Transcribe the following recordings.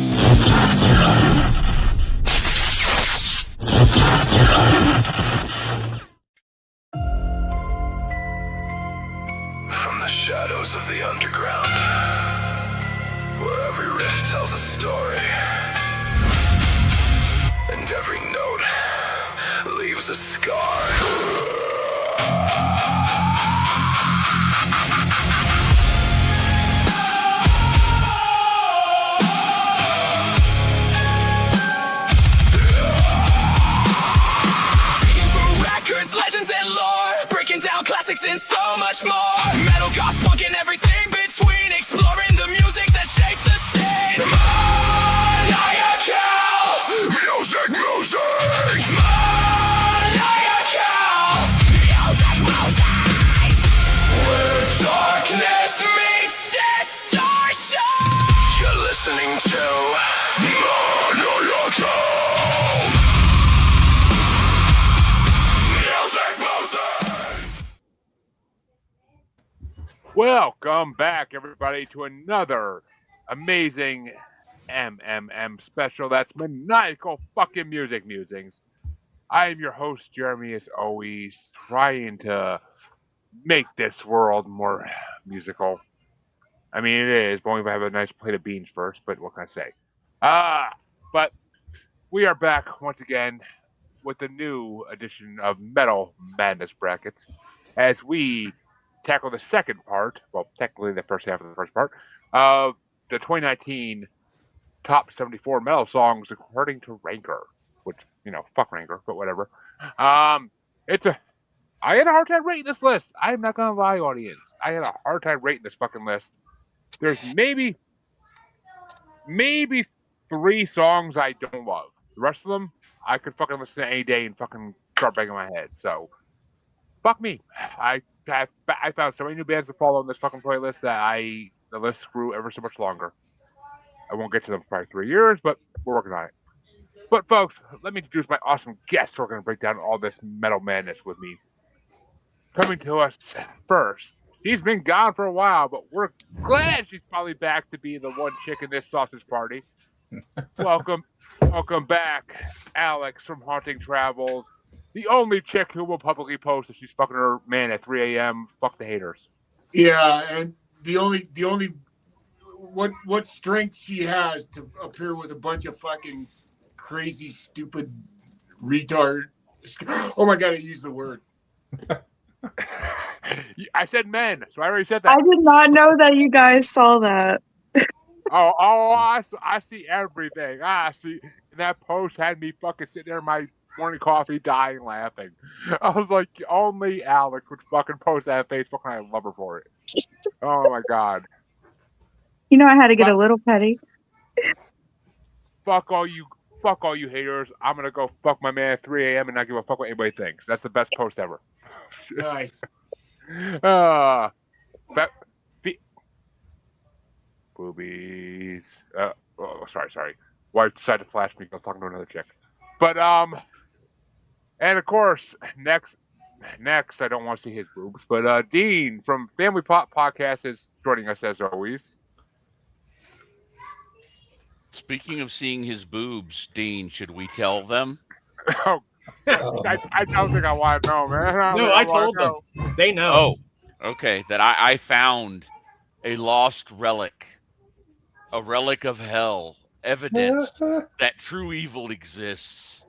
From the shadows of the underground, where every riff tells a story, and every note leaves a scar. Legends and lore, breaking down classics and so much more. Metal, goth, punk, and everything between, exploring the music that shaped the scene. Maniacal, music, musings. Maniacal, music, musings. Where darkness meets distortion. You're listening to Maniacal. Welcome back, everybody, to another amazing MMM special. That's Maniacal fucking Music Musings. I am your host, Jeremy, as always, trying to make this world more musical. I mean, it is, but only if I have a nice plate of beans first, but what can I say? But we are back once again with a new edition of Metal Madness Brackets as we tackle the second part, well, technically the first half of the first part, of the 2019 top 74 metal songs according to Ranker, which, fuck Ranker, but whatever. I had a hard time rating this list. I'm not going to lie, audience. I had a hard time rating this fucking list. There's maybe 3 songs I don't love. The rest of them, I could fucking listen to any day and fucking start banging my head. So, fuck me. I found so many new bands to follow on this fucking playlist that the list grew ever so much longer. I won't get to them for probably 3 years, but we're working on it. But folks, let me introduce my awesome guests who are going to break down all this metal madness with me. Coming to us first. She's been gone for a while, but we're glad she's probably back to be the one chick in this sausage party. Welcome back, Alex from Haunting Travels. The only chick who will publicly post if she's fucking her man at 3 a.m. Fuck the haters. Yeah, and the only what strength she has to appear with a bunch of fucking crazy, stupid retard. Oh my god, I used the word. I said men, so I already said that. I did not know that you guys saw that. I see everything. I see that post had me fucking sitting there in my morning coffee, dying laughing. I was like, only Alex would fucking post that on Facebook, and I love her for it. Oh my god. I had to get a little petty. Fuck all you haters. I'm gonna go fuck my man at 3 a.m. and not give a fuck what anybody thinks. That's the best post ever. Nice. Boobies. Sorry. Wife decided to flash me because I was talking to another chick. But, and of course, next, I don't want to see his boobs, but, Dean from Family Plot Podcast is joining us as always. Speaking of seeing his boobs, Dean, should we tell them? I don't think I want to know, man. No, I told them. They know. Oh, okay. That I found a lost relic, a relic of hell, evidence that true evil exists.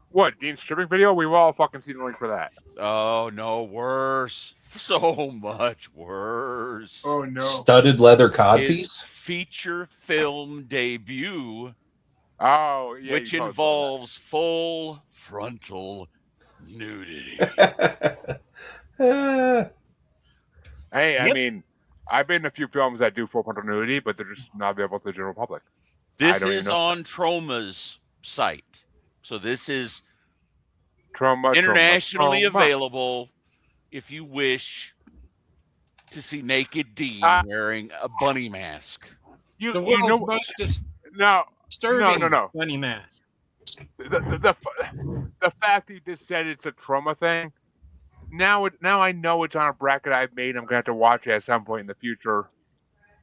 What, Dean's stripping video? We've all fucking seen the link for that. Oh, no, worse. So much worse. Oh no. Studded leather codpiece? His feature film debut. Oh, yeah. Which involves full frontal nudity. Hey, I mean, I've been in a few films that do full frontal nudity, but they're just not available to the general public. This is on Troma's site. So this is internationally available if you wish to see naked Dean wearing a bunny mask. The world's most disturbing bunny mask. The fact that you just said it's a trauma thing, now I know it's on a bracket I've made. I'm going to have to watch it at some point in the future.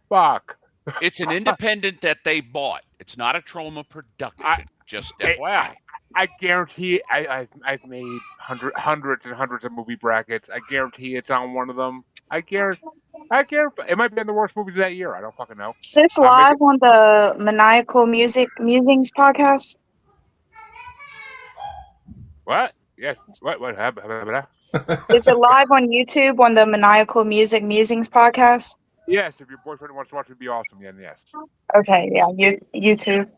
Fuck. It's an independent that they bought. It's not a Troma production. Just FYI. I guarantee I've made hundreds and hundreds of movie brackets. I guarantee it's on one of them. I guarantee it might be in the worst movies of that year. I don't fucking know. Is this live on the Maniacal Musings podcast? What? Yes. What happened? Is it live on YouTube on the Maniacal Musings podcast? Yes, if your boyfriend wants to watch it, it'd be awesome. Yeah, yes. Okay, yeah, YouTube.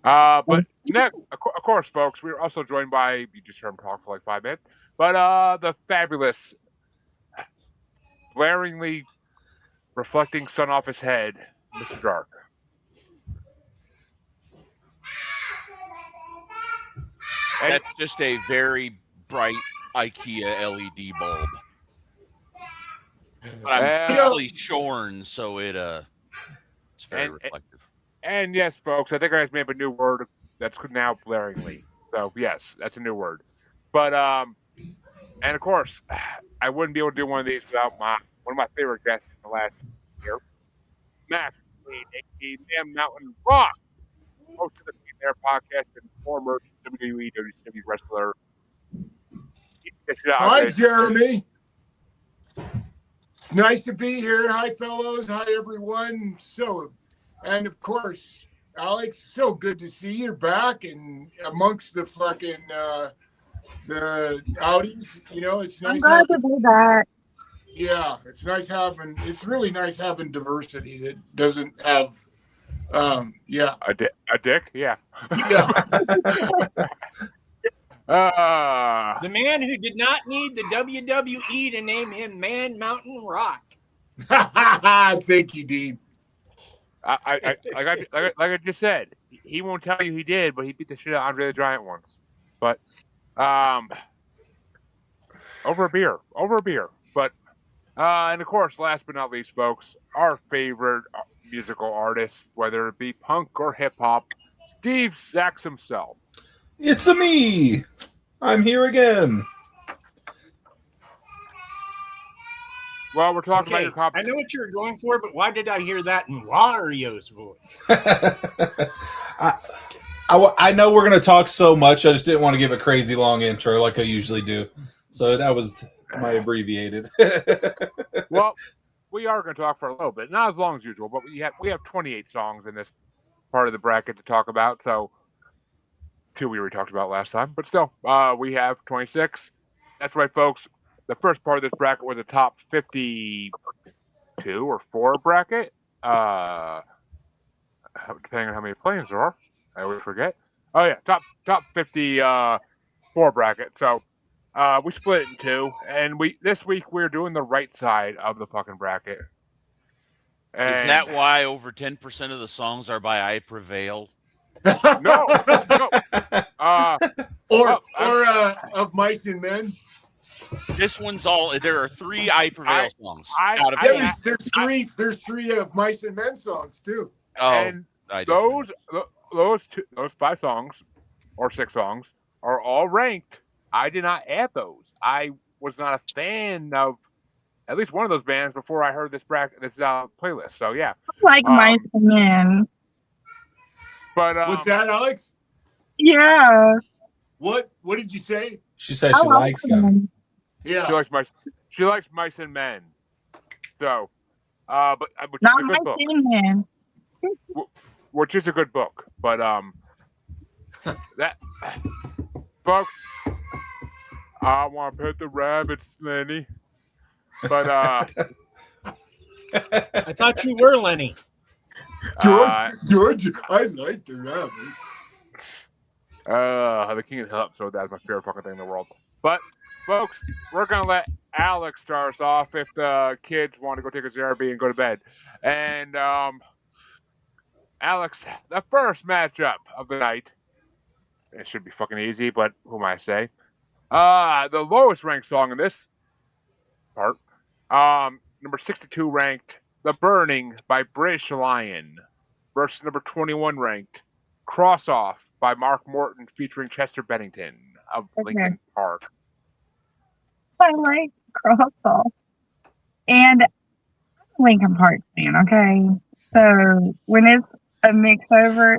But next, of course, folks, we are also joined by, you just heard him talk for like 5 minutes, but the fabulous, glaringly reflecting sun off his head, Mr. Dark. That's just a very bright IKEA LED bulb. But I'm usually shorn, so it's very reflective. And yes, folks, I think I just made up a new word that's now blaringly. So yes, that's a new word. But and of course, I wouldn't be able to do one of these without one of my favorite guests in the last year, Matt, a damn Mountain Rock, host of the Team Air podcast and former WWE WCW wrestler. Hi, Jeremy. It's nice to be here. Hi, fellows. Hi, everyone. And of course, Alex, so good to see you back and amongst the fucking the Audis. You know, it's nice. I'm glad to be back. Yeah, it's really nice having diversity that doesn't have, a dick. Yeah. Yeah. The man who did not need the WWE to name him Man Mountain Rock. Thank you, Dean. Like I just said, he won't tell you he did, but he beat the shit out of Andre the Giant once. But over a beer. But and of course, last but not least, folks, our favorite musical artist, whether it be punk or hip hop, Steve Sachs himself. It's me. I'm here again. Well, we're talking about your I know what you're going for, but why did I hear that in Wario's voice? I know we're going to talk so much. I just didn't want to give a crazy long intro like I usually do. So that was my abbreviated. Well, we are going to talk for a little bit. Not as long as usual, but we have 28 songs in this part of the bracket to talk about. So 2 we already talked about last time. But still, we have 26. That's right, folks. The first part of this bracket was a top 52 or 4 bracket. Depending on how many planes there are. I always forget. Oh yeah, top 54 bracket. So we split it in 2, and this week we're doing the right side of the fucking bracket. And is that why over 10% of the songs are by I Prevail? No. Or of Mice and Men. This one's all. There are 3 I Prevail songs. There's 3 of Mice and Men songs too. Oh, and those 5 songs or 6 songs are all ranked. I did not add those. I was not a fan of at least one of those bands before I heard this playlist. So yeah, Like Mice and Men. But what's that, Alex? Yeah. What did you say? She says she likes them. Yeah. She likes Mice and Men. So, but which Not is a good book. Mice and Men. Which is a good book, but that folks, I want to pet the rabbits, Lenny. But I thought you were Lenny. George, I like the rabbit. The King of the Hill episode, that's my favorite fucking thing in the world. But folks, we're gonna let Alex start us off if the kids want to go take a ZRB and go to bed. And Alex, the first matchup of the night. It should be fucking easy, but who am I to say? The lowest ranked song in this part, number 62 ranked, "The Burning" by British Lion, versus number 21 ranked, "Cross Off" by Mark Morton featuring Chester Bennington of Lincoln Park. I like Cross Off. And Lincoln Park fan, okay? So when it's a mix over,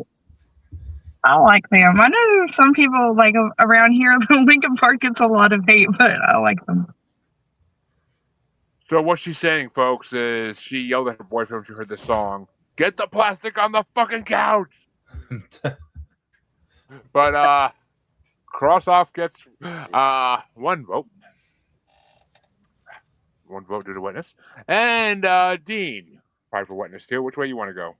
I like them. I know some people like around here, Lincoln Park gets a lot of hate, but I like them. So what she's saying, folks, is she yelled at her boyfriend when she heard the song, "Get the plastic on the fucking couch." But Cross Off gets 1 vote. 1 vote due to witness. And Dean, probably for witness too. Which way you want to go?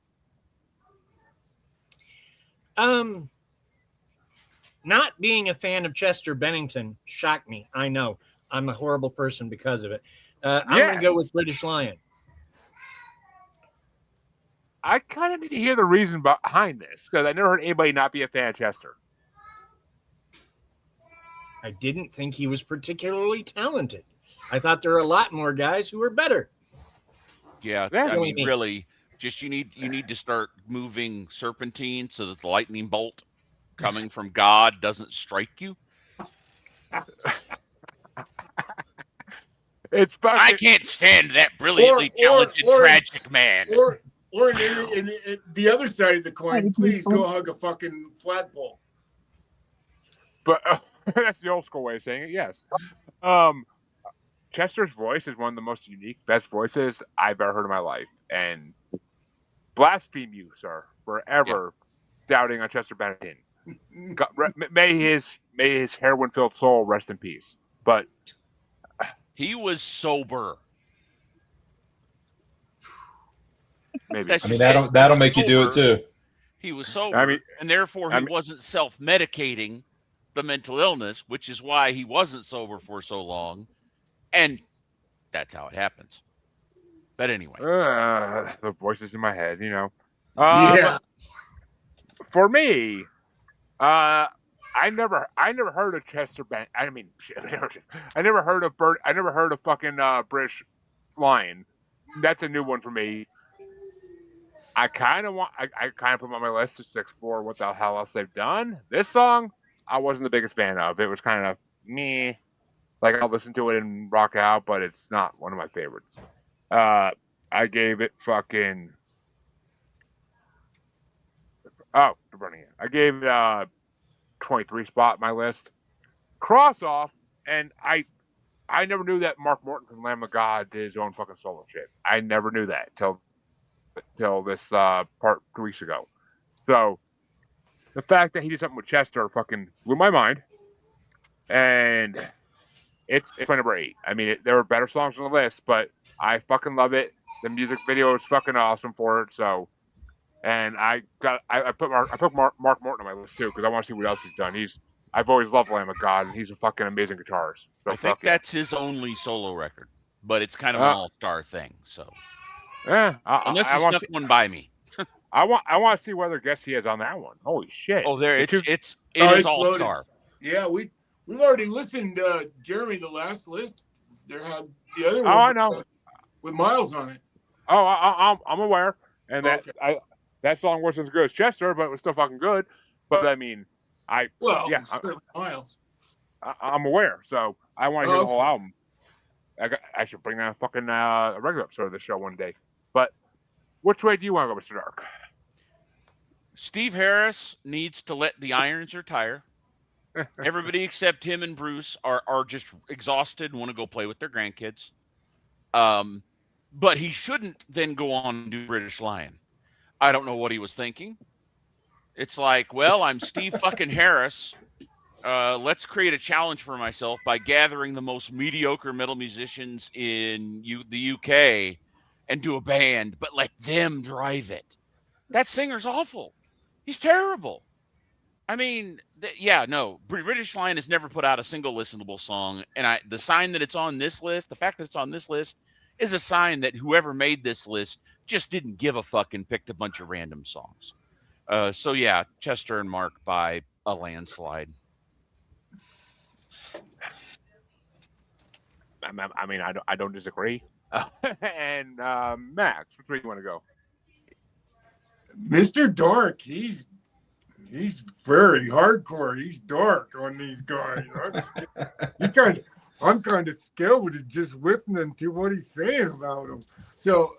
Not being a fan of Chester Bennington shocked me. I know. I'm a horrible person because of it. I'm going to go with British Lion. I kind of need to hear the reason behind this because I never heard anybody not be a fan of Chester. I didn't think he was particularly talented. I thought there were a lot more guys who were better. Yeah, I mean, really, just you need to start moving serpentine so that the lightning bolt coming from God doesn't strike you. It's fucking... I can't stand that brilliantly talented, tragic man. Or in the other side of the coin, please go hug a fucking flagpole. But that's the old school way of saying it. Yes. Chester's voice is one of the most unique, best voices I've ever heard in my life, and blaspheme you, sir, for ever doubting on Chester Bennington. God, may his heroin-filled soul rest in peace. But he was sober. Maybe. I mean, that'll make you do it too. He was sober, and therefore he wasn't self-medicating the mental illness, which is why he wasn't sober for so long, and that's how it happens. But anyway, the voices in my head, you know. Yeah. For me, I never heard of Chester Bennington. I mean, I never heard of fucking British Lion. That's a new one for me. I kind of put them on my list just to explore what the hell else they've done. This song, I wasn't the biggest fan of. It was kind of meh. Like, I'll listen to it and rock out, but it's not one of my favorites. I gave it fucking... Oh, the Burning Hand. I gave it 23 spot in my list. Cross Off, and I never knew that Mark Morton from Lamb of God did his own fucking solo shit. I never knew that till this part 2 weeks ago. So the fact that he did something with Chester fucking blew my mind, and it's my number 8. I mean, there were better songs on the list, but I fucking love it. The music video is fucking awesome for it. So, and I put Mark Morton on my list too because I want to see what else he's done. I've always loved Lamb of God, and he's a fucking amazing guitarist. So I think that's his only solo record, but it's kind of an all-star thing. So. Unless he snuck one by me. I want to see what other guests he has on that one. Holy shit! Oh, there it is all star. Yeah, we've already listened to Jeremy the last list. There had the other one. Oh, I know. With Miles on it. Oh, I'm aware, and that song wasn't as good as Chester, but it was still fucking good. But I mean, Miles. I'm aware, so I want to hear the whole album. I should bring that fucking a regular episode of the show one day. But which way do you want to go, Mr. Dark? Steve Harris needs to let the irons retire. Everybody except him and Bruce are just exhausted and want to go play with their grandkids. But he shouldn't then go on and do British Lion. I don't know what he was thinking. It's like, well, I'm Steve fucking Harris. Let's create a challenge for myself by gathering the most mediocre metal musicians in the UK and do a band, but let them drive it. That singer's awful. He's terrible. I mean, British Lion has never put out a single listenable song, and the sign that it's on this list, the fact that it's on this list, is a sign that whoever made this list just didn't give a fuck and picked a bunch of random songs. So yeah, Chester and Mark by a landslide. I mean, I don't disagree. And Max, which way do you want to go? Mr. Dark, he's very hardcore. He's dark on these guys. I'm kind of scared of just listening to what he's saying about them. So,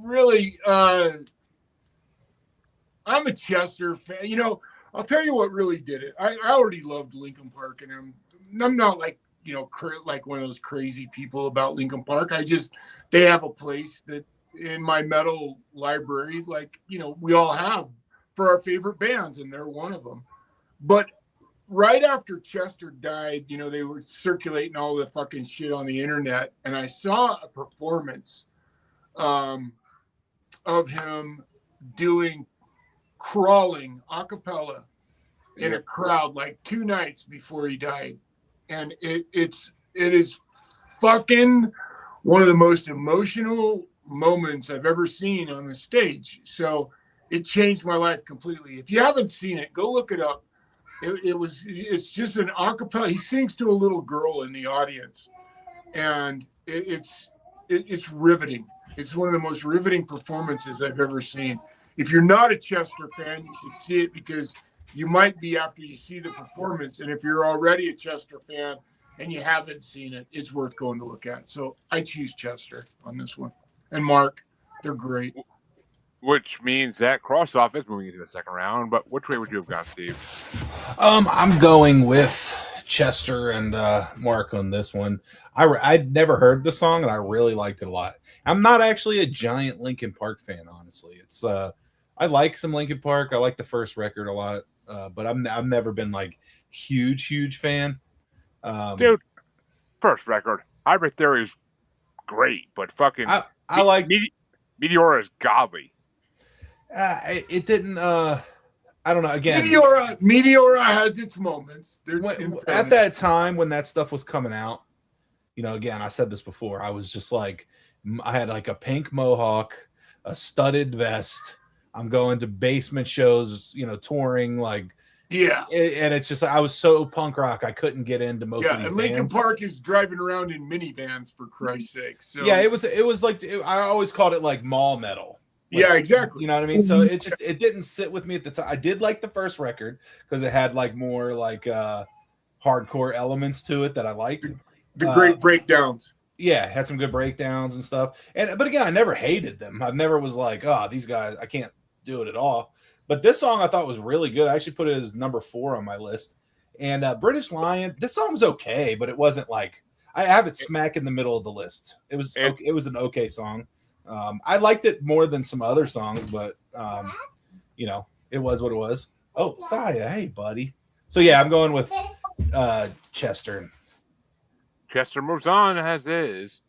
really, I'm a Chester fan. You know, I'll tell you what really did it. I already loved Linkin Park, and I'm not like, you know, like one of those crazy people about Linkin Park. They have a place that in my metal library, like, you know, we all have for our favorite bands, and they're one of them. But right after Chester died, you know, they were circulating all the fucking shit on the internet, and I saw a performance of him doing Crawling a cappella in a crowd like 2 nights before he died. And it is fucking one of the most emotional moments I've ever seen on the stage. So it changed my life completely. If you haven't seen it, go look it up. It's just an a cappella. He sings to a little girl in the audience, and it's riveting. It's one of the most riveting performances I've ever seen. If you're not a Chester fan, you should see it, because you might be after you see the performance. And if you're already a Chester fan and you haven't seen it, it's worth going to look at. So I choose Chester on this one. And Mark, they're great. Which means that Crossoff is moving into the second round. But which way would you have gone, Steve? I'm going with Chester and Mark on this one. I'd never heard the song, and I really liked it a lot. I'm not actually a giant Linkin Park fan, honestly. It's I like some Linkin Park. I like the first record a lot, but I've never been like huge fan. Dude, first record, Hybrid Theory is great, but fucking I like Meteora is godly. It didn't. I don't know. Again, Meteora has its moments. At that time when that stuff was coming out, you know, again, I said this before. I was just like, I had like a pink mohawk, a studded vest. I'm going to basement shows, you know, touring, like, and it's just, I was so punk rock, I couldn't get into most of these and Linkin bands. Park is driving around in minivans, for Christ's sake. So yeah, it was like, I always called it like mall metal. Like, yeah, exactly. You know what I mean? So it didn't sit with me at the time. I did like the first record because it had like more like hardcore elements to it that I liked. The great breakdowns. Yeah, had some good breakdowns and stuff. But again, I never hated them. I never was like, oh, these guys, I can't do it at all. But this song I thought was really good. I actually put it as number 4 on my list. And British Lion, this song was okay, but it wasn't like, I have it smack in the middle of the list. It was an okay song. I liked it more than some other songs, but you know, it was what it was. Oh, Saya, hey buddy. So yeah, I'm going with Chester. Chester moves on as is.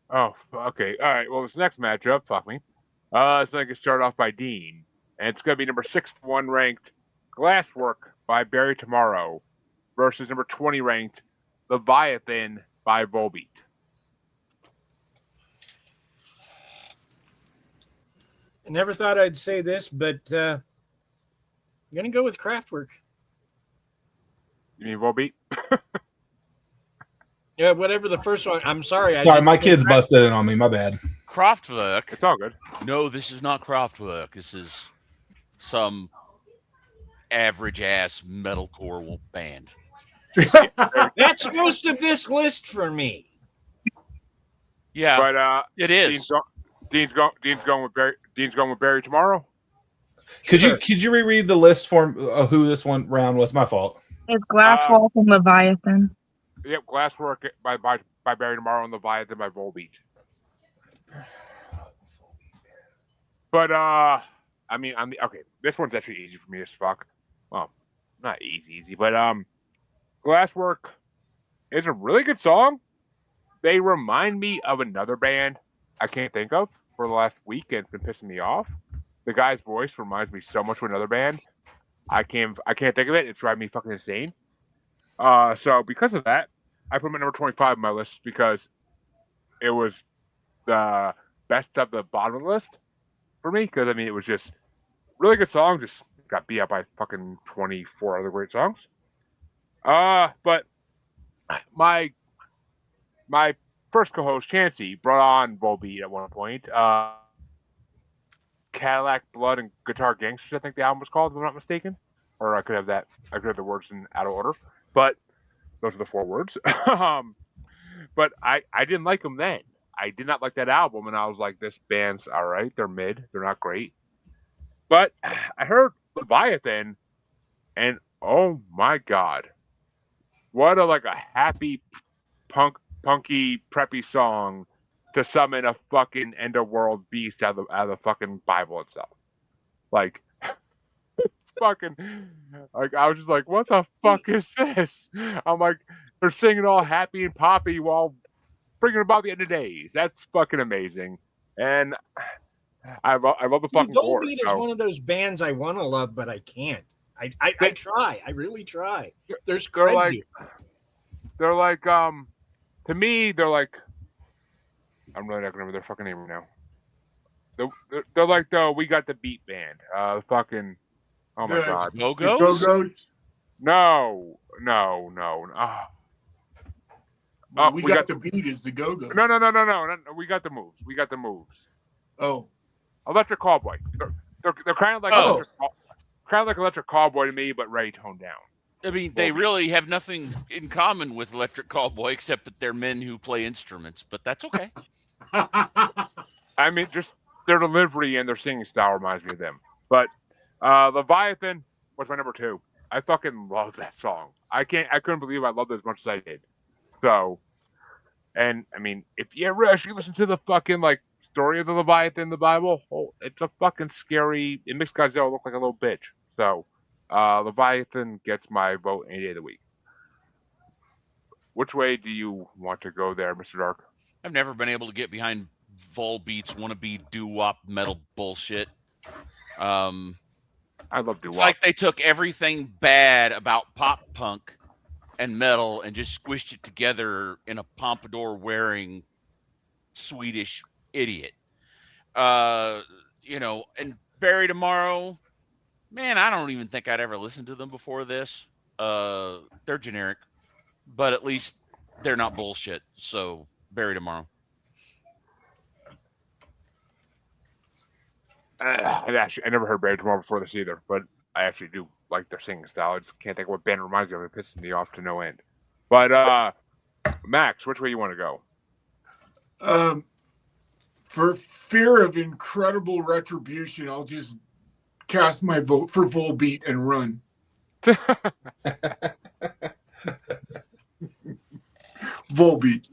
Oh, okay. All right. Well, this next matchup, fuck me. It's going to get started off by Dean, and it's going to be number 61 ranked Glasswork by Barry Tomorrow versus number 20 ranked Leviathan by Volbeat. I never thought I'd say this, but I'm going to go with Kraftwerk. You mean Volbeat? Yeah, whatever the first one. I'm sorry. Sorry, my kids busted in on me. My bad. Kraftwerk. It's all good. No, this is not Kraftwerk. This is some average-ass metalcore band. That's most of this list for me. Yeah, but it is. Dean's going with Barry Tomorrow. Could you reread the list for who this one round was? My fault. It's Glasswalk and Leviathan. Yep, Glasswork by Barry Tomorrow and Leviathan by Volbeat. But I mean, okay. This one's actually easy for me as fuck. Well, not easy, but Glasswork is a really good song. They remind me of another band I can't think of for the last week, and it's been pissing me off. The guy's voice reminds me so much of another band. I can't think of it. It's driving me fucking insane. So because of that, I put him at number 25 on my list because it was the best of the bottom of the list for me. Because I mean, it was just really good song. Just got beat up by fucking 24 other great songs. But my first co-host Chancey brought on Volbeat at one point. Cadillac Blood and Guitar Gangsters, I think the album was called, if I'm not mistaken. Or I could have the words in out of order, but those are the 4 words. But I didn't like them then. I did not like that album, and I was like, this band's all right. They're mid. They're not great. But I heard Leviathan, and oh my god, what a happy punky preppy song to summon a fucking end of world beast out of the fucking Bible itself. Like it's fucking like I was just like, what the fuck is this? I'm like, they're singing all happy and poppy while bringing about the end of days. That's fucking amazing, and I love the fucking chorus. Volbeat is one of those bands I want to love, but I can't. I try. I really try. They're like to me they're like, I'm really not gonna remember their fucking name right now. They're like the We Got the Beat band. Fucking oh my god. Go-Go's? No. We got the beat is the Go-Go. No. We got the moves. We got the moves. Oh. Electric Cowboy. They're kind of like Electric Cowboy to me, but very toned down. I mean, they really have nothing in common with Electric Cowboy except that they're men who play instruments, but that's okay. I mean, just their delivery and their singing style reminds me of them. But Leviathan was my number 2. I fucking love that song. I couldn't believe I loved it as much as I did. So, and I mean, if you ever actually listen to the fucking story of the Leviathan in the Bible, it's a fucking scary. It makes Godzilla look like a little bitch. So, Leviathan gets my vote any day of the week. Which way do you want to go there, Mr. Dark? I've never been able to get behind Volbeat's wannabe doo-wop metal bullshit. I love doo-wop. It's like they took everything bad about pop punk and metal and just squished it together in a pompadour-wearing Swedish idiot. And Bury Tomorrow, man, I don't even think I'd ever listened to them before this. They're generic, but at least they're not bullshit. So Bury Tomorrow. I never heard Bury Tomorrow before this either, but I actually do like their singing style. I just can't think of what band it reminds me of. It pisses me off to no end. But Max, which way you want to go? For fear of incredible retribution, I'll just cast my vote for Volbeat and run. Volbeat.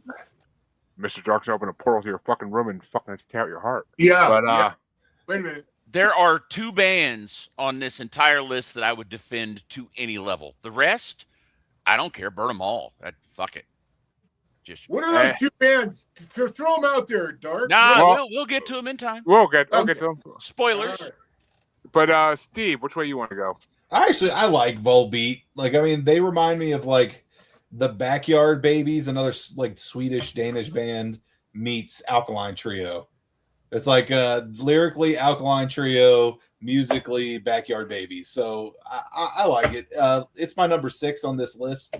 Mr. Dark's open a portal to your fucking room and fucking tear out your heart. Yeah. But yeah. Wait a minute. There are 2 bands on this entire list that I would defend to any level. The rest, I don't care. Burn them all. Fuck it. Just what are those 2 bands? Throw them out there, Dark. Nah, we'll get to them in time. We'll get to them. Spoilers. Right. But Steve, which way you want to go? I like Volbeat. They remind me of the Backyard Babies, another Swedish Danish band meets Alkaline Trio. It's lyrically Alkaline Trio, musically Backyard Babies. So I like it. It's my number 6 on this list.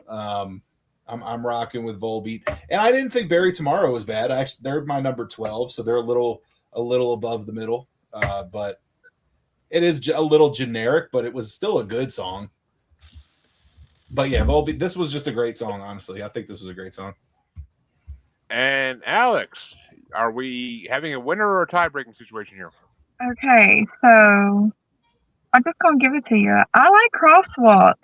I'm rocking with Volbeat, and I didn't think Bury Tomorrow was bad. Actually, they're my number 12, so they're a little above the middle. But it is a little generic, but it was still a good song. But yeah, Volbeat, this was just a great song, honestly. I think this was a great song. And Alex, are we having a winner or a tie-breaking situation here? Okay, so I'm just going to give it to you. I like Crosswalk.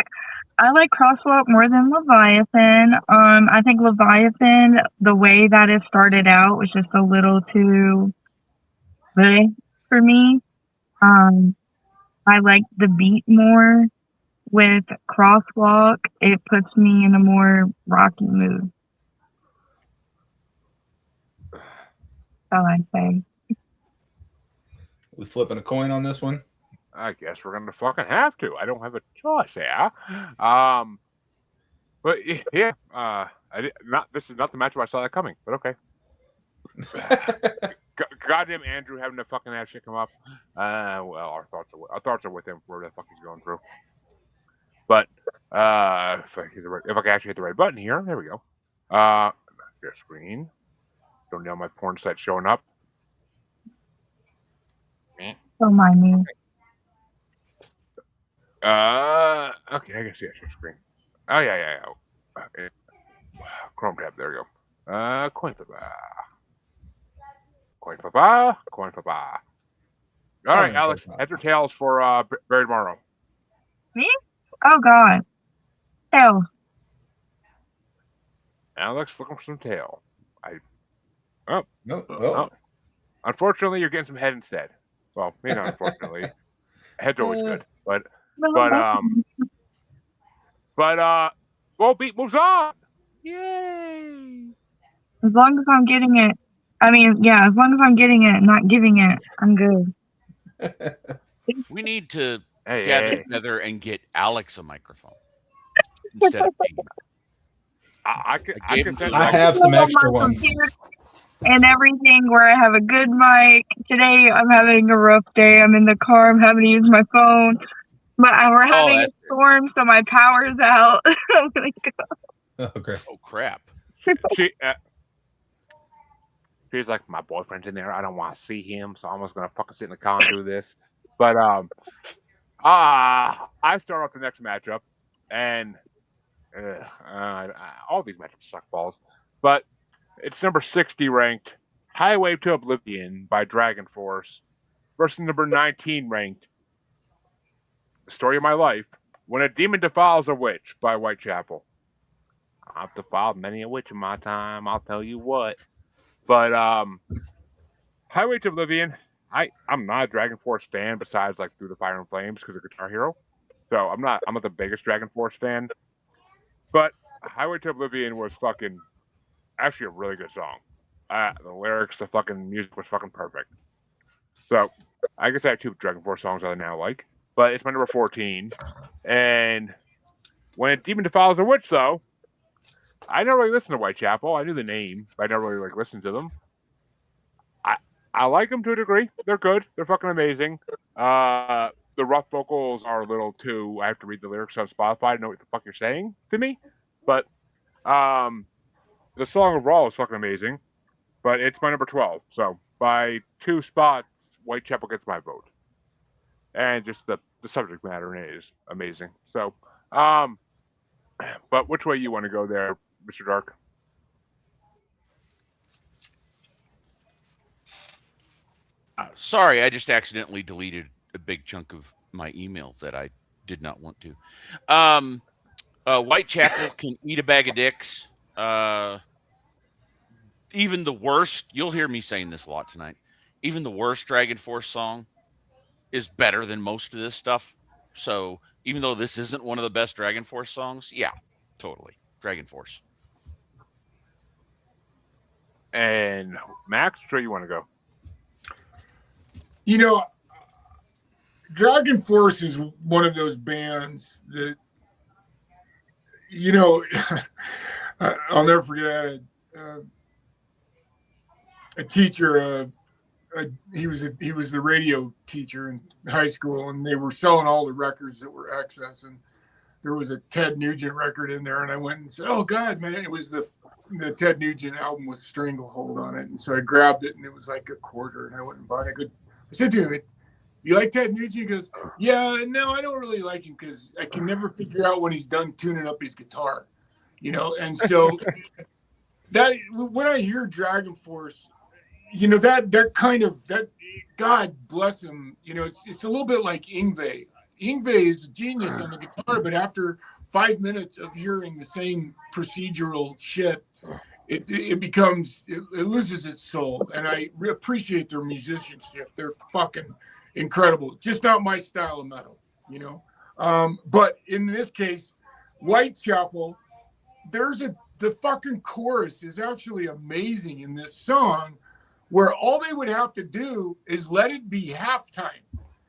I like Crosswalk more than Leviathan. I think Leviathan, the way that it started out was just a little too big for me. I like the beat more. With Crosswalk, it puts me in a more rocky mood. That's all I say. We flipping a coin on this one? I guess we're gonna fucking have to. I don't have a choice, yeah. But yeah, this is not the matchup I saw that coming, but okay. Goddamn Andrew having to fucking have shit come up. Well, our thoughts are with him where the fuck he's going through. But if I can actually hit the right button here, there we go. Share screen. Don't know my porn site showing up. Don't mind me. Okay, I can see a share screen. Oh yeah. Okay. Chrome tab. There you Coin flipper. Coin flipper. Coin flipper. All right, Alex. Heads or tails for Barry Tomorrow? Me? Oh God. Tails. Alex looking for some tail. No. Oh. Unfortunately, you're getting some head instead. Well, maybe not unfortunately. Head's always good, but well, beat moves on. Yay! As long as I'm getting it, I mean, yeah, as long as I'm getting it, not giving it, I'm good. We need to gather together and get Alex a microphone instead of me. I have some extra ones. And everything where I have a good mic. Today I'm having a rough day. I'm in the car. I'm having to use my phone. But we're having a storm, so my power's out. I'm gonna go. Okay. Oh crap. She's like, my boyfriend's in there. I don't want to see him, so I'm just gonna fucking sit in the car and do this. But I start off the next matchup, and all these matchups suck balls. But it's number 60 ranked Highway to Oblivion by Dragon Force versus number 19 ranked The Story of My Life, When a Demon Defiles a Witch by Whitechapel. I've defiled many a witch in my time, I'll tell you what. But Highway to Oblivion, I'm not a Dragon Force fan besides like Through the Fire and Flames because of Guitar Hero. So I'm not the biggest Dragon Force fan. But Highway to Oblivion was fucking actually a really good song. The lyrics, the fucking music was fucking perfect. So I guess I have 2 Dragon Force songs I now like. But it's my number 14. And When a Demon Defiles a Witch, though, I never really listened to Whitechapel. I knew the name, but I never really like listened to them. I like them to a degree. They're good. They're fucking amazing. The rough vocals are a little too. I have to read the lyrics on Spotify to know what the fuck you're saying to me. But the song overall is fucking amazing. But it's my number 12. So by 2 spots, Whitechapel gets my vote. And just the subject matter in it is amazing. So, but which way you want to go there, Mr. Dark? Sorry, I just accidentally deleted a big chunk of my email that I did not want to. Whitechapel can eat a bag of dicks. Even the worst, you'll hear me saying this a lot tonight, even the worst Dragon Force song is better than most of this stuff. So even though this isn't one of the best Dragon Force songs, yeah, totally. Dragon Force. And Max, where you want to go? You know, Dragon Force is one of those bands that, you know, I'll never forget a teacher. He was the radio teacher in high school, and they were selling all the records that were excess, and there was a Ted Nugent record in there, and I went and said, "Oh God, man!" It was the Ted Nugent album with Stranglehold on it, and so I grabbed it, and it was like $0.25, and I went and bought it. I said to him, "You like Ted Nugent?" He goes, "Yeah, no, I don't really like him because I can never figure out when he's done tuning up his guitar, you know." And so that when I hear Dragon Force, you know, that kind of that, God bless him, you know, it's a little bit like Yngwie. Yngwie is a genius on the guitar, but after 5 minutes of hearing the same procedural shit, it becomes, it loses its soul. And I appreciate their musicianship. They're fucking incredible. Just not my style of metal, you know. But in this case, Whitechapel, the fucking chorus is actually amazing in this song, where all they would have to do is let it be halftime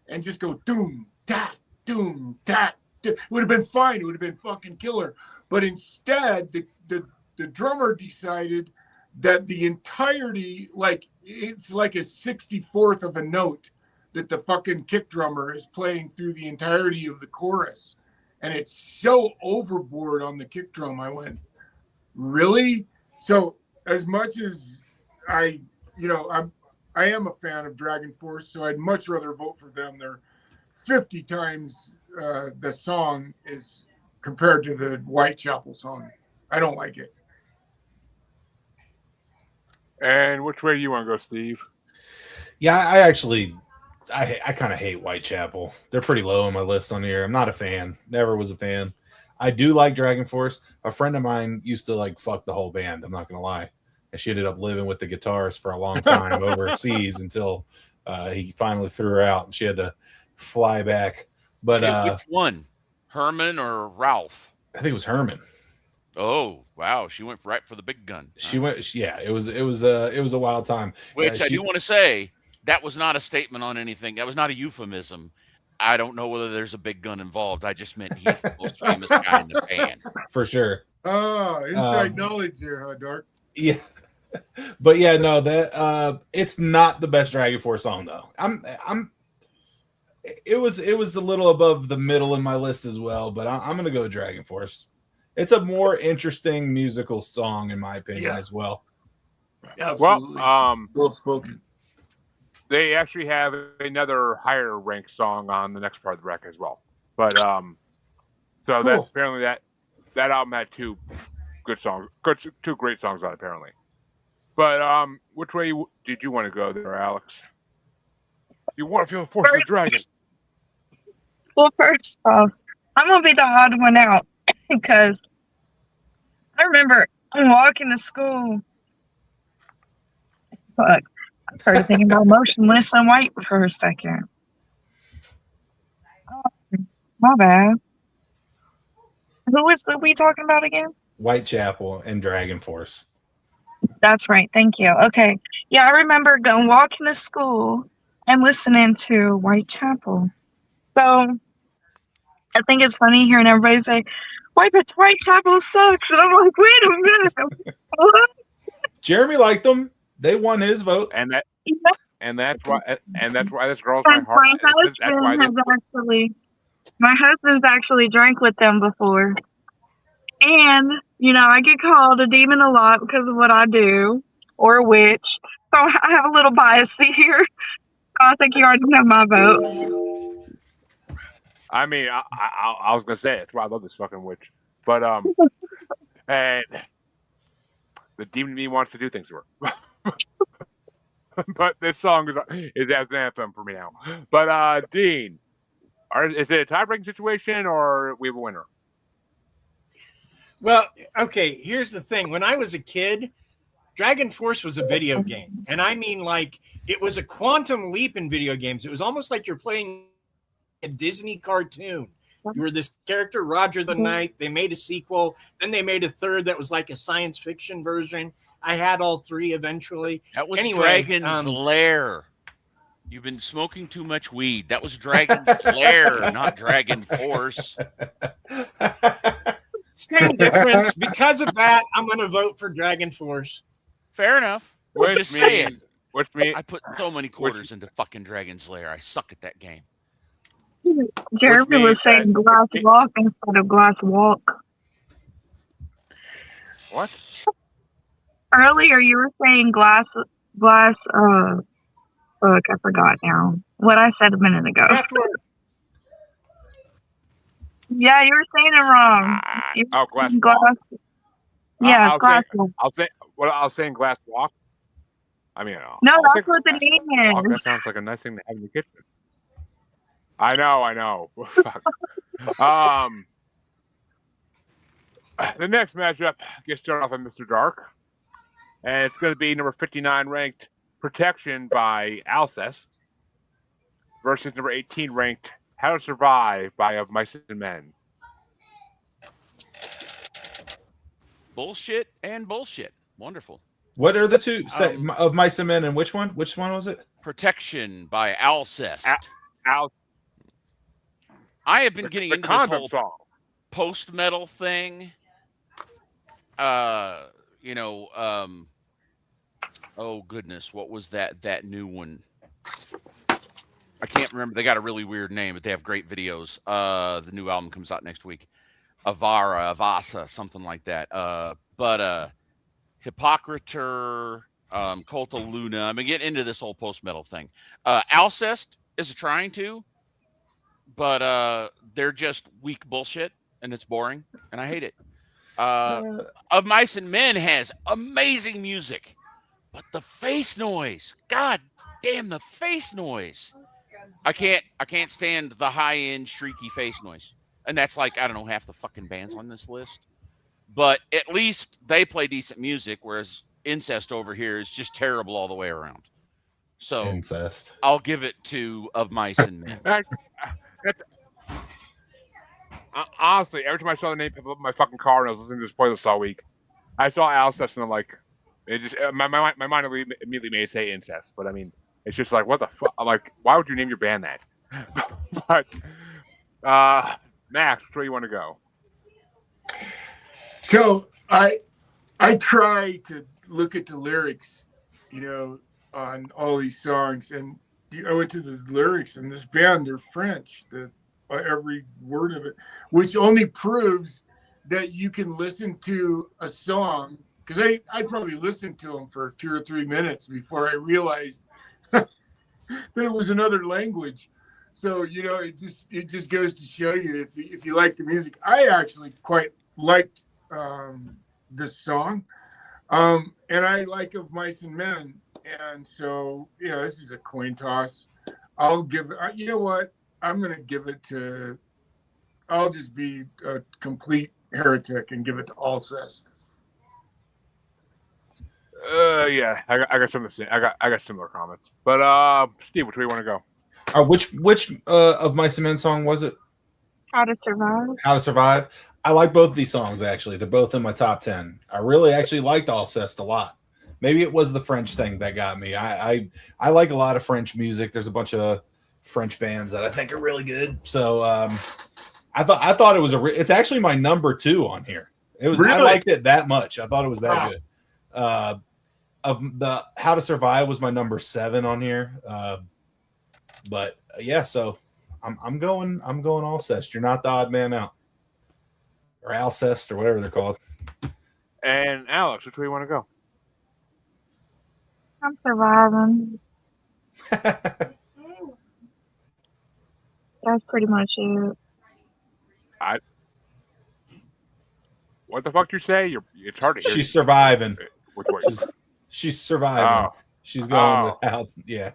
and just go doom, ta, doom, ta. It would have been fine. It would have been fucking killer. But instead, the drummer decided that the entirety, like, it's like a 64th of a note that the fucking kick drummer is playing through the entirety of the chorus. And it's so overboard on the kick drum. I went, really? So as much as I am a fan of Dragon Force, so I'd much rather vote for them. They're 50 times the song is compared to the Whitechapel song. I don't like it. And which way do you want to go, Steve? Yeah, I kind of hate Whitechapel. They're pretty low on my list on here. I'm not a fan. Never was a fan. I do like Dragon Force. A friend of mine used to like fuck the whole band. I'm not gonna lie, and she ended up living with the guitarist for a long time overseas until he finally threw her out, and she had to fly back. But Okay, which one, Herman or Ralph? I think it was Herman. Oh wow, she went right for the big gun. She went. Yeah, it was a wild time. Which I do want to say, that was not a statement on anything. That was not a euphemism. I don't know whether there's a big gun involved. I just meant he's the most famous guy in the band. For sure. Oh, inside knowledge there, huh, Dark? Yeah. But yeah, no, that it's not the best Dragon Force song though. It was a little above the middle in my list as well, but I'm gonna go Dragon Force. It's a more interesting musical song in my opinion as well. Absolutely. Well spoken. They actually have another higher ranked song on the next part of the record as well. But so Cool. that apparently that album had two good songs, two great songs on it, apparently. But which way did you want to go there, Alex? You want to feel the force of the dragon? Well, first off, I'm gonna be the odd one out because I remember walking to school. Fuck, I started thinking about Motionless and White for a second. Oh, my bad. Who was we talking about again? Whitechapel and Dragon Force. That's right. Thank you. Okay. Yeah, I remember going walking to school and listening to Whitechapel. So I think it's funny hearing everybody say, Whitechapel sucks. And I'm like, wait a minute. What? Jeremy liked them. They won his vote. And that's why this girl's My my heart. my husband's actually drank with them before. And, I get called a demon a lot because of what I do, or a witch. So I have a little bias here. So I think you already know my vote. I mean, I was gonna say it. That's why I love this fucking witch. But and the demon in me wants to do things to her. But this song is as an anthem for me now. But Dean, is it a tie-breaking situation or we have a winner? Well, okay, here's the thing. When I was a kid, Dragon Force was a video game. And I mean, like, it was a quantum leap in video games. It was almost like you're playing a Disney cartoon. You were this character, Roger the Knight. They made a sequel. Then they made a third that was like a science fiction version. I had all three eventually. That was Dragon's Lair. You've been smoking too much weed. That was Dragon's Lair, not Dragon Force. Same difference. Because of that, I'm going to vote for Dragon Force. Fair enough. I'm just saying. I put so many quarters into fucking Dragon's Lair. I suck at that game. Jeremy was saying glass walk instead of glass walk. What? Earlier you were saying glass, fuck, I forgot now. What I said a minute ago. Yeah, you were saying it wrong. Glass walk. Yeah, glass walk. I'll say in glass walk. I mean, no, that's what the name is. That sounds like a nice thing to have in the kitchen. I know. Fuck. The next matchup gets started off with Mr. Dark, and it's going to be number 59 ranked Protection by Alcest versus number 18 ranked How to Survive by Of Mice and Men. Bullshit and bullshit. Wonderful. What are the two Of Mice and Men, and which one? Which one was it? Protection by Alcest. I have been getting into this whole song. Post-metal thing. Oh goodness, what was that new one? I can't remember. They got a really weird name, but they have great videos. The new album comes out next week. Avasa, something like that. But Hippocrator, Cult of Luna. I'm gonna get into this whole post-metal thing. Alcest is trying to, but they're just weak bullshit, and it's boring, and I hate it. Of Mice and Men has amazing music. But the face noise, god damn the face noise. I can't stand the high end shrieky face noise. And that's like, I don't know, half the fucking bands on this list. But at least they play decent music, whereas Incest over here is just terrible all the way around. So Incest. I'll give it to Of Mice and Men. That's honestly, every time I saw the name pop up in my fucking car and I was listening to this playlist all week, I saw Alcest and I'm like, it just my mind immediately made me say incest. But I mean, it's just like, what the fuck? Like, why would you name your band that? But Max, where you want to go? So I try to look at the lyrics, on all these songs, and I went to the lyrics, and this band, they're French, every word of it, which only proves that you can listen to a song, because I probably listened to them for 2 or 3 minutes before I realized that it was another language. So it just goes to show you, if you like the music. I actually quite liked this song, and I like Of Mice and Men, and so this is a coin toss. I'll give it. You know what? I'm gonna give it to. I'll just be a complete heretic and give it to Alcest. Yeah, I got something to say. I got similar comments. But Steve, which way you want to go? Which Of Mice and Men song was it? How to Survive. How to Survive. I like both of these songs, actually. They're both in my top 10. I really actually liked Alcest a lot. Maybe it was the French thing that got me. I like a lot of French music. There's a bunch of French bands that I think are really good. So I thought it was it's actually my number 2 on here. It was really? I liked it that much. I thought it was that good. Of the How to Survive was my number 7 on here. But yeah, so I'm going Alcest. You're not the odd man out. Or Alcest, or whatever they're called. And Alex, which way you want to go? I'm surviving. That's pretty much it. What the fuck did you say? It's hard to hear. She's surviving. Which way? She's surviving. Oh. She's going without. Yeah.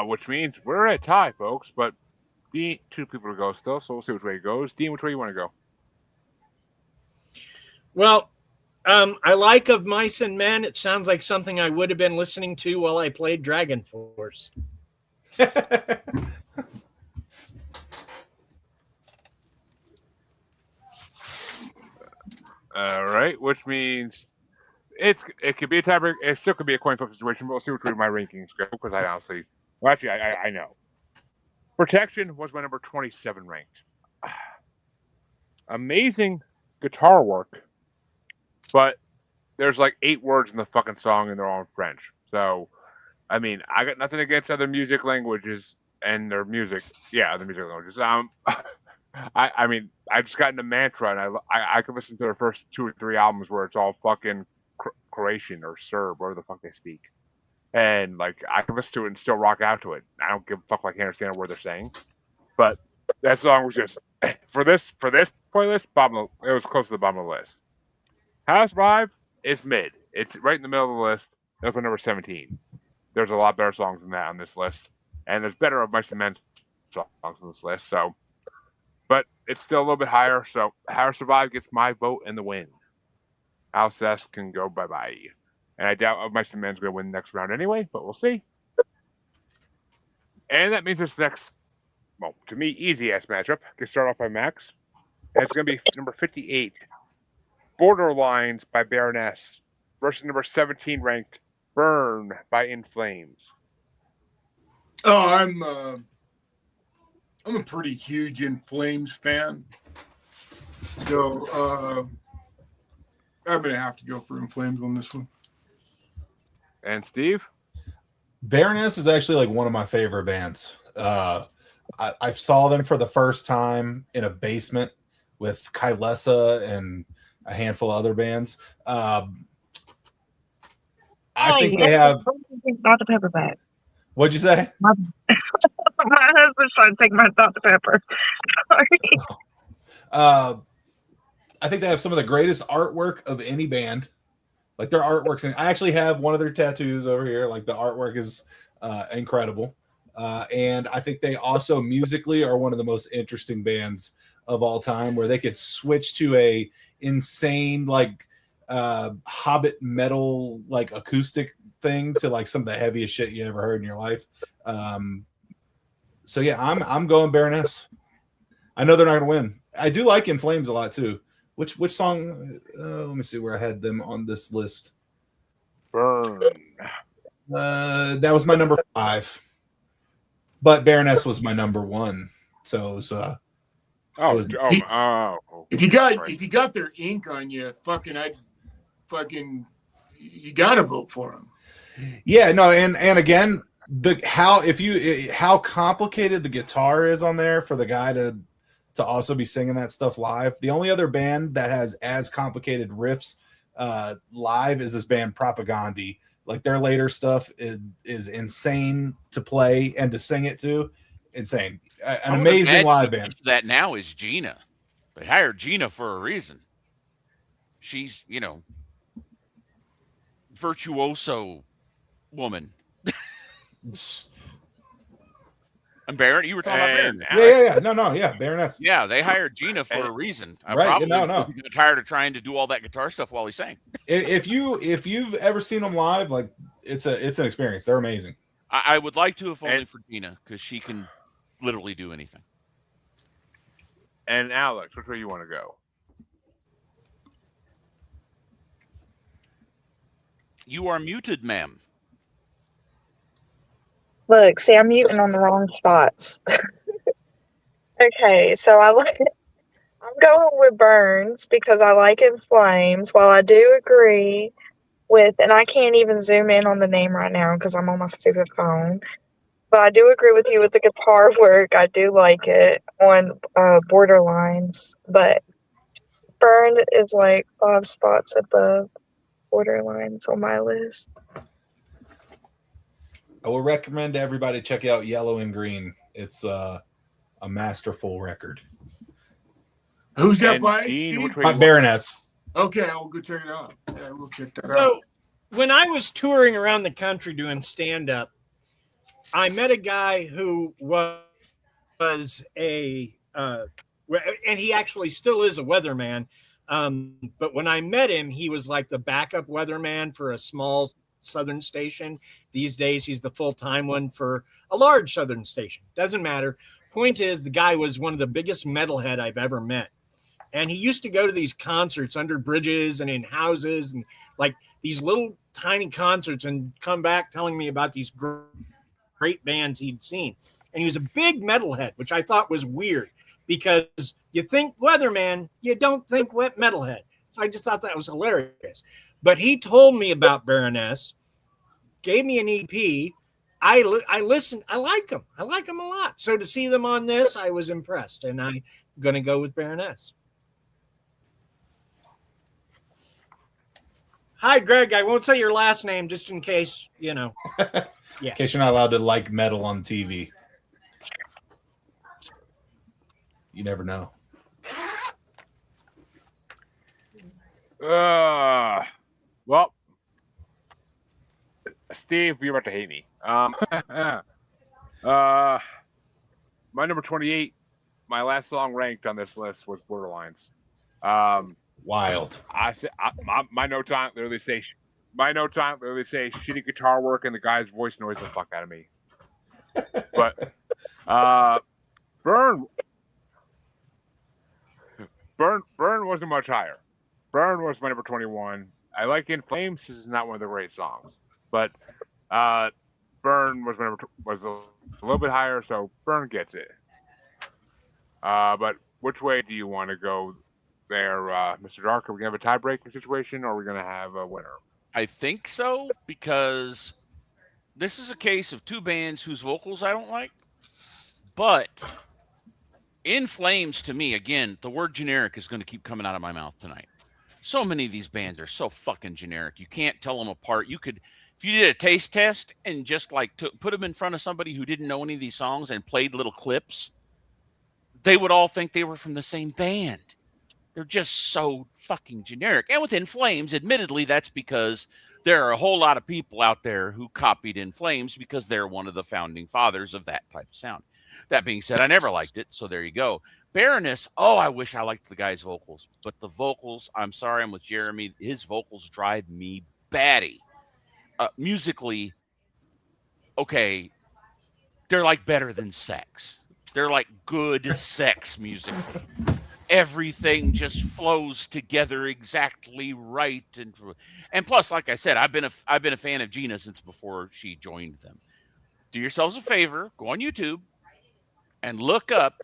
Which means we're at a tie, folks. But Dean, 2 people to go still, so we'll see which way it goes. Dean, which way you want to go? Well, I like Of Mice and Men. It sounds like something I would have been listening to while I played Dragon Force. All right, which means it could be a tiebreak. It still could be a coin flip situation, but we'll see which way my rankings go, because I honestly, well, actually, I know. Protection was my number 27 ranked. Amazing guitar work, but there's like 8 words in the fucking song, and they're all in French. So, I mean, I got nothing against other music languages and their music. Yeah, other music languages. I mean, I just got into Mantra, and I could listen to their first 2 or 3 albums where it's all fucking Croatian or Serb, whatever the fuck they speak, and like I can listen to it and still rock out to it. I don't give a fuck. I can't understand a word they're saying, but that song was just for this playlist. It was close to the bottom of the list. How to Survive is mid. It's right in the middle of the list. That's my number 17. There's a lot better songs than that on this list, and there's better Of Mice and Men songs on this list. So. But it's still a little bit higher, so How to Survive gets my vote in the win. Alcest can go bye-bye. And I doubt Of Mice and Men's going to win the next round anyway, but we'll see. And that means this next, well, to me, easy-ass matchup can start off by Max. And it's going to be number 58, Borderlines by Baroness, versus number 17 ranked Burn by In Flames. Oh, I'm a pretty huge In Flames fan, so I'm gonna have to go for In Flames on this one. And Steve? Baroness is actually like one of my favorite bands. I saw them for the first time in a basement with Kylesa and a handful of other bands. I think they have. Dr. Pepper back. What'd you say? My husband's trying to take my Dr. Pepper. Sorry. I think they have some of the greatest artwork of any band. Like their artworks, and I actually have one of their tattoos over here. Like the artwork is incredible, and I think they also musically are one of the most interesting bands of all time, where they could switch to a insane like Hobbit metal like acoustic thing to like some of the heaviest shit you ever heard in your life. So yeah, I'm going Baroness. I know they're not gonna win. I do like In Flames a lot too. Which song? Let me see where I had them on this list. Burn. That was my number 5, but Baroness was my number 1. So it was, if you got their ink on you, you gotta vote for them. Yeah, no, and again, how complicated the guitar is on there for the guy to also be singing that stuff live. The only other band that has as complicated riffs live is this band Propagandhi. Like their later stuff is insane to play and to sing it to. Insane. An amazing live band. That now is Gina. They hired Gina for a reason. She's, virtuoso woman. And Baron, you were talking about Baron. Yeah. No, Baroness. Yeah, they hired Gina for a reason. Right? Probably No. Got tired of trying to do all that guitar stuff while he sang. If you've ever seen them live, like it's an experience. They're amazing. I would like to, if only for Gina, because she can literally do anything. And Alex, which way you want to go? You are muted, ma'am. Look, see, I'm muting on the wrong spots. Okay, so I'm going with Burns because I like In Flames. While I do agree with, and I can't even zoom in on the name right now because I'm on my stupid phone, but I do agree with you with the guitar work. I do like it on Borderlines, but Burn is like 5 spots above Borderlines on my list. I will recommend to everybody check out Yellow and Green. It's a masterful record. Who's that And by? Dean, which way By you want? Baroness. Okay, I'll go check it out. Yeah, we'll check that out. So when I was touring around the country doing stand-up, I met a guy who was a and he actually still is a weatherman. But when I met him, he was like the backup weatherman for a small southern station. These days, he's the full-time one for a large southern station. Doesn't matter. Point is, the guy was one of the biggest metalhead I've ever met. And he used to go to these concerts under bridges and in houses and like these little tiny concerts and come back telling me about these great bands he'd seen. And he was a big metalhead, which I thought was weird because you think weatherman, you don't think wet metalhead. So I just thought that was hilarious. But he told me about Baroness, gave me an EP. I listened. I like them. I like them a lot. So to see them on this, I was impressed. And I'm going to go with Baroness. Hi, Greg. I won't say your last name just in case, Yeah. In case you're not allowed to like metal on TV. You never know. Well, Steve, you're about to hate me. My number 28, my last song ranked on this list was Borderlines. Wild. I said my notes on it literally say shitty guitar work and the guy's voice annoys the fuck out of me. But Burn wasn't much higher. Burn was my number 21. I like In Flames. This is not one of the great songs, but Burn was a little bit higher, so Burn gets it. But which way do you want to go there, Mr. Dark? Are we gonna have a tie-breaking situation, or are we gonna have a winner? I think so, because this is a case of two bands whose vocals I don't like. But In Flames, to me, again, the word generic is going to keep coming out of my mouth tonight. So many of these bands are so fucking generic. You can't tell them apart. You could, if you did a taste test and just like put them in front of somebody who didn't know any of these songs and played little clips, they would all think they were from the same band. They're just so fucking generic. And with In Flames, admittedly, that's because there are a whole lot of people out there who copied In Flames because they're one of the founding fathers of that type of sound. That being said, I never liked it, so there you go. Baroness, oh, I wish I liked the guy's vocals, but the vocals, I'm sorry, I'm with Jeremy. His vocals drive me batty. Musically, okay, they're like better than sex. They're like good sex musically. Everything just flows together exactly right, and plus, like I said, I've been a fan of Gina since before she joined them. Do yourselves a favor, go on YouTube and look up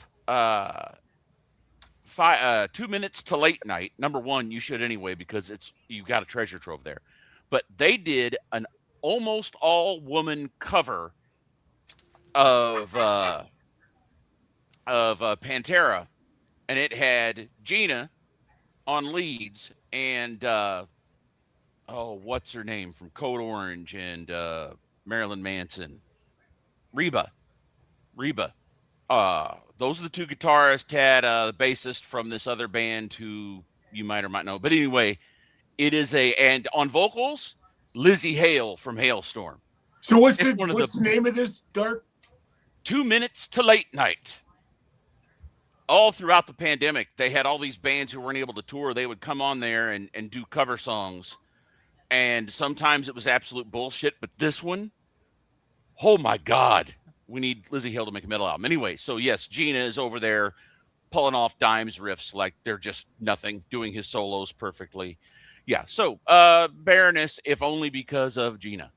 2 minutes to late night. Number one, you should anyway because you got a treasure trove there. But they did an almost all woman cover of Pantera, and it had Gina on leads and what's her name from Code Orange and Marilyn Manson, Reba. Those are the two guitarists. Had the bassist from this other band who you might or might know. But anyway, it is and on vocals, Lizzie Hale from Hailstorm. So what's the name of this, Dark? 2 minutes to late night. All throughout the pandemic, they had all these bands who weren't able to tour. They would come on there and do cover songs. And sometimes it was absolute bullshit. But this one, oh my God, we need Lizzie Hale to make a metal album. Anyway, so yes, Gina is over there pulling off Dimes riffs like they're just nothing, doing his solos perfectly. Yeah, so Baroness, if only because of Gina.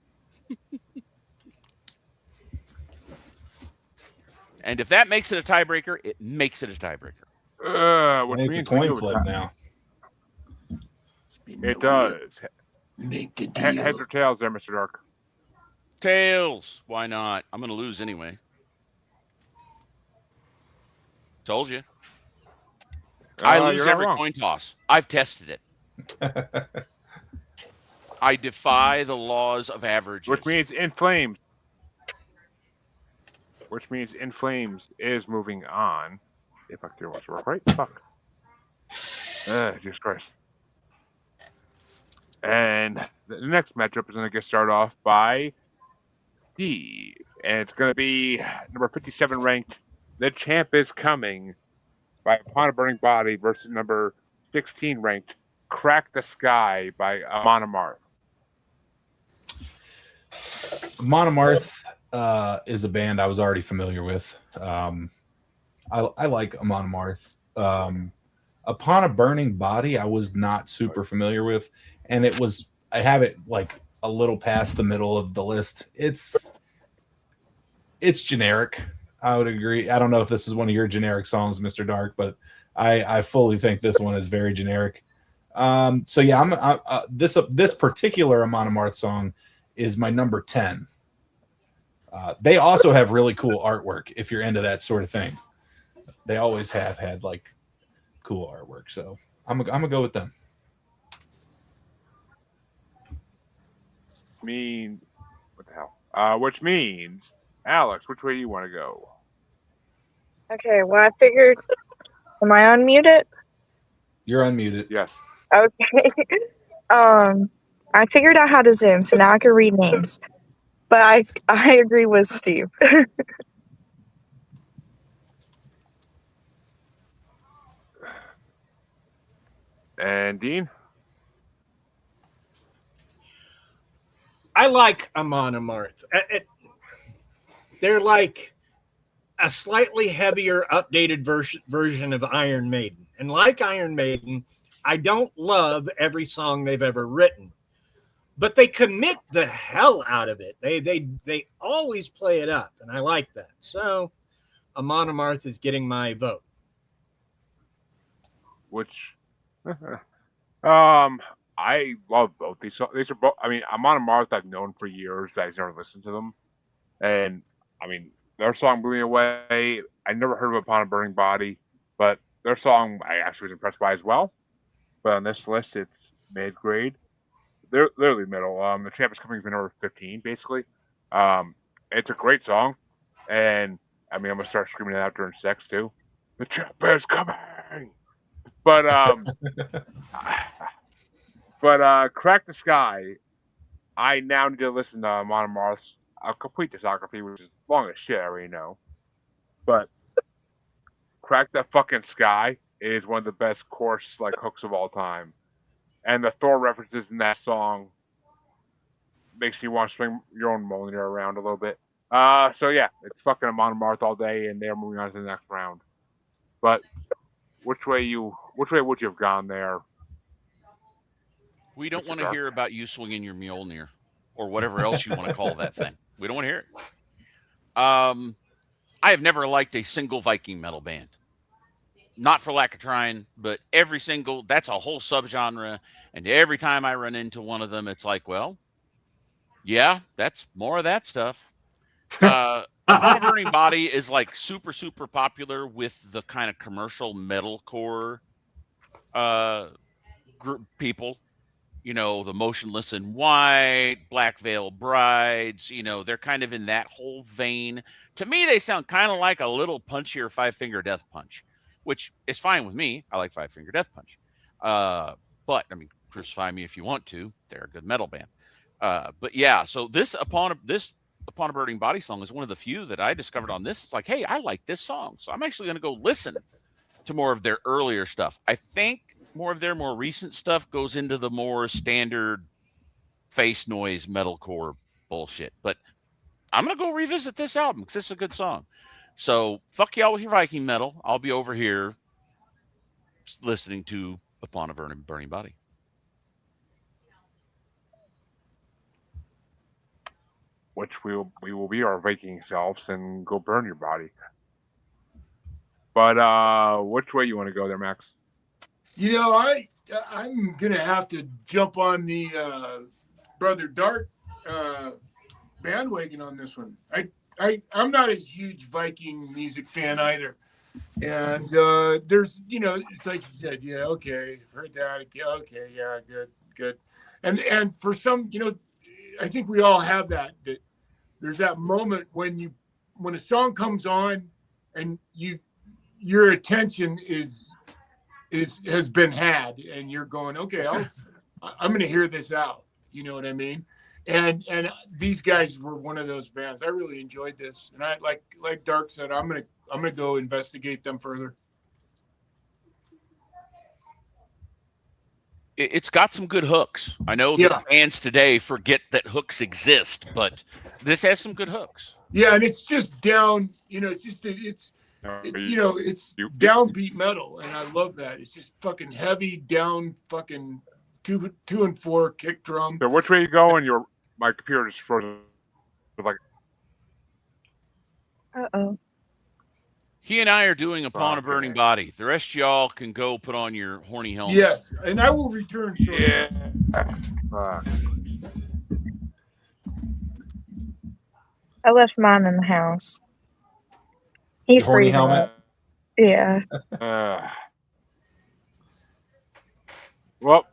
And if that makes it a tiebreaker, it makes it a tiebreaker. It's a coin flip now. It does. Make the deal. Heads or tails there, Mr. Dark? Tails. Why not? I'm going to lose anyway. Told you. I lose every coin toss. I've tested it. I defy the laws of averages. Which means In Flames. Which means In Flames is moving on. If I can watch it right. Fuck. Jesus Christ. And the next matchup is going to get started off by Steve. And it's going to be number 57 ranked. The Champ is Coming by Upon a Burning Body versus number 16 ranked Crack the Sky by Amon Amarth. Amon Amarth is a band I was already familiar with. I like Amon Amarth. Upon a Burning Body, I was not super familiar with, and I have it like a little past the middle of the list. It's generic. I would agree. I don't know if this is one of your generic songs, Mr. Dark, but I fully think this one is very generic. So yeah, this particular Amon Amarth song is my number 10. They also have really cool artwork if you're into that sort of thing. They always have had like cool artwork, so I'm gonna go with them. What the hell? Which means, Alex, which way do you want to go? Okay, well, I figured. Am I unmuted? You're unmuted. Yes. Okay. I figured out how to Zoom, so now I can read names. But I agree with Steve. And Dean? I like Amon Amarth. They're like a slightly heavier, updated version of Iron Maiden. And like Iron Maiden, I don't love every song they've ever written, but they commit the hell out of it. They always play it up, and I like that. So Amon Amarth is getting my vote. Which, I love both these songs. These are both. I mean, Amon Amarth I've known for years. I've never listened to them, and I mean their song "Blew Me Away." I never heard of Upon a Burning Body, but their song I actually was impressed by as well. But on this list, it's mid grade. They're literally middle. The Champ is Coming for number 15, basically. It's a great song, and I mean I'm gonna start screaming it out during sex too. The Champ is coming. But Crack the Sky. I now need to listen to Monomarth's complete discography, which is long as shit. I already know. But Crack That Fucking Sky is one of the best chorus like hooks of all time, and the Thor references in that song makes you want to swing your own Mjolnir around a little bit. So yeah, it's fucking a Monomarth all day, and they're moving on to the next round. But which way would you have gone there? We don't want to hear about you swinging your Mjolnir or whatever else you want to call that thing. We don't want to hear it. I have never liked a single Viking metal band. Not for lack of trying, but every single, that's a whole subgenre. And every time I run into one of them, it's like, well, yeah, that's more of that stuff. Upon a Burning Body is like super, super popular with the kind of commercial metalcore group people. You know, the Motionless in White, Black Veil Brides, you know, they're kind of in that whole vein. To me, they sound kind of like a little punchier Five Finger Death Punch, which is fine with me. I like Five Finger Death Punch. But, I mean, crucify me if you want to. They're a good metal band. But yeah, so this Upon a Burning Body song is one of the few that I discovered on this. It's like, hey, I like this song. So I'm actually going to go listen to more of their earlier stuff. I think more of their more recent stuff goes into the more standard face noise metalcore bullshit. But I'm going to go revisit this album because it's a good song. So fuck y'all with your Viking metal. I'll be over here listening to Upon a Burning Body. Which we will be our Viking selves and go burn your body. But which way you want to go there, Max? You know, I'm gonna have to jump on the Brother Dark bandwagon on this one. I'm not a huge Viking music fan either, and there's, you know, it's like you said, yeah, okay, heard that, okay, yeah, good, and for some, you know, I think we all have that there's that moment when a song comes on and your attention has been had, and you're going, okay, I'm going to hear this out. You know what I mean? And these guys were one of those bands. I really enjoyed this, and I like Dark said, I'm gonna go investigate them further. It's got some good hooks. I know that fans today forget that hooks exist, but this has some good hooks. Yeah, and it's just down. You know, it's you know, it's downbeat metal, and I love that. It's just fucking heavy down, fucking 2 and 4 kick drum. So which way you going? My computer just froze. Like, He and I are doing Upon a Burning Body. The rest of y'all can go put on your horny helmet. Yes, and I will return shortly. Yeah. I left mine in the house. He's horny free. helmet. Yeah. Well,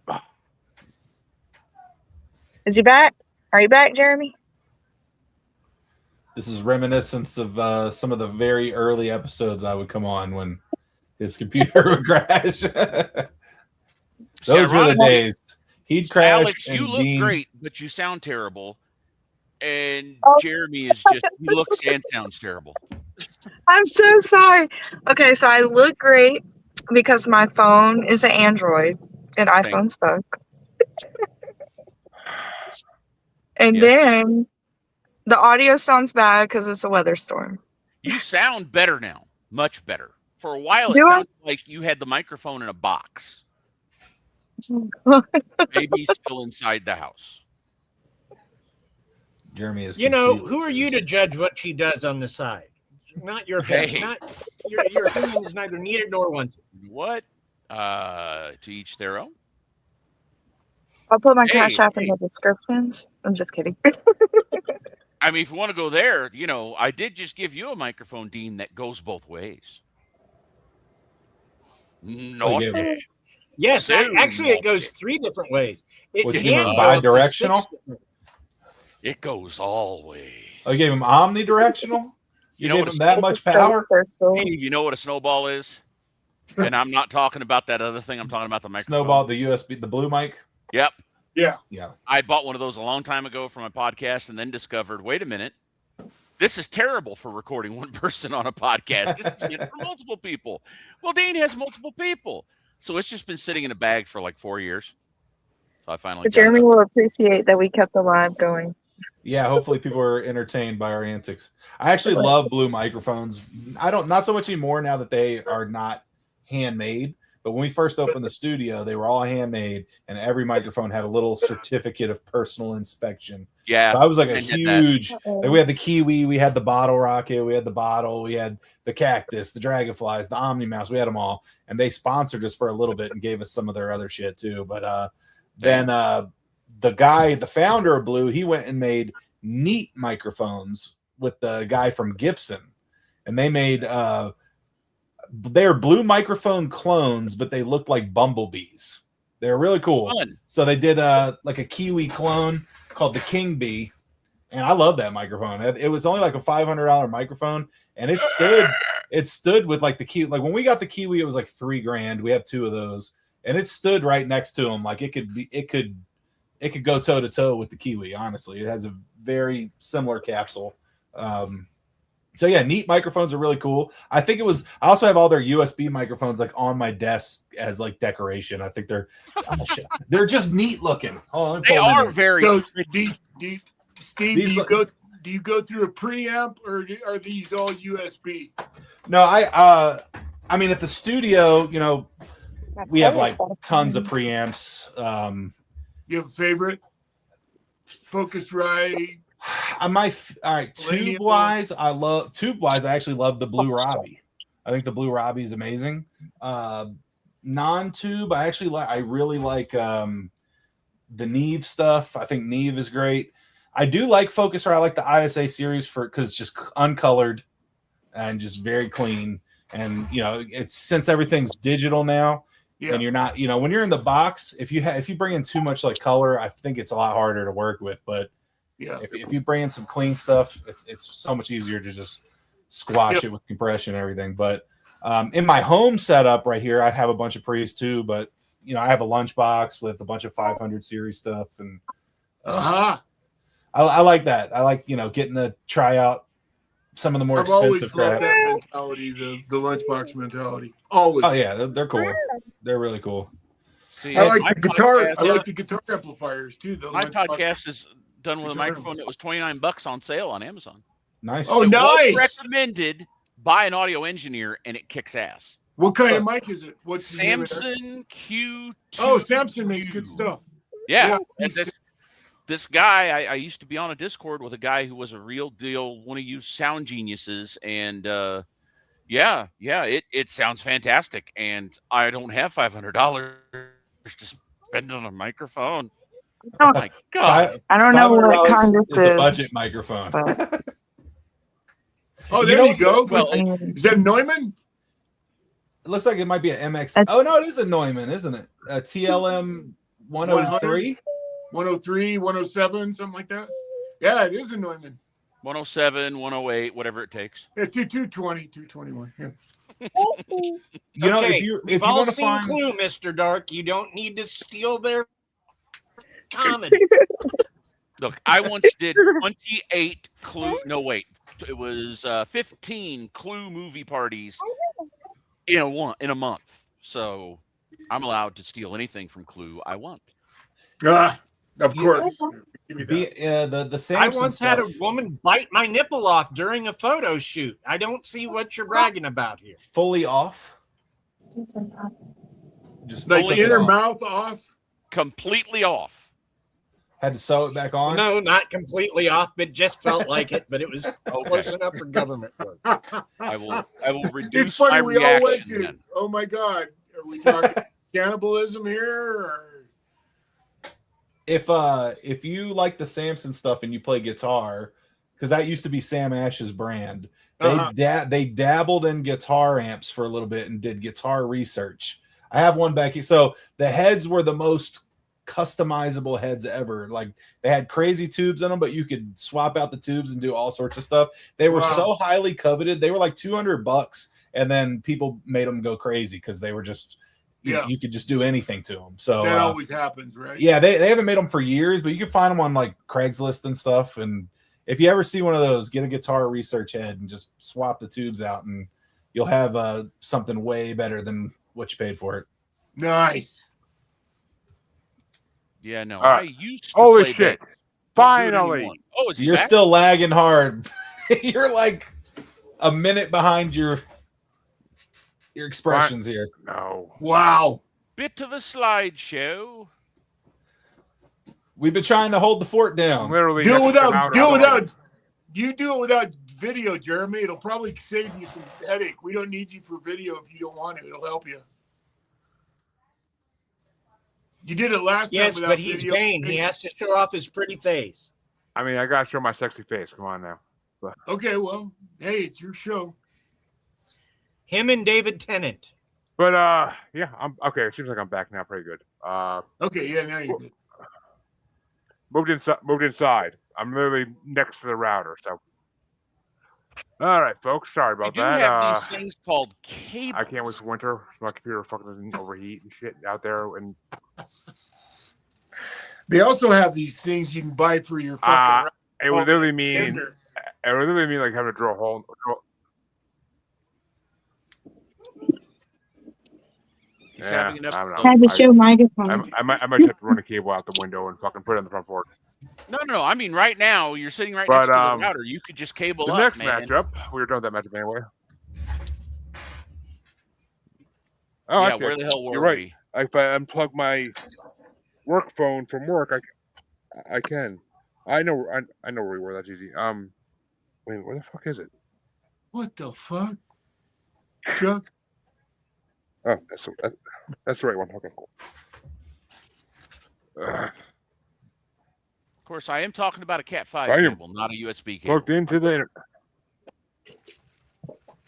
Is he back? Are you back, Jeremy? This is reminiscence of some of the very early episodes I would come on when his computer would crash. Those were the days. He'd crash. Alex, and you look Dean... great, but you sound terrible. And Jeremy is just, he looks and sounds terrible. I'm so sorry. Okay, so I look great because my phone is an Android and iPhone suck. And then the audio sounds bad because it's a weather storm. You sound better now. Much better. For a while, it sounded like you had the microphone in a box. Maybe still inside the house. Jeremy is. You know, who are you to judge what she does on the side? Not your opinion. Hey. Not your opinion is neither needed nor wanted. What? To each their own. I'll put my Cash App in the descriptions. I'm just kidding. I mean, if you want to go there, you know, I did just give you a microphone, Dean, that goes both ways. No. Yes, actually, it goes 3 different ways. It can't bi-directional. It goes all ways. Oh, you gave him omnidirectional? You know gave him that much power? You know what a snowball is? And I'm not talking about that other thing. I'm talking about the microphone. Snowball, the USB, the blue mic. Yep. Yeah. Yeah. I bought one of those a long time ago for my podcast and then discovered, wait a minute, this is terrible for recording one person on a podcast. This is meant for multiple people. Well, Dean has multiple people. So it's just been sitting in a bag for like 4 years. So I finally But Jeremy got it. will appreciate that we kept the live going. Yeah, hopefully people are entertained by our antics. I actually love blue microphones. Not so much anymore now that they are not handmade. But when we first opened the studio, they were all handmade, and every microphone had a little certificate of personal inspection. Yeah. So I was like a I did huge. Like we had the Kiwi, we had the bottle rocket, we had the bottle, we had the cactus, the dragonflies, the Omni Mouse. We had them all, and they sponsored us for a little bit and gave us some of their other shit too. But then the founder of Blue, he went and made Neat microphones with the guy from Gibson, and they made they're blue microphone clones, but they looked like bumblebees. They're really cool. Fun. So they did like a Kiwi clone called the King Bee, and I love that microphone. It was only like a $500 microphone, and it stood with like the Kiwi. Like when we got the Kiwi, it was like $3,000. We have 2 of those, and it stood right next to them. Like it could go toe to toe with the Kiwi. Honestly, it has a very similar capsule. So yeah, Neat microphones are really cool. I also have all their USB microphones like on my desk as like decoration. I think they're just neat looking. Oh, They are very. So, Steve, do you go through a preamp, or are these all USB? No, I mean at the studio, we have like tons of preamps. You have a favorite? Focusrite. All right. Tube wise, I actually love the Blue Robbie. I think the Blue Robbie is amazing. Non-tube, I really like the Neve stuff. I think Neve is great. I do like Focusrite. I like the ISA series because it's just uncolored and just very clean. And it's since everything's digital now, and you're not, when you're in the box, if you bring in too much like color, I think it's a lot harder to work with. But yeah, if you bring in some clean stuff, it's so much easier to just squash it with compression and everything. But in my home setup right here, I have a bunch of pre's too. But I have a lunchbox with a bunch of 500 series stuff, and I like that. I like getting to try out some of the more expensive crap. That mentality, the lunchbox mentality. Always. Oh yeah, they're cool. They're really cool. See, I like my the guitar. podcast- I like the guitar amplifiers too. My podcast is done with a microphone that was $29 on sale on Amazon. Nice. Oh, It was nice. recommended by an audio engineer, and it kicks ass. What kind of mic is it? What's the name of that? Samson Q2. Oh, Samson makes good stuff. Yeah. Yeah. And this guy, I used to be on a Discord with a guy who was a real deal, one of you sound geniuses, and it sounds fantastic. And I don't have $500 to spend on a microphone. Oh my God. I don't know what $500 kind this is a is. budget microphone. But Oh, there you go. Well, Is that Neumann? It looks like it might be an MX. Oh no, it is a Neumann, isn't it? A TLM 103. 103, 107, something like that. Yeah, it is a Neumann. 107, 108, whatever it takes. Yeah, 220, 221. Yeah. Okay, if you we've all want to seen find Clue, Mr. Dark. You don't need to steal their comedy. Look, I once did 28 Clue. No, wait. It was 15 Clue movie parties in a month. So I'm allowed to steal anything from Clue I want. Of course. Give me that. the I Samsung once stuff, had a woman bite my nipple off during a photo shoot. I don't see what you're bragging about here. fully off. Just Like took in it her off. mouth off. Completely off. Had to sew it back on. No, not completely off. It just felt like it, but it was close enough for government work. I will reduce It's funny my we all went reaction. to. Then. Oh my God, are we talking cannibalism here? Or? If you like the Samson stuff and you play guitar, because that used to be Sam Ash's brand, they dabbled in guitar amps for a little bit and did guitar research. I have one back here. So the heads were the most customizable heads ever. Like they had crazy tubes in them, but you could swap out the tubes and do all sorts of stuff. They were so highly coveted. They were like $200, and then people made them go crazy because they were just you could just do anything to them. So that always happens, right? Yeah, they haven't made them for years, but you can find them on like Craigslist and stuff. And if you ever see one of those, get a Guitar Research head and just swap the tubes out, and you'll have something way better than what you paid for it. Nice. Yeah, no, I used to Holy play shit! bass. Don't do it Finally, anymore. Oh, is he You're back? still lagging hard. You're like a minute behind your expressions here. no. Wow. Bit of a slideshow. We've been trying to hold the fort I'm down. literally Do it next to without. Mount Do it Rushmore. without. You do it without video, Jeremy. It'll probably save you some headache. We don't need you for video if you don't want it. It'll help you. You did it last Yes, time without but he's video. vain. He has to show off his pretty face. I mean, I gotta show my sexy face. Come on now. Okay, well, hey, it's your show. Him and David Tennant. But yeah, I'm okay. It seems like I'm back now. Pretty good. Okay, yeah, now you're good. Moved inside. I'm literally next to the router. So, all right, folks. Sorry We about do that. have these things called cables. I can't wait for winter. So my computer fucking doesn't overheat and shit out there. And They also have these things you can buy for your fucking. it would literally mean tender. it would literally mean like having to drill a hole. He's having enough. I don't know. I had to show my guitar. I might just have to run a cable out the window and fucking put it on the front porch. No. I mean, right now you're sitting right But, next to the router. You could just cable The up, next man. matchup, we were done with that matchup anyway. Oh, Yeah, actually, where the hell were you're right. we? If I unplug my work phone from work, I can. I know where we were. That's easy. Wait, where the fuck is it? What the fuck, Chuck? Oh, that's the right one. Okay, cool. Of course, I am talking about a Cat 5 I am cable, not a USB cable. Plugged into the internet.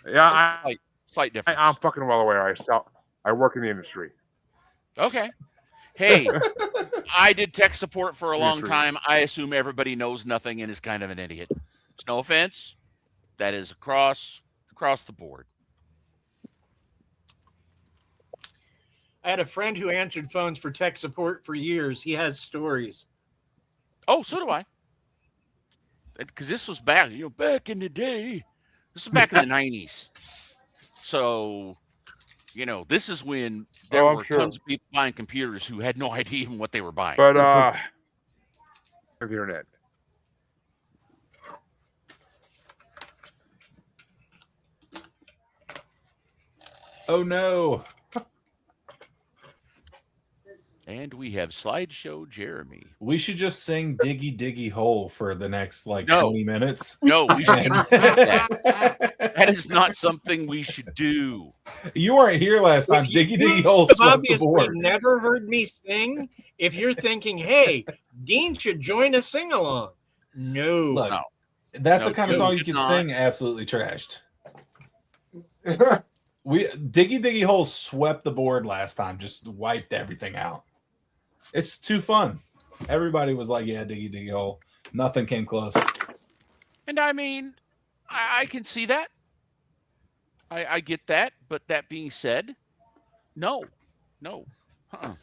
Yeah, Slight difference. I'm fucking well aware. I work in the industry. Okay. Hey, I did tech support for a long Industry. time. I assume everybody knows nothing and is kind of an idiot. It's no offense. That is across the board. I had a friend who answered phones for tech support for years. He has stories. Oh, so do I. Because this was back in the day. This is back in the 90s. So, this is when there I'm were sure. tons of people buying computers who had no idea even what they were buying. But the internet. Oh no. And we have slideshow Jeremy. We should just sing Diggy Diggy Hole for the next like No. 20 minutes. No, we should not do that. That is not something we should do. You weren't here last time. If Diggy you Diggy Hole have swept the obviously board. never heard me sing. If you're thinking, hey, Dean should join a sing along. No. Look, No. that's No, the kind of you song you did can not. sing absolutely trashed. Diggy Diggy Hole swept the board last time, just wiped everything out. It's too fun. Everybody was like, yeah, Diggy Diggy Hole. Nothing came close. And I mean, I can see that. I get that. But that being said, no. Uh-uh.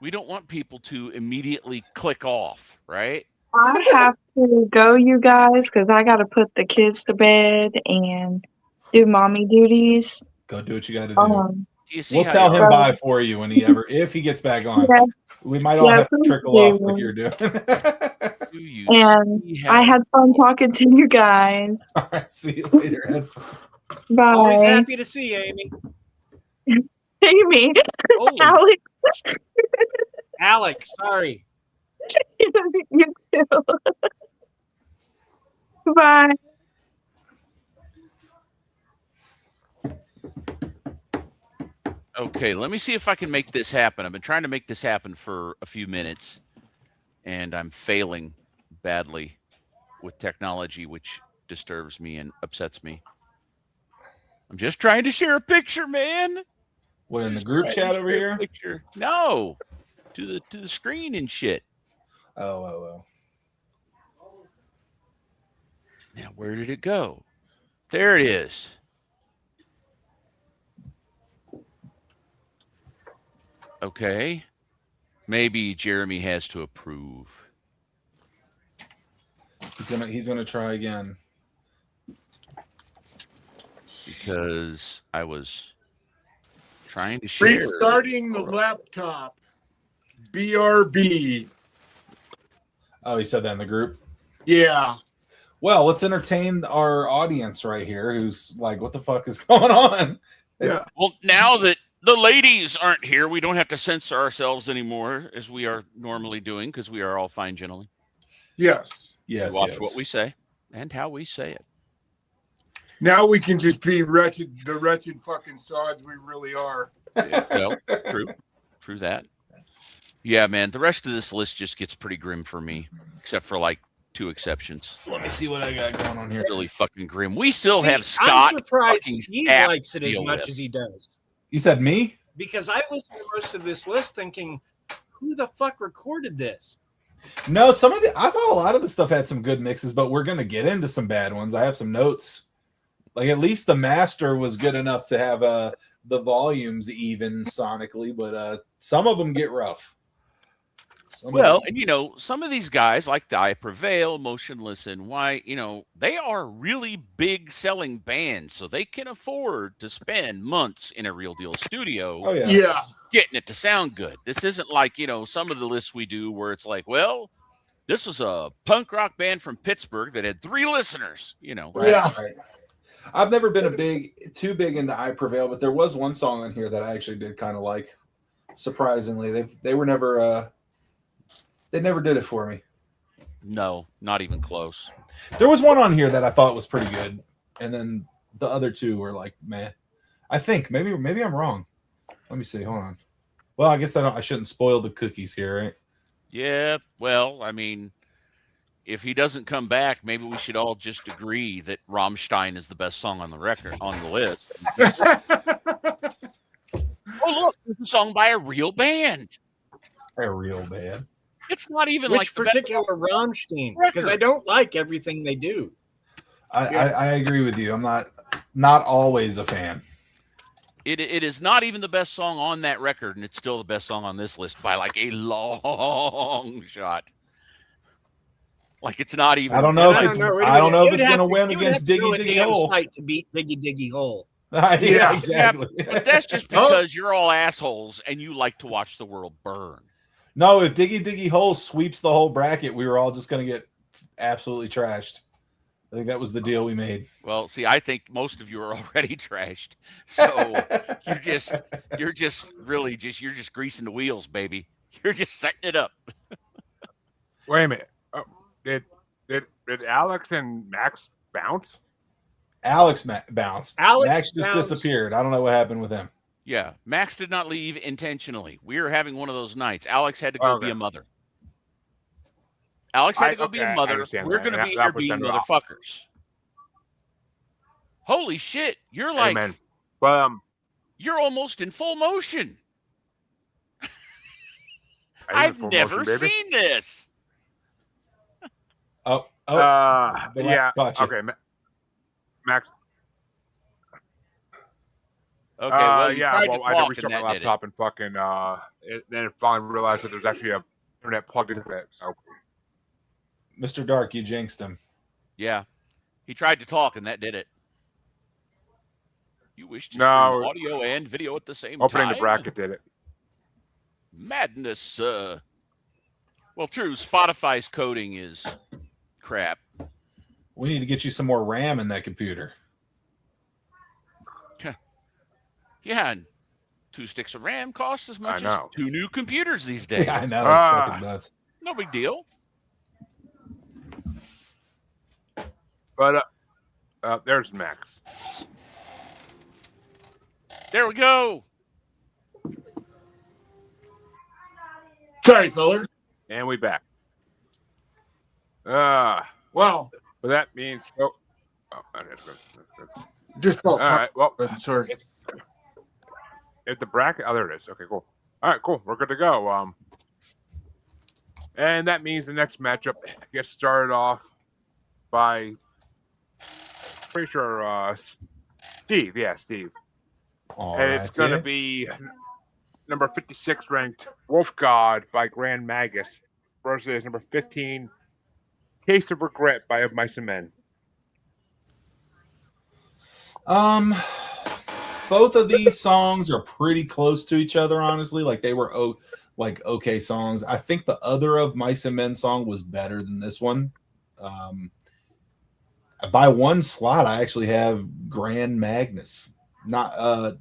We don't want people to immediately click off, right? I have to go, you guys, because I got to put the kids to bed and do mommy duties. Go do what you got to do. You see We'll how tell you him are? bye for you when if he gets back on. Yeah. We might all Yeah, have to please trickle off do. like you're doing. Do you And see how I had fun talking to you guys. All right, see you later. Always Bye. happy to see you, Amy. Amy. Oh, Alex. Alex, sorry. You too. Bye. Okay, let me see if I can make this happen. I've been trying to make this happen for a few minutes, and I'm failing badly with technology, which disturbs me and upsets me. I'm just trying to share a picture, man. What, in the Just group trying chat to over share a here? picture. No, to the screen and shit. Oh. Now, where did it go? There it is. Okay. Maybe Jeremy has to approve. He's gonna try again. Because I was trying to share. Restarting the laptop. BRB. Oh, he said that in the group. Yeah. Well, let's entertain our audience right here, who's like, "What the fuck is going on?" Yeah. Well, now that the ladies aren't here, we don't have to censor ourselves anymore as we are normally doing because we are all fine gentlemen. Yes. Yes, Watch yes. what we say and how we say it. Now we can just be the wretched fucking sods we really are. Yeah, well, true that. Yeah, man, the rest of this list just gets pretty grim for me, except for like 2 exceptions. Let me see what I got going on here. Really fucking grim. We still See, have Scott. I'm surprised fucking Steve Stapp likes it as deal much with. as he does. You said me? Because I listened to most of this list thinking, who the fuck recorded this? No, I thought a lot of the stuff had some good mixes, but we're gonna get into some bad ones. I have some notes. Like at least the master was good enough to have the volumes even sonically, but some of them get rough. Well, and some of these guys like the I Prevail, Motionless in White, they are really big selling bands, so they can afford to spend months in a real deal studio. Oh yeah. Yeah. Getting it to sound good. This isn't like, some of the lists we do where it's like, well, this was a punk rock band from Pittsburgh that had 3 listeners, Right, Yeah. right. I've never been too big into I Prevail, but there was one song on here that I actually did kind of like. Surprisingly, they were never they never did it for me. No, not even close. There was one on here that I thought was pretty good, and then the other 2 were like, meh. I think maybe I'm wrong. Let me see. Hold on. Well, I guess I shouldn't spoil the cookies here, right? Yeah, well, I mean, if he doesn't come back, maybe we should all just agree that Rammstein is the best song on the record, on the list. Oh, look, it's a song by a real band. A real band. It's not even Which like the particular Rammstein? Because I record. don't like everything they do. I agree with you. I'm not always a fan. It is not even the best song on that record, and it's still the best song on this list by like a long shot. Like it's not even. I don't know I if don't know. I don't know if You'd it's have going to win you would against have to Diggy go a Diggy damn Hole. site to beat Diggy Diggy Hole. Yeah, exactly. But that's just because you're all assholes and you like to watch the world burn. No, if Diggy Diggy Hole sweeps the whole bracket, we were all just going to get absolutely trashed. I think that was the deal we made. Well, see, I think most of you are already trashed. So you're just greasing the wheels, baby. You're just setting it up. Wait a minute. Oh, did Alex and Max bounce? Alex bounced. Alex Max just bounced. disappeared. I don't know what happened with him. Yeah, Max did not leave intentionally. We were having one of those nights. Alex had to go be a mother. Alex had to go be a mother. We're going to be here being motherfuckers. Holy shit! You're like, Amen. Well, you're almost in full motion. I've never seen this. Oh, yeah. Gotcha. Okay, Max. Okay, well, yeah. tried Well, to I had to talk restart and my that did it. laptop and fucking then finally realized that there's actually a internet plugged into it. So, Mr. Dark, you jinxed him. Yeah, he tried to talk and that did it. You wish to stream No. audio and video at the same opening time? the bracket did it. Madness. Well, true. Spotify's coding is crap. We need to get you some more RAM in that computer. Yeah, and 2 sticks of RAM costs as much I as know. 2 new computers these days. Yeah, I know. It's fucking nuts. No big deal. But there's Max. There we go. Sorry, feller. And we back. Wow. But that means that's good. Just All right. Well, sorry. If the bracket, there it is. Okay, cool. All right, cool. We're good to go. And that means the next matchup gets started off by pretty sure Steve. Yeah, Steve. All And right, it's going to yeah. be number 56 ranked Wolf God by Grand Magus versus number 15 Taste of Regret by Of Mice and Men. Both of these songs are pretty close to each other, honestly. Like they were okay songs. I think the other Of Mice and Men song was better than this one. By one slot, I actually have Grand Magnus. Not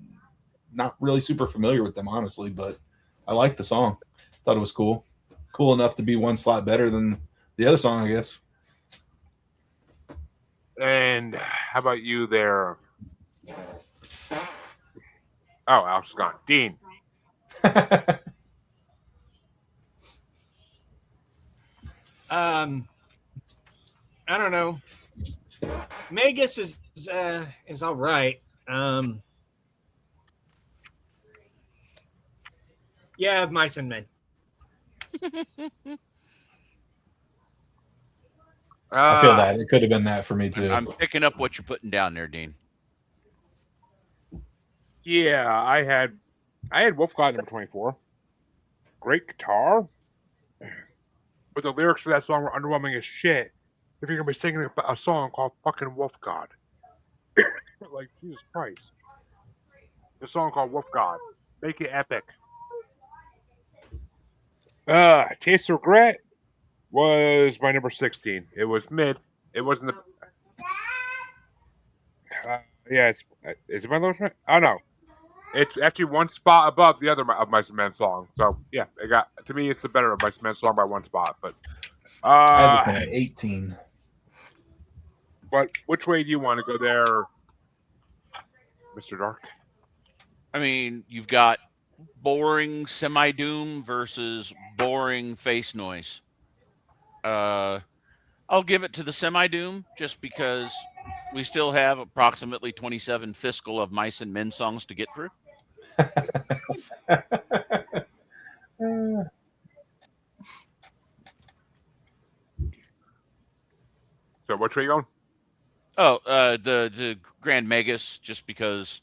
really super familiar with them, honestly, but I liked the song. Thought it was cool. Cool enough to be one slot better than the other song, I guess. And how about you there? Oh, Alex is gone. Dean. I don't know. Magus is all right. Yeah, Mice and Men. I feel that it could have been that for me too. I'm picking up what you're putting down there, Dean. Yeah, I had Wolf God number 24. Great guitar. But the lyrics for that song were underwhelming as shit. If you're gonna be singing a song called fucking Wolf God. Like, Jesus Christ. The song called Wolf God. Make it epic. Taste of Regret was my number 16. It was mid. It wasn't the. Yeah, is it my lowest rank? Oh no, it's actually one spot above the other Of Mice and Men song. So yeah, to me it's the better Of Mice and Men song by one spot. But I had this one at 18. But which way do you want to go there, Mr. Dark? I mean, you've got boring semi-doom versus boring face noise. I'll give it to the semi-doom just because we still have approximately 27 fiscal Of Mice and Men songs to get through. So which way you going? Oh, the Grand Magus, just because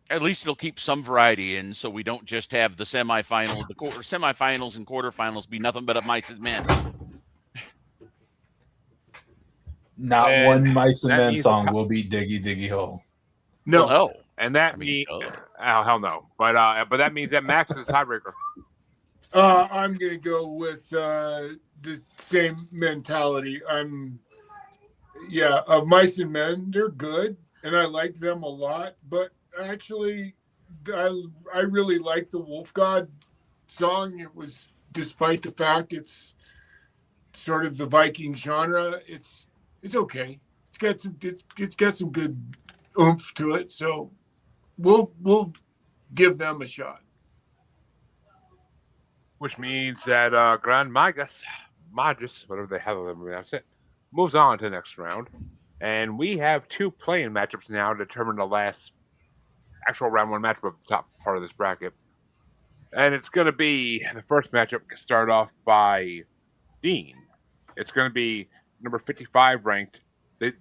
at least it'll keep some variety in, so we don't just have the semifinals, semifinals and quarterfinals be nothing but Of Mice and Men. Not one Mice and Men song will be Diggy Diggy Hole. No, well, no. And that means hell no. But that means that Max is the tiebreaker. I'm gonna go with the same mentality. Mice and Men, they're good, and I like them a lot. But actually, I really like the Wolf God song. It was, despite the fact it's sort of the Viking genre, it's okay. It's got some good oomph to it. So we'll give them a shot. Which means that Grand Magus, whatever the hell they pronounce it, moves on to the next round. And we have two playing matchups now to determine the last actual round one matchup of the top part of this bracket. And it's going to be the first matchup started off by Dean. It's going to be number 55 ranked The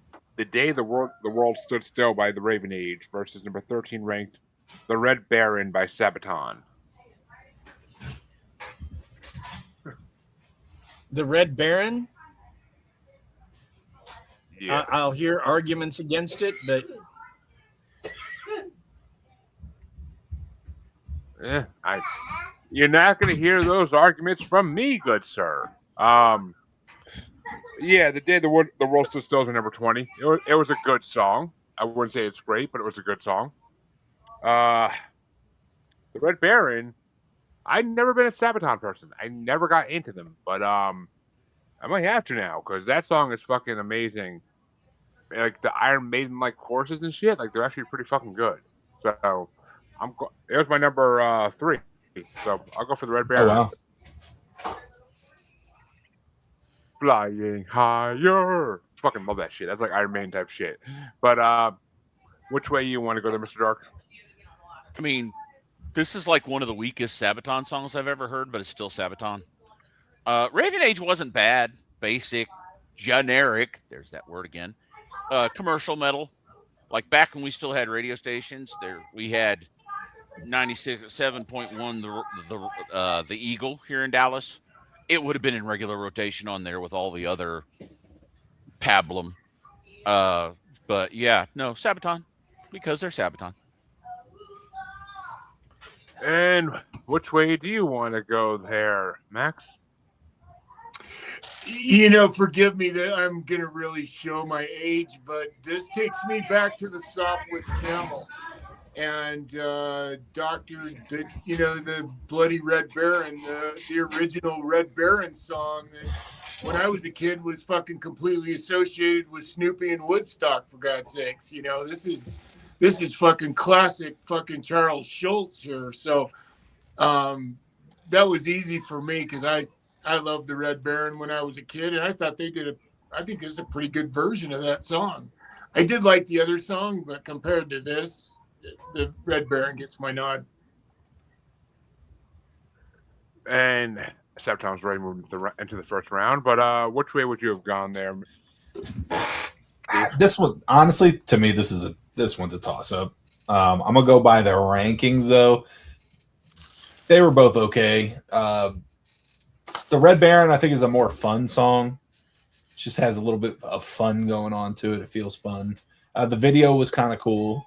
Day the World Stood Still by the Raven Age versus number 13 ranked The Red Baron by Sabaton. The Red Baron? Yeah. I'll hear arguments against it, but You're not going to hear those arguments from me, good sir. Yeah, The Day the World Stood Still is number 20. It was a good song. I wouldn't say it's great, but it was a good song. The Red Baron, I've never been a Sabaton person. I never got into them, but I might have to now because that song is fucking amazing. Like the Iron Maiden like choruses and shit, like they're actually pretty fucking good. So it was my number 3. So I'll go for the Red Baron. Oh wow! Flying higher. Fucking love that shit. That's like Iron Maiden type shit. But which way you want to go there, Mr. Dark? I mean, this is like one of the weakest Sabaton songs I've ever heard, but it's still Sabaton. Raven Age wasn't bad. Basic, generic. There's that word again. Commercial metal. Like back when we still had radio stations, we had 97.1, the Eagle here in Dallas, it would have been in regular rotation on there with all the other pablum. But yeah, no, Sabaton, because they're Sabaton. And which way do you want to go there, Max? Forgive me that I'm gonna really show my age, but this takes me back to the Sopwith Camel and the Bloody Red Baron, the original Red Baron song that when I was a kid was fucking completely associated with Snoopy and Woodstock, for God's sakes. This is fucking classic fucking Charles Schultz here. So that was easy for me because I loved the Red Baron when I was a kid, and I thought I think this is a pretty good version of that song. I did like the other song, but compared to this, the Red Baron gets my nod. And Sabaton's ready to move into the first round, but which way would you have gone there? This one, honestly, to me, this one's a toss up. I'm gonna go by their rankings though. They were both okay. The Red Baron, I think, is a more fun song. Just has a little bit of fun going on to it. It feels fun. The video was kind of cool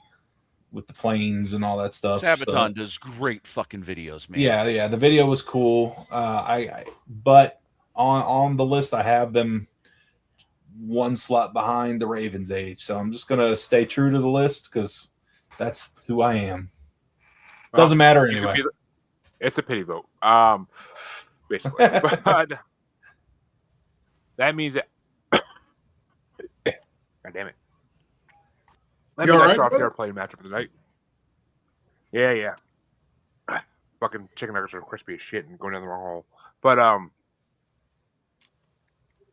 with the planes and all that stuff. Sabaton does great fucking videos, man. Yeah. The video was cool. But on the list, I have them one slot behind the Ravens' Age. So I'm just gonna stay true to the list because that's who I am. Doesn't matter anyway. It's a pity vote. Basically. But that means that God damn it. That means that's our fair play matchup of the night. Yeah. Fucking chicken nuggets are crispy as shit and going down the wrong hole. But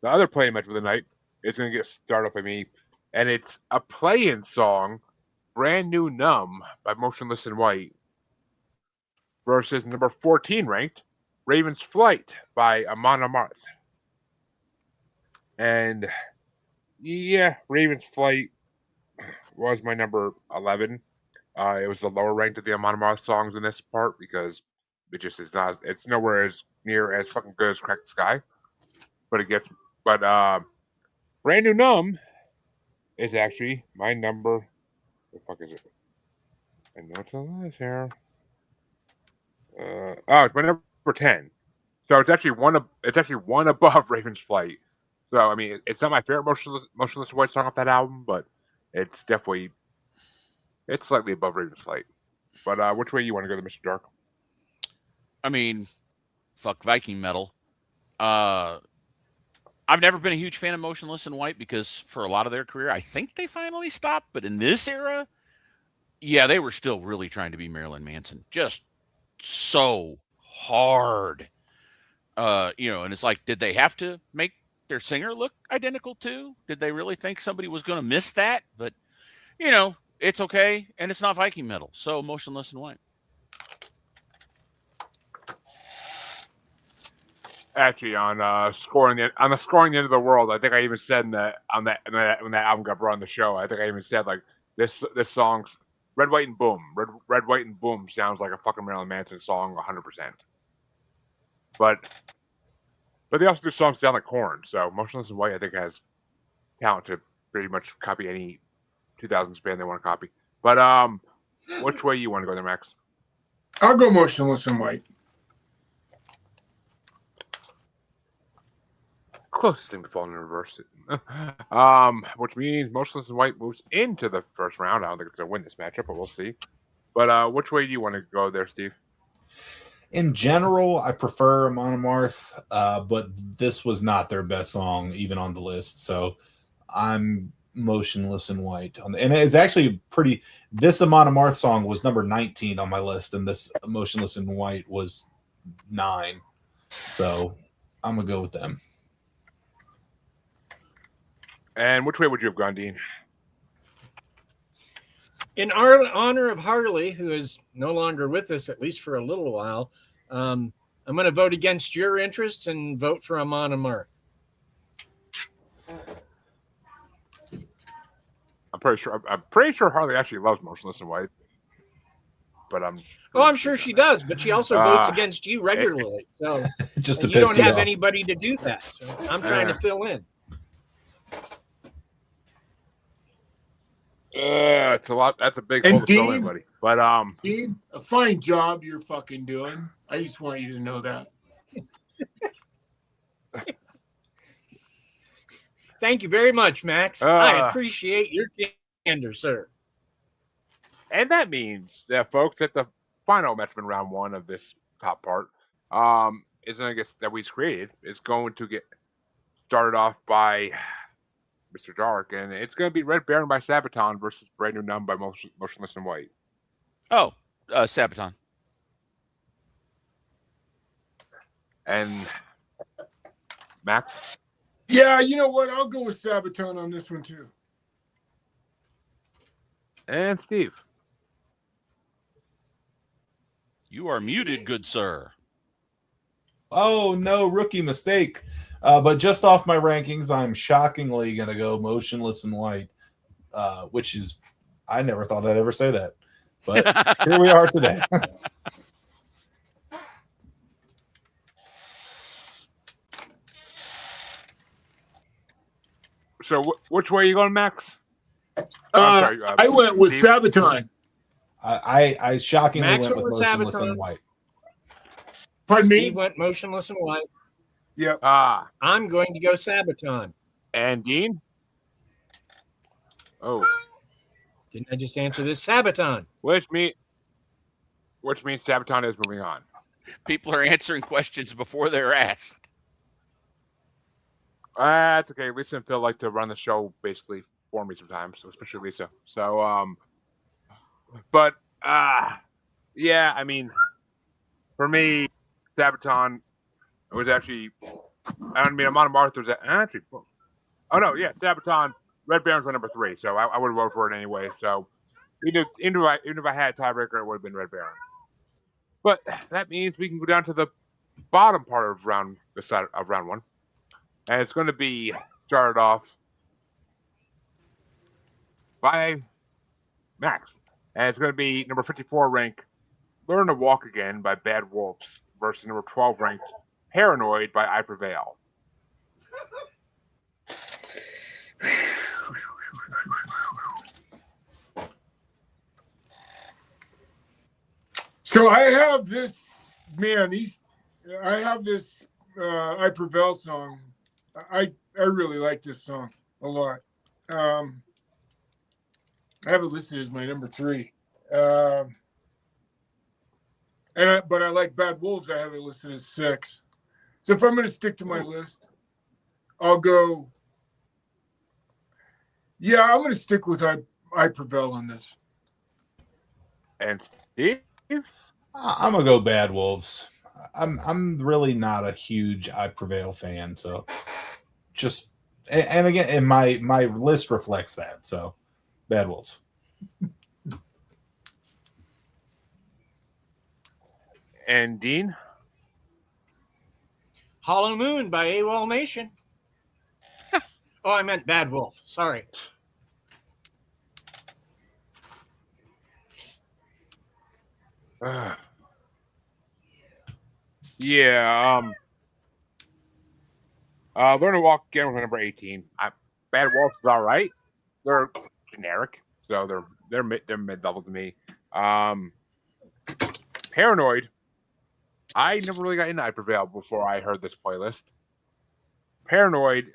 the other play match of the night is gonna get started up by me, and it's a play-in song, Brand New Numb by Motionless in White versus number 14 ranked Raven's Flight by Amon Amarth. And yeah, Raven's Flight was my number 11. It was the lower ranked of the Amon Amarth songs in this part because it just is not. It's nowhere as near as fucking good as Crack the Sky. But Brand New Numb is actually my number. What the fuck is it? I know it's on this here. It's my number 10. So it's actually one above Raven's Flight. So I mean, it's not my favorite Motionless White song off that album, but it's slightly above Raven's Flight. But which way you want to go, to Mr. Dark? I mean, fuck Viking metal. I've never been a huge fan of Motionless in White because for a lot of their career, I think they finally stopped. But in this era, yeah, they were still really trying to be Marilyn Manson. Just so hard. And it's like, did they have to make their singer look identical too? Did they really think somebody was going to miss that? But, it's okay. And it's not Viking metal. So Motionless in White. Actually, on scoring the end of the world, I think I even said when that album got brought on the show, I think I even said like this song's Red, White, and Boom. Red, White, and Boom sounds like a fucking Marilyn Manson song 100%. But they also do songs sound like Korn, so Motionless in White I think has talent to pretty much copy any 2000s band they want to copy. But which way you want to go there, Max? I'll go Motionless in White. Closest thing to falling in reverse. Which means Motionless in White moves into the first round. I don't think it's going to win this matchup, but we'll see. But which way do you want to go there, Steve? In general, I prefer Amon Amarth, but this was not their best song, even on the list. So I'm Motionless in White. And it's actually pretty... This Amon Amarth song was number 19 on my list, and this Motionless in White was 9. So I'm going to go with them. And which way would you have gone, Dean? In honor of Harley, who is no longer with us, at least for a little while, I'm going to vote against your interests and vote for Amon Amarth. I'm pretty sure Harley actually loves Motionless in White. but I'm. Oh, I'm sure she does, but she also votes against you regularly. So Just to you don't piss you have off. anybody to do that. So I'm trying to fill in. It's a lot. That's a big And hole to fill in, Dean? buddy. But Dean, a fine job you're fucking doing. I just want you to know that. Thank you very much, Max. I appreciate your candor, sir. And that means that, folks, that the final match in round one of this top part is going to get that we created is going to get started off by Mr. Dark, and it's going to be Red Baron by Sabaton versus Brand New Numb by Motionless in White. Oh, Sabaton. And Max? Yeah, you know what? I'll go with Sabaton on this one too. And Steve? You are muted, good sir. Oh, no, rookie mistake. But just off my rankings, I'm shockingly going to go Motionless in White, which is, I never thought I'd ever say that. But here we are today. So which way are you going, Max? I went with Steve? Sabaton. I shockingly Max went with went with Motionless Sabaton. in White. Pardon Steve me? went Motionless in White. Yep. I'm going to go Sabaton. And Dean? Oh. Didn't I just answer this? Sabaton. Which means Sabaton is moving on. People are answering questions before they're asked. That's okay. Lisa and Phil like to run the show basically for me sometimes, especially Lisa. So, but yeah, I mean, for me, Sabaton was actually, I mean, Amon Amarth was actually, oh no, yeah, Sabaton, Red Baron's my number 3, so I would vote for it anyway. So, even if I had a tiebreaker, it would have been Red Baron. But that means we can go down to the bottom part of round one. And it's going to be started off by Max. And it's going to be number 54 ranked Learn to Walk Again by Bad Wolves versus number 12 ranked Paranoid by I Prevail. So I have this, man, I have this I Prevail song. I really like this song a lot. I have it listed as my number 3. But I like Bad Wolves. I have it listed as 6. So if I'm going to stick to my list, I'll go. Yeah, I'm going to stick with I Prevail on this. And Steve? I'm going to go Bad Wolves. I'm really not a huge I Prevail fan, so just and again, and my list reflects that. So Bad Wolves. And Dean? Hollow Moon by AWOL Nation. Oh, I meant Bad Wolf. Sorry. Yeah, Learn to Walk Again with number 18. Bad Wolves is all right. They're generic, so they're mid-level to me. Paranoid. I never really got into I Prevail before I heard this playlist. Paranoid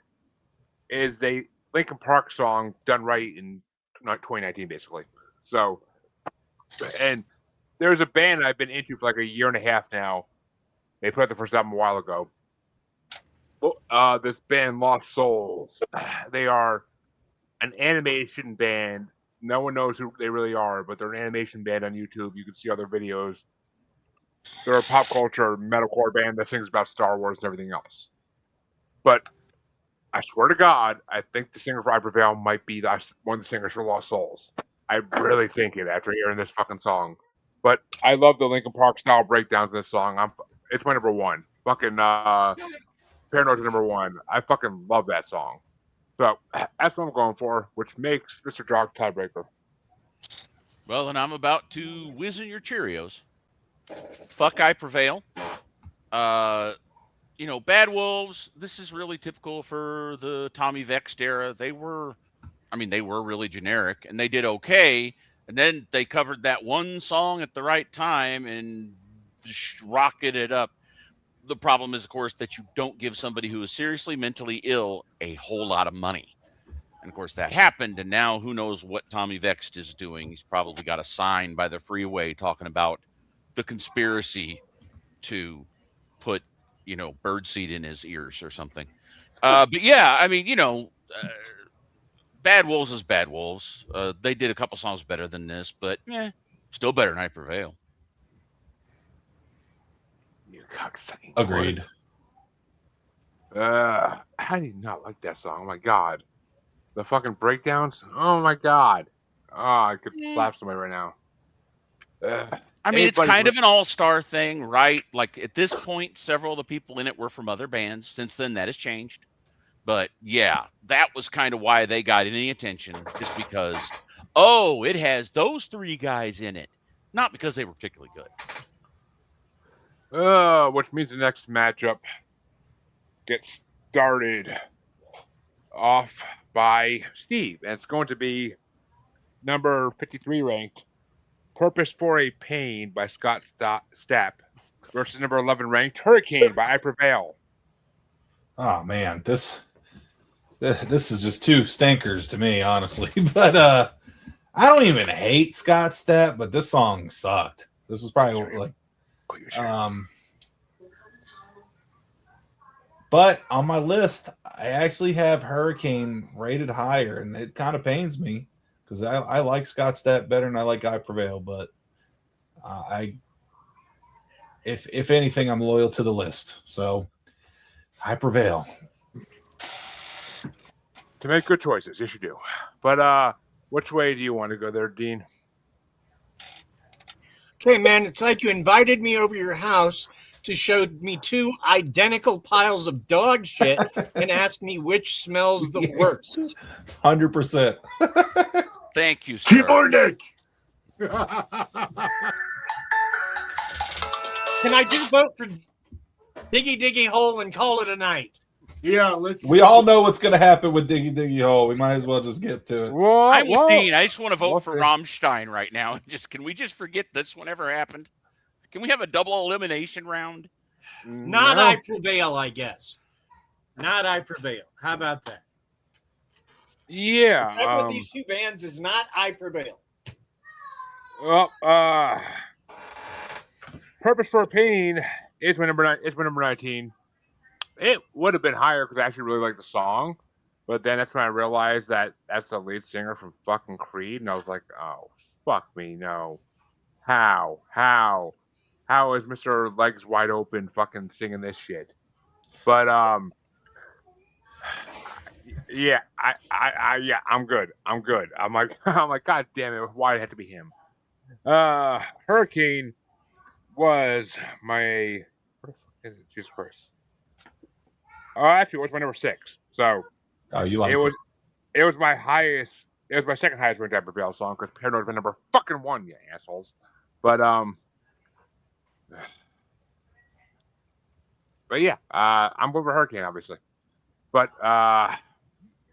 is a Linkin Park song done right in 2019, basically. So, and there's a band I've been into for like a year and a half now. They put out the first album a while ago. This band, Lost Souls. They are an animation band. No one knows who they really are, but they're an animation band on YouTube. You can see other videos. They're a pop culture metalcore band that sings about Star Wars and everything else. But I swear to God, I think the singer for I Prevail might be one of the singers for Lost Souls. I really think it after hearing this fucking song. But I love the Linkin Park style breakdowns in this song. It's my number 1. Fucking Paranoid's number 1. I fucking love that song. So that's what I'm going for, which makes Mr. Dog tiebreaker. Well, and I'm about to whiz in your Cheerios. Fuck, I Prevail. Bad Wolves, this is really typical for the Tommy Vext era. They were really generic, and they did okay. And then they covered that one song at the right time and rocketed it up. The problem is, of course, that you don't give somebody who is seriously mentally ill a whole lot of money. And of course, that happened. And now who knows what Tommy Vext is doing? He's probably got a sign by the freeway talking about the conspiracy to put, birdseed in his ears or something. But yeah, Bad Wolves is Bad Wolves. They did a couple songs better than this, but still better than I Prevail. You cocksucking. Agreed. How do you not like that song? Oh my god. The fucking breakdowns? Oh my god. Oh, I could slap somebody right now. It's kind of an all-star thing, right? Like at this point, several of the people in it were from other bands. Since then, that has changed. But yeah, that was kind of why they got any attention, just because, it has those three guys in it. Not because they were particularly good. Which means the next matchup gets started off by Steve. And it's going to be number 53 ranked Purpose for a Pain by Scott Stapp versus number 11 ranked Hurricane by I Prevail. Oh man, this is just two stinkers to me, honestly. But I don't even hate Scott Stapp, but this song sucked. This was probably like but on my list, I actually have Hurricane rated higher, and it kind of pains me because I like Scott Stapp better than I like I Prevail. But if anything, I'm loyal to the list, so I Prevail. To make good choices, yes you do. But which way do you want to go there, Dean? Okay, man, it's like you invited me over your house to show me two identical piles of dog shit and ask me which smells the worst. 100%. Thank you, sir. Keyboard Nick. Can I just vote for Diggy Diggy Hole and call it a night? Yeah, let's. We all know what's going to happen with Diggy Diggy Hole. We might as well just get to it. I'm with Dean. I just want to vote for Rammstein right now. Can we just forget this one ever happened? Can we have a double elimination round? Not I Prevail, I guess. Not I Prevail. How about that? Yeah. Except with these two bands is not I Prevail. Well, Purpose for a Pain is my number 9. It's my number 19. It would have been higher because I actually really like the song, but then that's when I realized that that's the lead singer from fucking Creed, and I was like, oh, fuck me, no. How is Mr. Legs Wide Open fucking singing this shit? But yeah, I'm good. I'm like, god damn it, why did it have to be him? Hurricane was my what the fuck is it? Jesus Christ. Actually, it was my number 6. So you like it? It was my highest. It was my second highest ranked I Prevail song because Paranoid was my number fucking 1, you assholes. But yeah, I'm going for Hurricane, obviously. But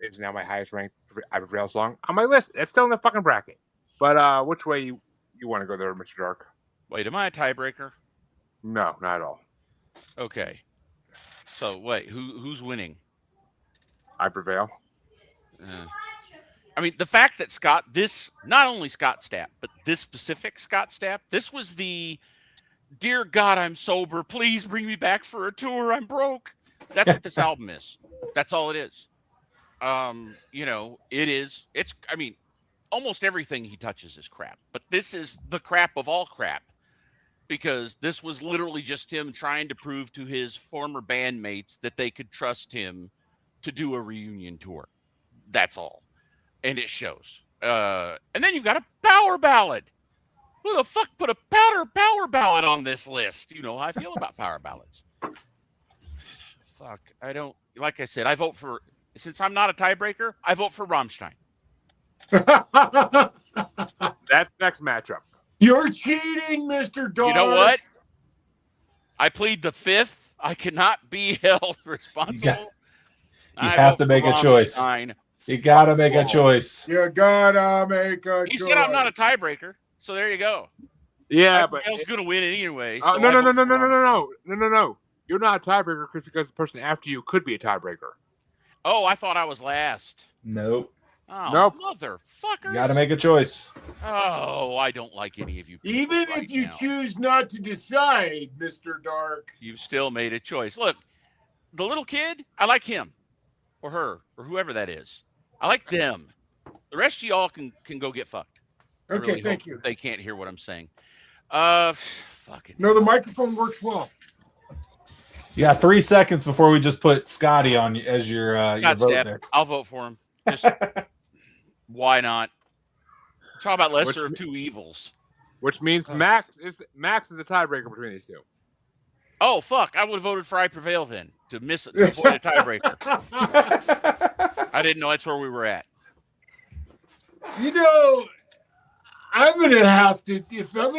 it's now my highest ranked I Prevail song on my list. It's still in the fucking bracket. But which way you want to go there, Mr. Dark? Wait, am I a tiebreaker? No, not at all. Okay. So wait, who's winning? I Prevail. The fact that not only Scott Stapp, but this specific Scott Stapp, this was the dear God, I'm sober. Please bring me back for a tour. I'm broke. That's what this album is. That's all it is. It's almost everything he touches is crap, but this is the crap of all crap. Because this was literally just him trying to prove to his former bandmates that they could trust him to do a reunion tour. That's all. And it shows. And then you've got a power ballad. Who the fuck put a power ballad on this list? You know how I feel about power ballads. Fuck. Like I said, since I'm not a tiebreaker, I vote for Rammstein. That's next matchup. You're cheating, Mr. Dark. You know what? I plead the fifth. I cannot be held responsible. You have to make a choice. You got to make a choice. You gotta make a He choice. said I'm not a tiebreaker, so there you go. Yeah, but Rafael's going to win anyway. no, so no, I no, vote no, no, for no, Rafael. no. You're not a tiebreaker because the person after you could be a tiebreaker. Oh, I thought I was last. Nope. Oh, Nope. motherfuckers. You got to make a choice. Oh, I don't like any of you people Even right if you now. choose not to decide, Mr. Dark. You've still made a choice. Look, the little kid, I like him or her or whoever that is. I like them. The rest of y'all can go get fucked. I Okay, really thank hope you. They can't hear what I'm saying. Fucking. No, the microphone works well. You got 3 seconds before we just put Scotty on as your God, vote Steph, there. I'll vote for him. Just why not? Talk about lesser of two evils. Which means Max is the tiebreaker between these two. Oh fuck! I would have voted for I Prevail then to avoid a tiebreaker. I didn't know that's where we were at. You know, I'm gonna have to if I'm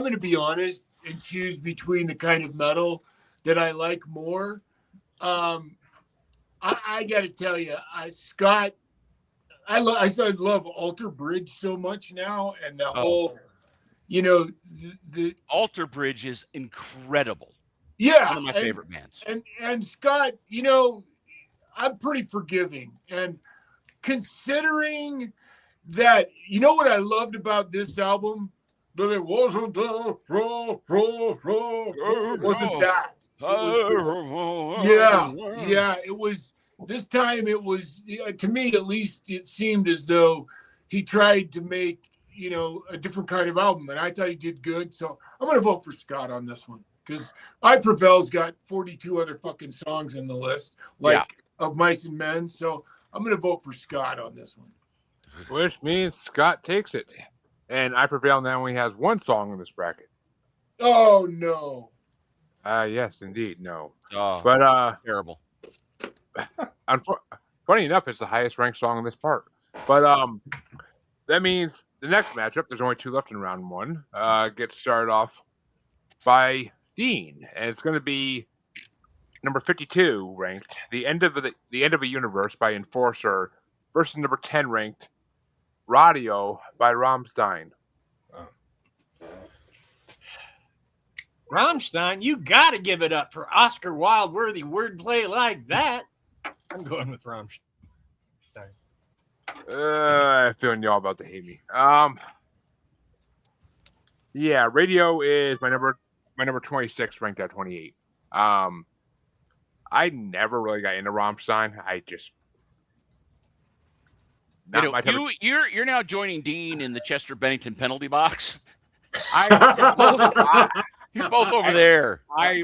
gonna be honest and choose between the kind of metal that I like more. I got to tell you, Scott, I love Alter Bridge so much now, and the whole, the Alter Bridge is incredible. Yeah, one of my favorite bands. And Scott, I'm pretty forgiving, and considering that, what I loved about this album, that it wasn't wasn't that. It was this time. It was, to me at least, it seemed as though he tried to make a different kind of album, and I thought he did good. So I'm gonna vote for Scott on this one because I Prevail's got 42 other fucking songs in the list, of Mice and Men. So I'm gonna vote for Scott on this one. Which means Scott takes it, and I Prevail now only has one song in this bracket. Oh no. Yes, indeed, no. Oh, but terrible. Funny enough, it's the highest ranked song in this part. But that means the next matchup, there's only two left in round one, gets started off by Dean, and it's going to be number 52 ranked, the end of a Universe by Enforcer versus number 10 ranked Radio by Rammstein. Rammstein, you got to give it up for Oscar Wilde-worthy wordplay like that. I'm going with Rammstein. I'm feeling y'all about to hate me. Yeah, Radio is my number 26, ranked at 28. I never really got into Rammstein. I just you're now joining Dean in the Chester Bennington penalty box. You're both over there. I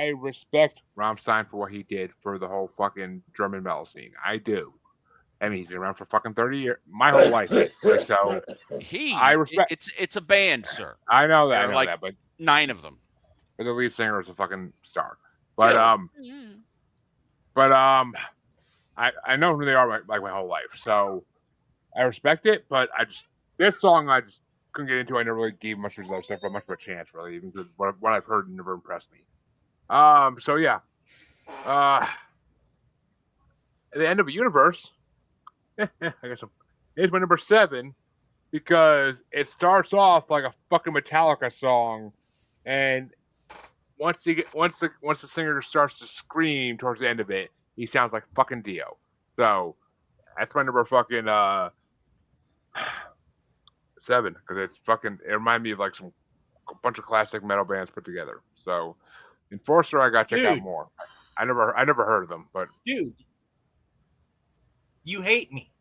respect Rammstein for what he did for the whole fucking German metal scene. I do. I mean, he's been around for fucking 30 years, my whole life. So I respect. It's a band, sir. I know that. But 9 of them. But the lead singer is a fucking star. But I know who they are like my whole life. So I respect it. But this song I just couldn't get into. I never really gave much of a chance, really, even because what I've heard never impressed me. So yeah. At the end of a universe, I guess it's my number 7 because it starts off like a fucking Metallica song, and once the singer starts to scream towards the end of it, he sounds like fucking Dio. So that's my number fucking 7 because it reminded me of like a bunch of classic metal bands put together. So Enforcer, I got to check out more. I never heard of them, but dude, you hate me,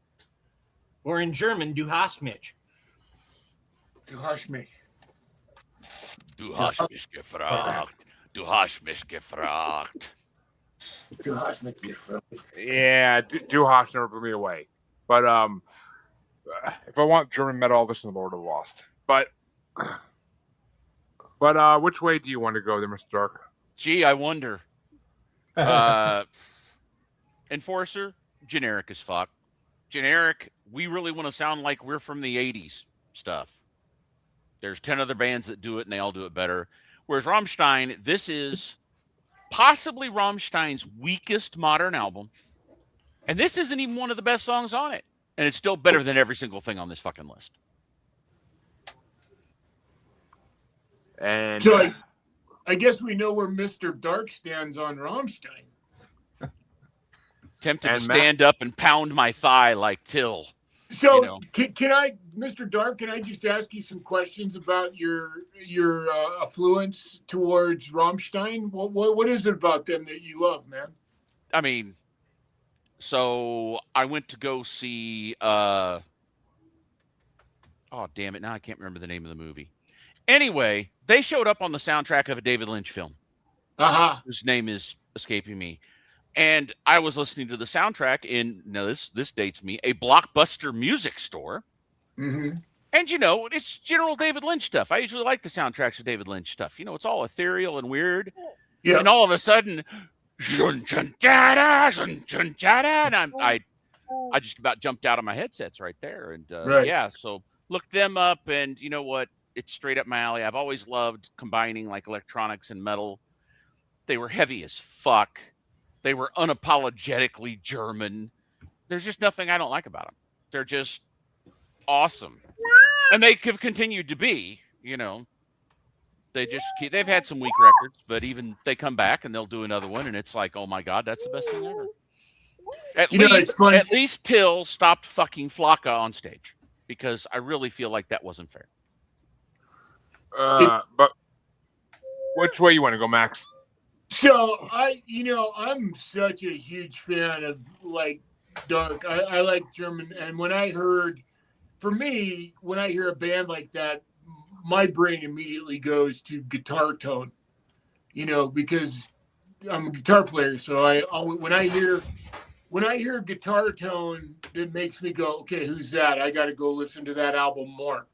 or in German, du hast mich. Du hast mich. Du hast mich gefragt. Du hast mich gefragt. Du hast mich gefragt. Yeah, Du hast never blew me away. But if I want German metal, I'll listen to Lord of the Lost. But which way do you want to go there, Mr. Dark? Gee, I wonder. Enforcer, generic as fuck. generic, we really want to sound like we're from the 80s stuff. There's 10 other bands that do it, and they all do it better. Whereas Rammstein, this is possibly Rammstein's weakest modern album. And this isn't even one of the best songs on it. And it's still better than every single thing on this fucking list. And So I guess we know where Mr. Dark stands on Rammstein. Tempted And to Matt- stand up and pound my thigh like Till. So You know. can I, Mr. Dark, can I just ask you some questions about your affluence towards Rammstein? What is it about them that you love, man? I mean, so I went to go see oh damn it, now I can't remember the name of the movie. Anyway, they showed up on the soundtrack of a David Lynch film, whose name is escaping me. And I was listening to the soundtrack in, now this dates me, a Blockbuster music store. Mm-hmm. And you know, it's general David Lynch stuff. I usually like the soundtracks of David Lynch stuff. You know, it's all ethereal and weird. Yeah. And all of a sudden, and I just about jumped out of my headsets right there. And Right. yeah, so look them up, and you know what? It's straight up my alley. I've always loved combining like electronics and metal. They were heavy as fuck. They were unapologetically German. There's just nothing I don't like about them. They're just awesome. And they have continued to be, you know. They've had some weak records, but even they come back and they'll do another one, and it's like, oh my God, that's the best thing ever. At least Till stopped fucking Flocka on stage, because I really feel like that wasn't fair. but which way you want to go, Max? So I'm such a huge fan of like Dark. I like German, and when I hear a band like that, my brain immediately goes to guitar tone, because I'm a guitar player. So when I hear guitar tone, it makes me go, okay, who's that? I got to go listen to that album more.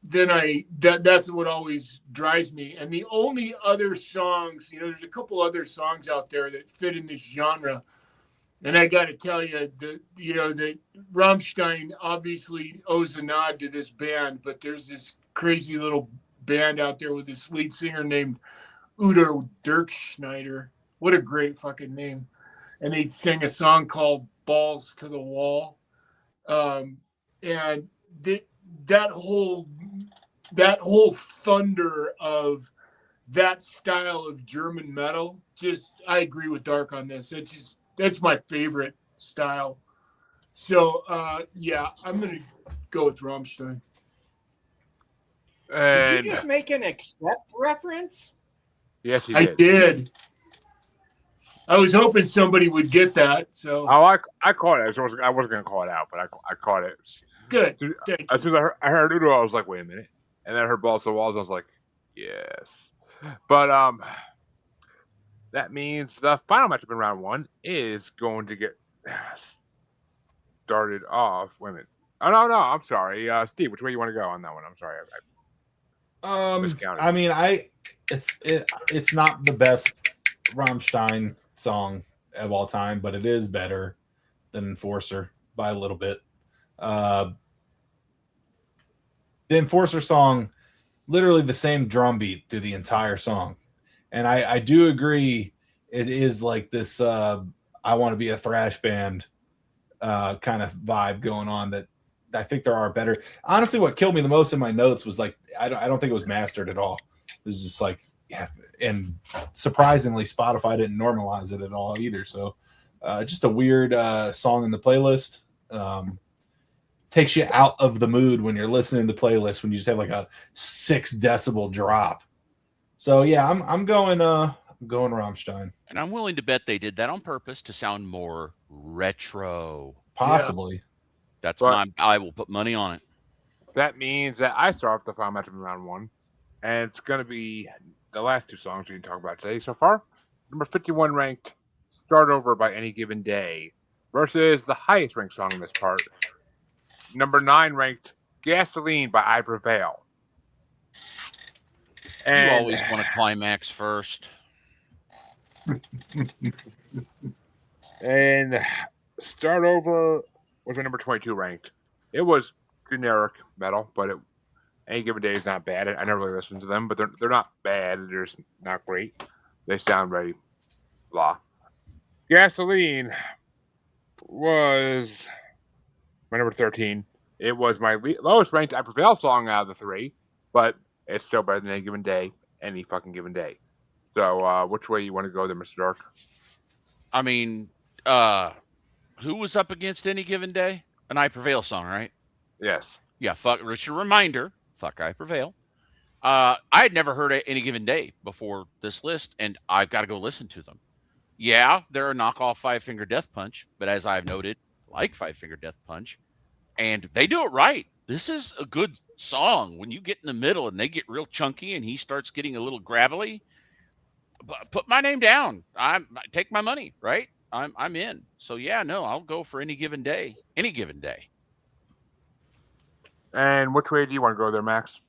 Then that's what always drives me. And the only other songs, there's a couple other songs out there that fit in this genre. And I got to tell you that Rammstein obviously owes a nod to this band, but there's this crazy little band out there with this lead singer named Udo Dirkschneider. What a great fucking name. And they sing a song called Balls to the Wall. And that whole thunder of that style of German metal, I agree with Dark on this. That's my favorite style. So yeah, I'm gonna go with Rammstein. Did you just make an Accept reference? Yes, he I did. did. I was hoping somebody would get that. So I caught it. I wasn't gonna call it out, but I caught it. good. As soon as I heard Udo, I was like, wait a minute. And then I heard Balls to the Walls, I was like, yes. But that means the final matchup in round one is going to get started off. Wait a minute. Oh no, I'm sorry. Steve, which way you want to go on that one? I'm sorry. Miscounted. I mean, it's not the best Rammstein song of all time, but it is better than Enforcer by a little bit. The Enforcer song, literally the same drum beat through the entire song. And I do agree, it is like this I want to be a thrash band kind of vibe going on, that I think there are better. Honestly, what killed me the most in my notes was like, I don't think it was mastered at all. It was just like, yeah, and surprisingly, Spotify didn't normalize it at all either. So just a weird song in the playlist. Takes you out of the mood when you're listening to the playlist, when you just have like a 6 decibel drop. So yeah, I'm going Rammstein. And I'm willing to bet they did that on purpose to sound more retro. Possibly. That's I will put money on it. That means that I start off the final matchup in round one, and it's going to be the last two songs we can talk about today so far. Number 51 ranked Start Over by Any Given Day versus the highest ranked song in this part, number 9 ranked Gasoline by I Prevail. And You always want to climax first. And Start Over was my number 22 ranked. It was generic metal, but Any Given Day is not bad. I never really listened to them, but they're not bad. They're just not great. They sound very blah. Gasoline was my number 13. It was my lowest ranked I Prevail song out of the three, but it's still better than Any Given Day, any fucking given day. So, which way you want to go there, Mr. Dark? I mean, who was up against Any Given Day? An I Prevail song, right? Yes. Yeah, fuck. Just a reminder, fuck I Prevail. I had never heard of Any Given Day before this list, and I've got to go listen to them. Yeah, they're a knockoff Five Finger Death Punch, but as I've noted, like Five Finger Death Punch, and they do it right. This is a good song. When you get in the middle and they get real chunky and he starts getting a little gravelly, put my name down. Take my money, right? I'm in. So yeah, no, I'll go for Any Given Day. Any Given Day. And which way do you want to go there, Max?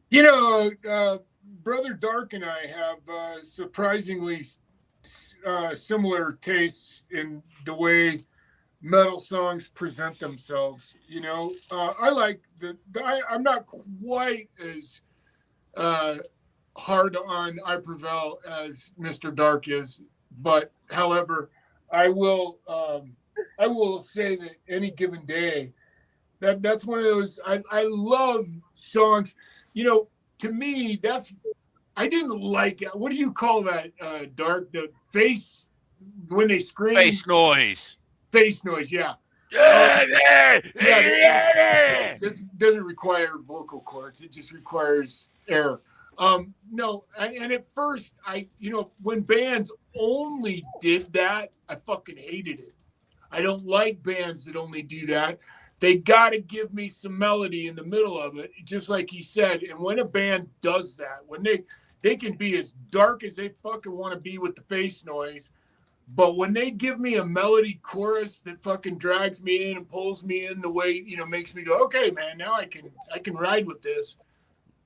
You know, Brother Dark and I have surprisingly similar tastes in the way metal songs present themselves. You know, I like I'm not quite as hard on I Prevail as Mr. Dark is, but however, I will say that Any Given Day, that's one of those I love songs. You know, to me, I didn't like it. What do you call that, Dark? The face when they scream. Face noise. Face noise, yeah. This doesn't require vocal cords. It just requires air. No, and at first, when bands only did that, I fucking hated it. I don't like bands that only do that. They got to give me some melody in the middle of it, just like he said. And when a band does that, when they can be as dark as they fucking want to be with the face noise, but when they give me a melody chorus that fucking drags me in and pulls me in the way, makes me go, okay, man, now I can ride with this.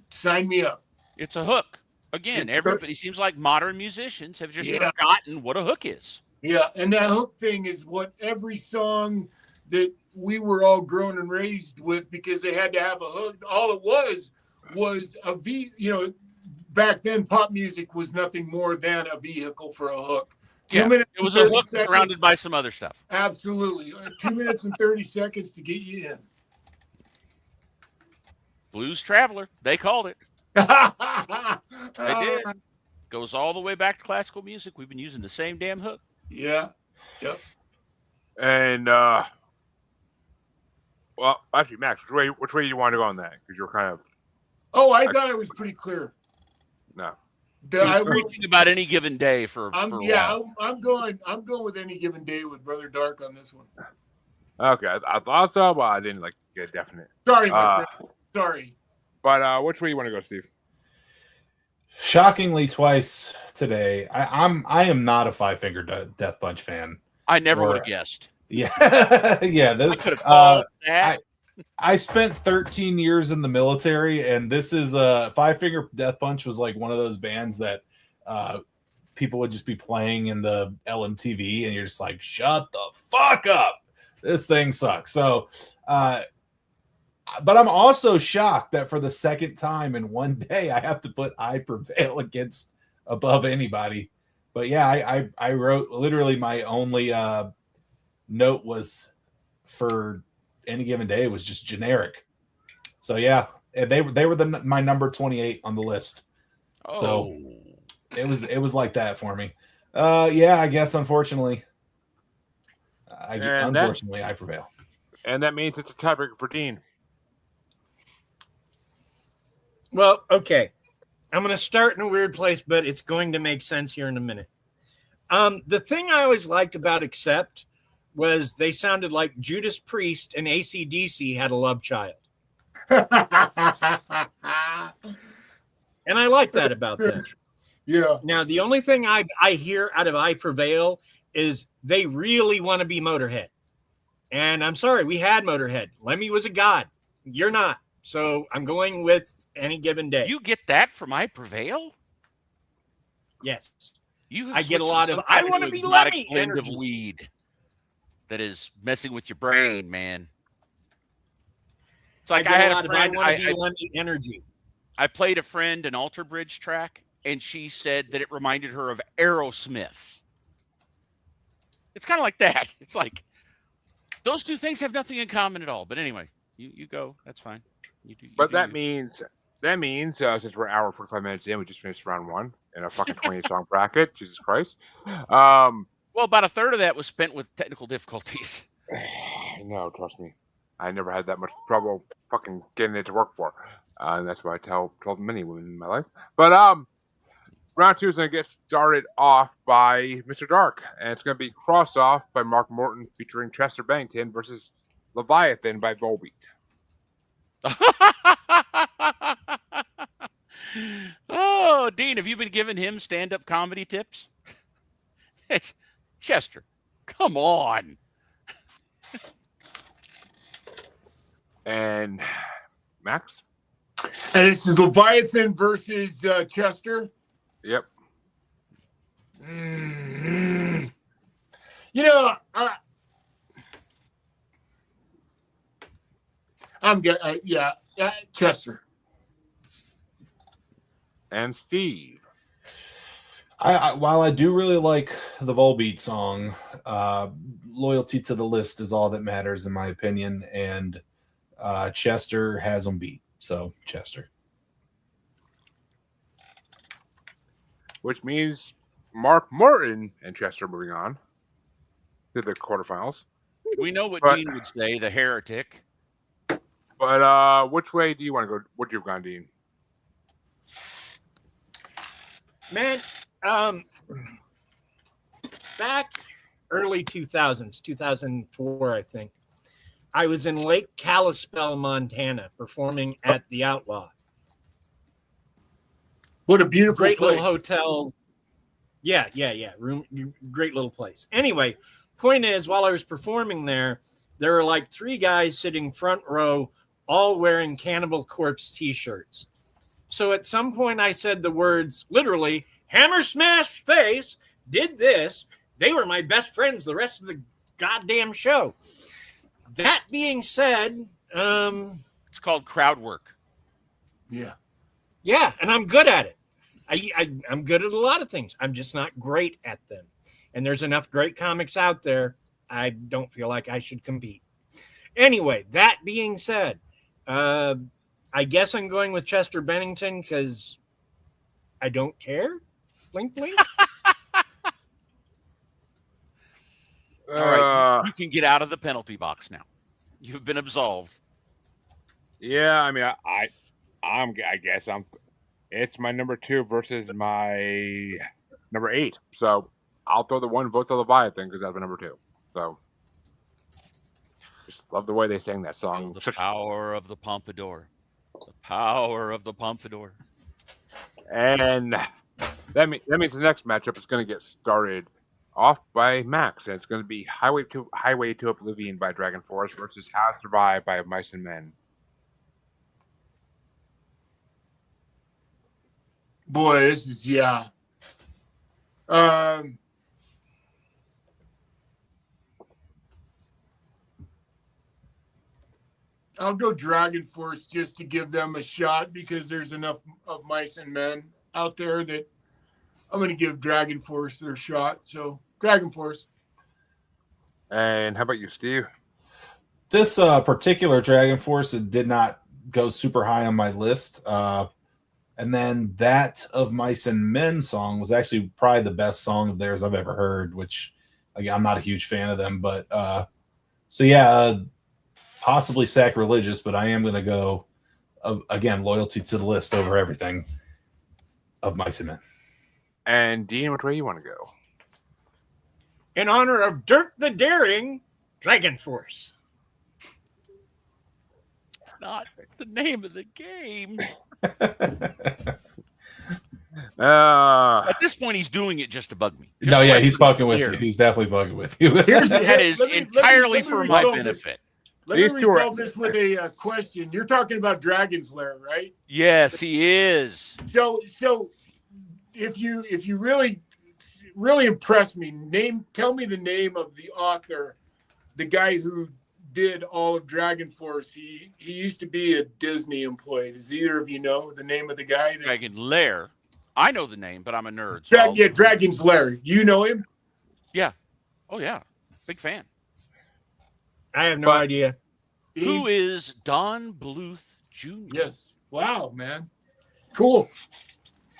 Sign me up. It's a hook. Again, everybody seems like modern musicians have just forgotten what a hook is. Yeah, and that hook thing is what every song that we were all grown and raised with, because they had to have a hook. All it was a back then pop music was nothing more than a vehicle for a hook. Yeah, it was a hook surrounded by some other stuff. Absolutely. 2 minutes and 30 seconds to get you in. Blues Traveler, they called it. They did. Goes all the way back to classical music. We've been using the same damn hook. Yeah. Yep. And well, actually, Max, which way do you want to go on that? Because you're kind of. Oh, I thought it was pretty clear. No. I'm preaching about Any Given Day for a while. I'm going with Any Given Day with Brother Dark on this one. Okay, I thought so, but I didn't get definite. Sorry, my friend. Sorry. But which way you want to go, Steve? Shockingly, twice today. I am not a Five Finger Death Punch fan. I never would have guessed. Yeah, yeah. I could have called that. I spent 13 years in the military, and this is Five Finger Death Punch was like one of those bands that people would just be playing in the LMTV, and you're just like, shut the fuck up. This thing sucks. So, but I'm also shocked that for the second time in one day, I have to put I Prevail against above anybody. But yeah, I wrote literally my only note was for Any Given Day was just generic. So yeah, they were my number 28 on the list. Oh. So it was like that for me. Yeah, I guess unfortunately, I Prevail. And that means it's a tiebreaker for Dean. Well, okay. I'm going to start in a weird place, but it's going to make sense here in a minute. The thing I always liked about Accept was they sounded like Judas Priest and AC/DC had a love child. And I like that about them. Yeah. Now, the only thing I hear out of I Prevail is they really want to be Motorhead. And I'm sorry, we had Motorhead. Lemmy was a god. You're not. So I'm going with Any Given Day. You get that from I Prevail? Yes. You I get a lot of I want to be Lemmy blend energy. of weed. that is messing with your brain, man. It's like get I had lot a of I friend. want to be Lemmy energy. I played a friend an Alter Bridge track, and she said that it reminded her of Aerosmith. It's kind of like that. It's like those two things have nothing in common at all. But anyway, you go. That's fine. You But do that you. means since we're hour 45 minutes in, we just finished round one in a fucking 20 song bracket. Jesus Christ. Well, about a third of that was spent with technical difficulties. No, trust me. I never had that much trouble fucking getting it to work for. And that's what I told many women in my life. But round two is going to get started off by Mr. Dark. And it's going to be crossed off by Mark Morton featuring Chester Bennington versus Leviathan by Volbeat. Oh, Dean, have you been giving him stand-up comedy tips? It's Chester. Come on. And Max? And it's Leviathan versus Chester. Yep. You know, I'm good. Yeah, Chester. And Steve. While I do really like the Volbeat song, loyalty to the list is all that matters in my opinion, and Chester has them beat. So Chester. Which means Mark Morton and Chester moving on to the quarterfinals. We know what Dean would say, the heretic. But which way do you want to go? Would you have gone, Dean? Man, back early 2000s, 2004, I think, I was in Lake Kalispell, Montana, performing at the Outlaw. What a beautiful great place. little hotel. Yeah. Great little place. Anyway, point is, while I was performing there were like three guys sitting front row, all wearing Cannibal Corpse t-shirts. So at some point I said the words, literally, hammer smash face, did this. They were my best friends the rest of the goddamn show. That being said, it's called crowd work. Yeah. Yeah, and I'm good at it. I'm good at a lot of things. I'm just not great at them. And there's enough great comics out there. I don't feel like I should compete. Anyway, that being said, I guess I'm going with Chester Bennington because I don't care. Blink, blink. All right, you can get out of the penalty box now. You've been absolved. Yeah, I mean, I guess it's my number 2 versus my number 8. So I'll throw the one vote to Leviathan because that's my number 2. So just love the way they sang that song. The power of the Pompadour. The power of the Pompadour. And that means the next matchup is going to get started off by Max, and it's going to be Highway to Oblivion by Dragon Force versus How to Survive by Mice and Men. Boy, this is I'll go Dragon Force just to give them a shot because there's enough of Mice and Men out there that I'm going to give Dragon Force their shot. So Dragon Force. And how about you, Steve? This particular Dragon Force did not go super high on my list. And then that of Mice and Men song was actually probably the best song of theirs I've ever heard, which again, I'm not a huge fan of them. But so yeah, possibly sacrilegious, but I am going to go, again, loyalty to the list over everything of Mice and Men. And Dean, which way you want to go? In honor of Dirk the Daring, Dragon Force. Not the name of the game. At this point, he's doing it just to bug me. Just no, yeah, like he's fucking with you. He's definitely fucking with you. That is entirely for my benefit. Let me resolve this with a question. You're talking about Dragon's Lair, right? Yes, he is. So if you really impress me, tell me the name of the author the guy who did all of Dragon Force, he used to be a Disney employee. Does either of you know the name of the guy? Dragon Lair. I know the name, but I'm a nerd. So Yeah, Dragon's Lair. You know him? yeah. Oh yeah. Big fan. I have no idea. Who is Don Bluth Jr.? Yes. Wow, man. Cool.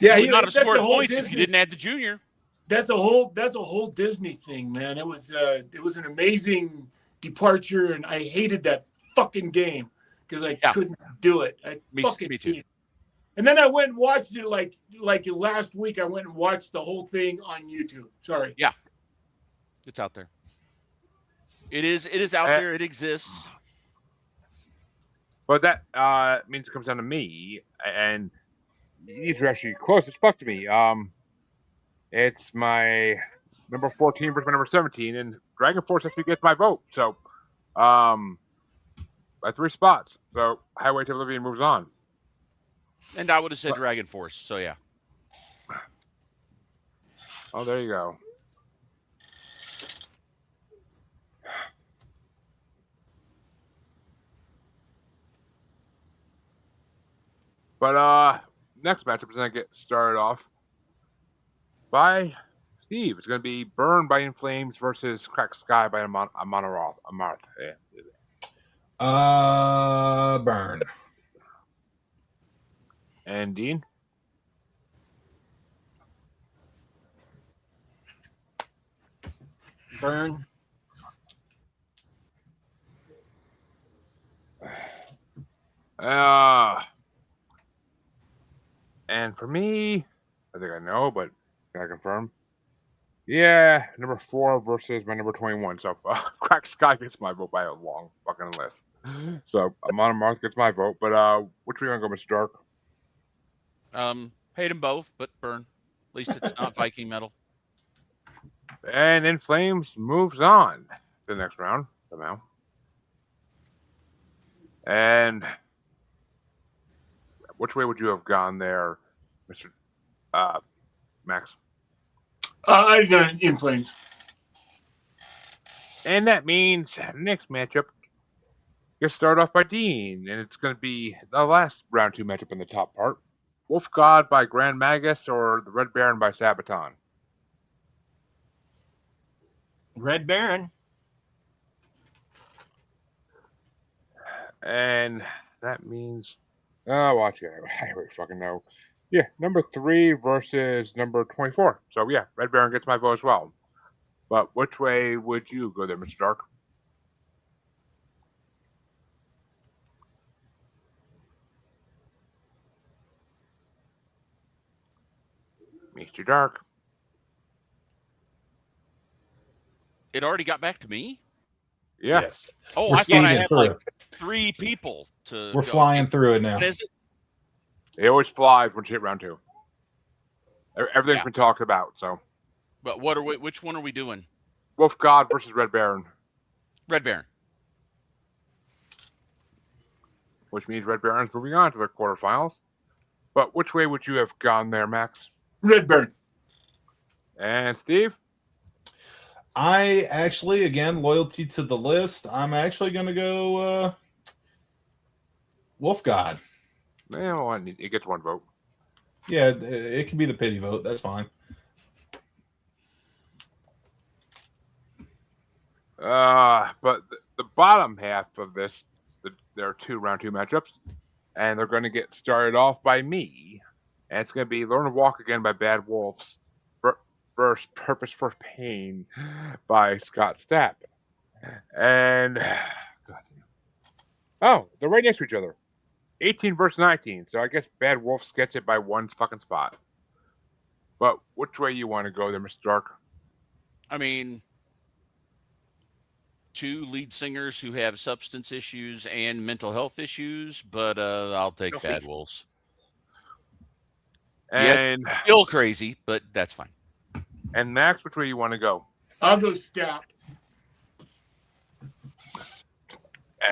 Yeah, You would not have that's scored a whole points if Disney- you didn't add the junior. That's a whole Disney thing, man. It was an amazing departure, and I hated that fucking game because I couldn't do it. Me fucking too. hated it. And then I went and watched it like last week. I went and watched the whole thing on YouTube. Sorry. Yeah, it's out there. It is out there. It exists. But that means it comes down to me, and these are actually close as fuck to me. It's my number 14 versus my number 17, and Dragon Force actually gets my vote. So, by 3 spots. So, Highway to Oblivion moves on. And I would have said Dragon Force. So yeah. Oh, there you go. But next matchup is going to get started off by Steve. It's going to be Burn by In Flames versus Crack Sky by Amarth. Yeah. Burn. And Dean? Burn. And for me, I think I know, but can I confirm? Yeah, number 4 versus my number 21. So Crack Sky gets my vote by a long fucking list. So Amon Amarth gets my vote, but which way you want to go, Mr. Dark? Hate them both, but Burn. At least it's not Viking metal. And In Flames moves on to the next round somehow. And which way would you have gone there, Mr. Max? I got In Flames. And that means next matchup gets started off by Dean, and it's going to be the last round 2 matchup in the top part. Wolf God by Grand Magus or the Red Baron by Sabaton? Red Baron. And that means, watch it. I already fucking know. Yeah, number 3 versus number 24. So yeah, Red Baron gets my vote as well. But which way would you go there, Mr. Dark? Mr. Dark. It already got back to me? Yeah. Yes. Oh, We're I thought I speeding had through like it. 3 people to We're go. flying through it now. What is it? It always flies when you hit round 2. Everything's Yeah. been talked about, so. But which one are we doing? Wolf God versus Red Baron. Red Baron. Which means Red Baron's moving on to the quarterfinals. But which way would you have gone there, Max? Red Baron. And Steve? I actually, again, loyalty to the list. I'm actually going to go Wolf God. Well, it gets 1 vote. Yeah, it can be the pity vote. That's fine. But the bottom half of this, there are 2 round 2 matchups, and they're going to get started off by me, and it's going to be Learn to Walk Again by Bad Wolves versus Purpose for Pain by Scott Stapp. And they're right next to each other, 18 versus 19. So I guess Bad Wolves gets it by 1 fucking spot. But which way you want to go there, Mr. Dark? I mean, 2 lead singers who have substance issues and mental health issues, but I'll take Bad Wolves. And yes, still crazy, but that's fine. And Max, which way you want to go? I'll go Stapp.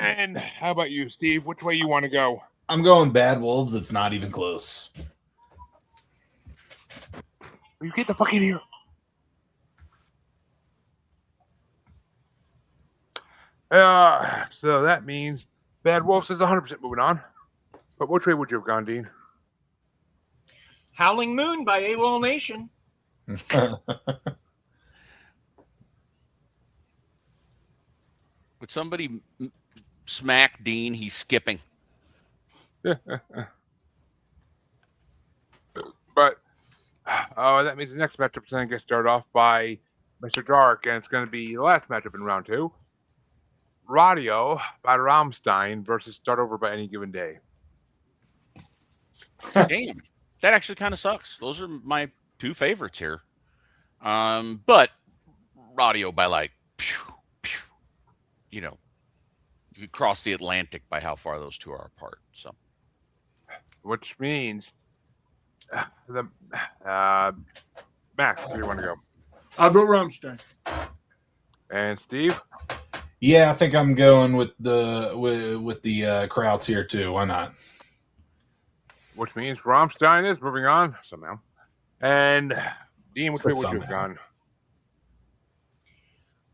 And how about you, Steve? Which way you want to go? I'm going Bad Wolves. It's not even close. You get the fuck in here. So that means Bad Wolves is 100% moving on. But which way would you have gone, Dean? Howling Moon by AWOL Nation. Would somebody smack Dean? He's skipping. But that means the next matchup is going to get started off by Mr. Dark, and it's going to be the last matchup in round 2. Radio by Rammstein versus Start Over by Any Given Day. Damn, that actually kind of sucks. Those are my 2 favorites here. But Radio by like, pew, pew, you know, you could cross the Atlantic by how far those 2 are apart. So, which means Max, where do you want to go? I'll go Rammstein. And Steve? Yeah, I think I'm going with the crowds here too. Why not? Which means Rammstein is moving on somehow. And Dean, which way would you have gone?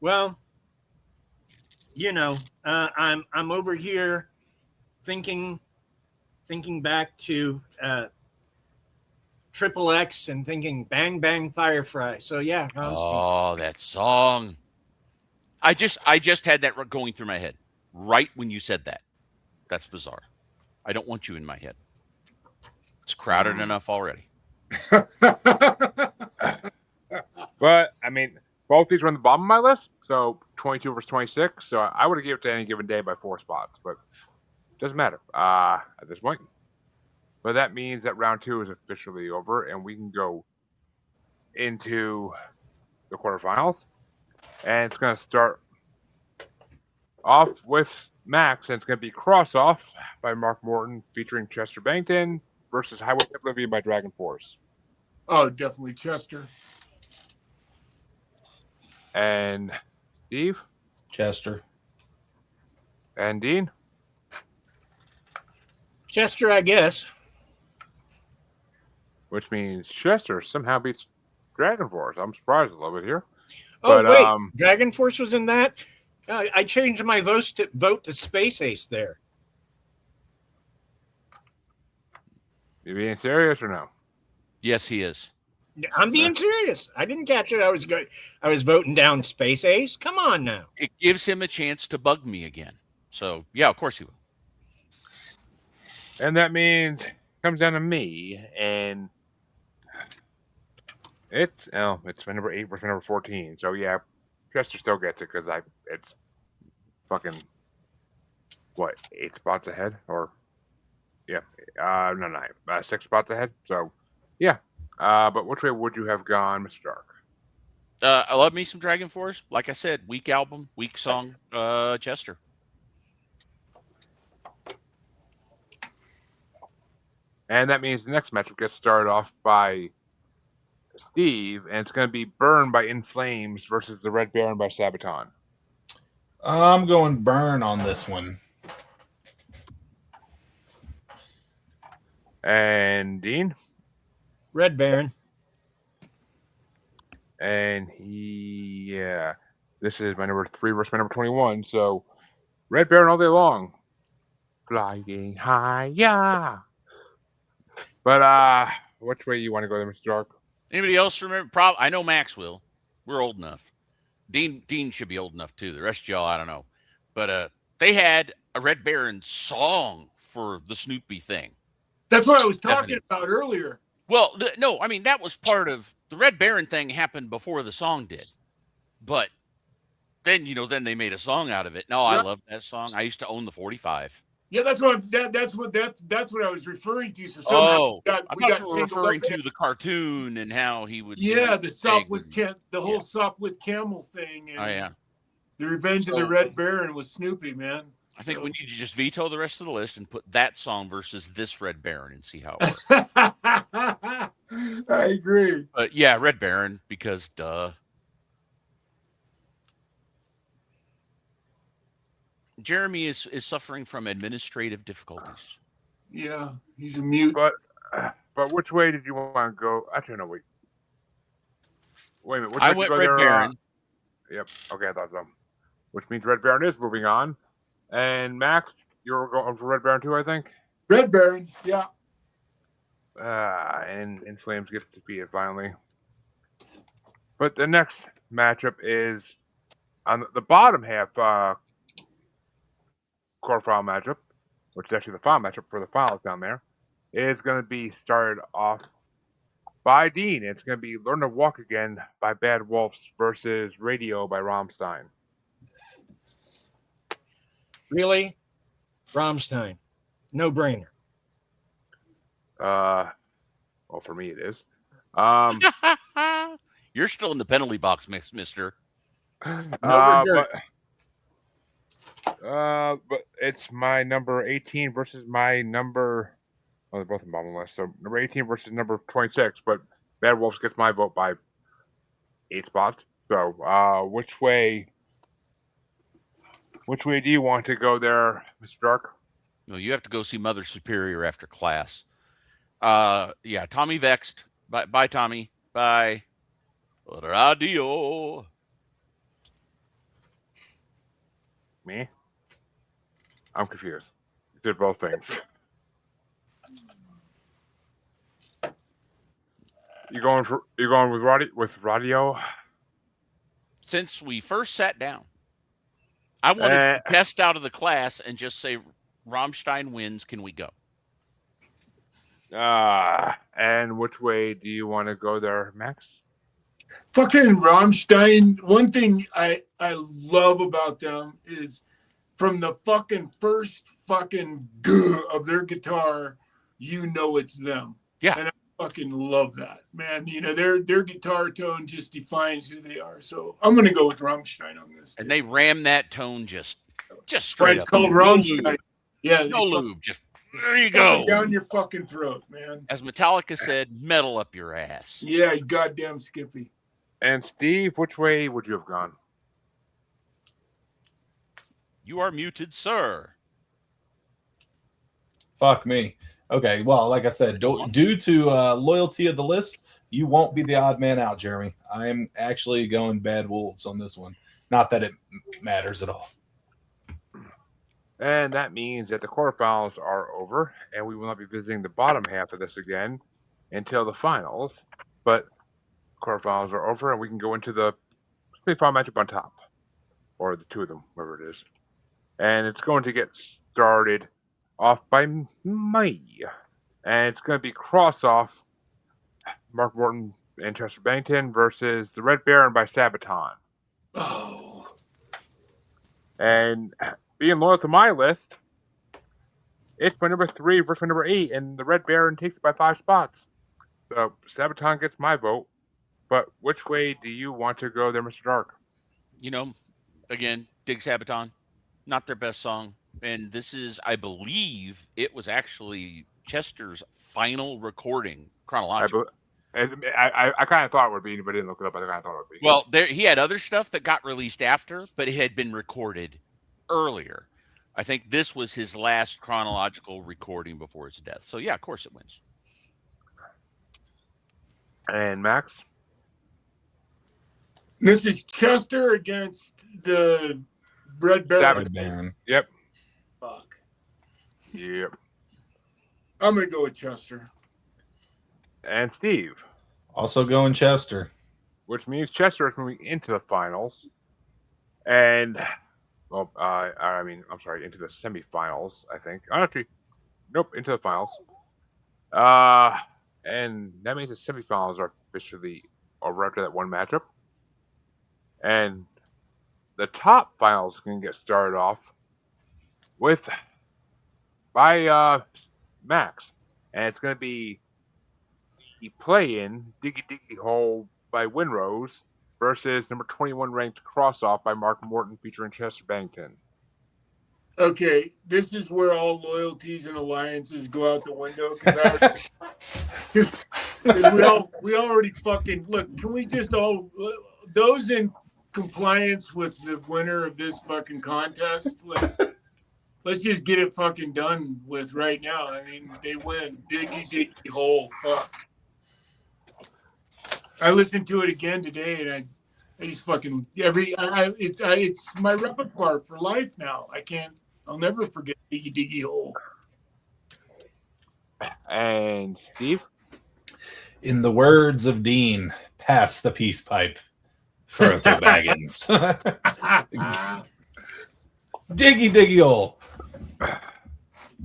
Well, you know, I'm over here thinking back to Triple X and thinking Bang Bang Firefly. So yeah, Rammstein. Oh, that song. I just had that going through my head right when you said that. That's bizarre. I don't want you in my head. It's crowded enough already. But I mean, both these were on the bottom of my list, so 22 versus 26. So I would have given it to Any Given Day by 4 spots, but it doesn't matter at this point. But that means that round 2 is officially over, and we can go into the quarterfinals. And it's going to start off with Max, and it's going to be Cross Off by Mark Morton featuring Chester Bennington versus Highway to Oblivion by Dragon Force. Oh, definitely Chester. And Steve? Chester. And Dean? Chester, I guess. Which means Chester somehow beats Dragon Force. I'm surprised a little bit here. Oh, But, wait, Dragon Force was in that? I changed my vote to Space Ace there. You being serious or no? Yes, he is. I'm being serious. I didn't catch it. I was voting down Space Ace. Come on now. It gives him a chance to bug me again. So, yeah, of course he will. And that means it comes down to me, and it's my number 8 versus my number 14. So yeah, Chester still gets it because it's fucking what 8 spots ahead, or yeah, no 9, 6 spots ahead. So yeah, but which way would you have gone, Mr. Dark? I love me some Dragon Force. Like I said, weak album, weak song. Chester. And that means the next matchup gets started off by Steve, and it's going to be Burn by In Flames versus the Red Baron by Sabaton. I'm going Burn on this one. And Dean? Red Baron. And this is my number 3 versus my number 21. So Red Baron all day long. Flying high, yeah. But which way you want to go there, Mr. Dark? Anybody else remember? I know Max will. We're old enough. Dean should be old enough too. The rest of y'all, I don't know. But they had a Red Baron song for the Snoopy thing. That's what I was talking about earlier. Well, no, I mean, that was part of the Red Baron thing happened before the song did. But then, then they made a song out of it. No, I love that song. I used to own the 45. Yeah, that's what I was referring to. So I thought you were referring to the cartoon and how he would. Yeah, the Sup with the whole Sup with Camel thing. And oh yeah, the Revenge of the Red Baron was Snoopy, man. I think we need to just veto the rest of the list and put that song versus this Red Baron and see how it works. I agree. But yeah, Red Baron, because duh. Jeremy is suffering from administrative difficulties. Yeah, he's a mute. But which way did you want to go? Actually, no, wait. Wait a minute. I went Red Baron. Yep. Okay, I thought so. which means Red Baron is moving on. And Max, you're going for Red Baron too, I think. Red Baron, yeah. And In Flames gets defeated finally. But the next matchup is on the bottom half quarterfinal matchup, which is actually the final matchup for the finals down there, is going to be started off by Dean. It's going to be Learn to Walk Again by Bad Wolves versus Radio by Rammstein. Really? Rammstein. No brainer. Well, for me it is. You're still in the penalty box, mister. But it's my number 18 versus my number. Well, they're both in the bottom list. So number 18 versus number 26. But Bad Wolves gets my vote by 8 spots. So which way do you want to go there, Mr. Dark? No, you have to go see Mother Superior after class. Yeah, Tommy Vexed. Bye, Tommy. Bye. Radio. Me? I'm confused. You did both things. You going with radio? Since we first sat down, I wanted to test out of the class and just say Rammstein wins. Can we go? And which way do you want to go there, Max? Fucking Rammstein. One thing I love about them is from the fucking first fucking of their guitar, you know it's them. Yeah. And I fucking love that, man. You know, their guitar tone just defines who they are. So I'm gonna go with Rammstein on this. And they ram that tone just straight It's up. called Rammstein. Yeah, No lube. Just there you go. Down your fucking throat, man. As Metallica said, metal up your ass. Yeah, you goddamn Skippy. And Steve, which way would you have gone? You are muted, sir. Fuck me. Okay, well, like I said, due to loyalty of the list, you won't be the odd man out, Jeremy. I am actually going Bad Wolves on this one. Not that it matters at all. And that means that the quarterfinals are over, and we will not be visiting the bottom half of this again until the finals. But quarterfinals are over, and we can go into the semifinal matchup on top, or the two of them, whatever it is. And it's going to get started off by me, and it's going to be cross-off Mark Morton and Chester Bennington versus the Red Baron by Sabaton. Oh. And being loyal to my list, it's my number 3 versus my number 8, and the Red Baron takes it by 5 spots. So Sabaton gets my vote. But which way do you want to go there, Mr. Dark? You know, again, dig Sabaton. Not their best song. And this is, I believe, it was actually Chester's final recording chronologically. I kind of thought it would be, but I didn't look it up. I kind of thought it would be. Well, he had other stuff that got released after, but it had been recorded earlier. I think this was his last chronological recording before his death. So, yeah, of course it wins. And Max? This is Chester against the Red Baron. Red Baron. Yep. Fuck. Yep. I'm going to go with Chester. And Steve? Also going Chester. Which means Chester is moving into the finals. And, well, I'm sorry, into the semifinals, I think. Actually, nope, into the finals. And that means the semifinals are officially over after that one matchup. And the top finals can get started off by Max. And it's going to be the play-in Diggy Diggy Hole by Winrose versus number 21 ranked Cross-Off by Mark Morton featuring Chester Bennington. Okay, this is where all loyalties and alliances go out the window. We already fucking look. Can we just all those in compliance with the winner of this fucking contest? Let's just get it fucking done with right now. I mean, they win. Diggy hole. Fuck. I listened to it again today, and I just fucking it's my repertoire for life now. I'll never forget Diggy Diggy Hole. And Steve? In the words of Dean, pass the peace pipe. Further Baggins. Diggy Diggy Hole.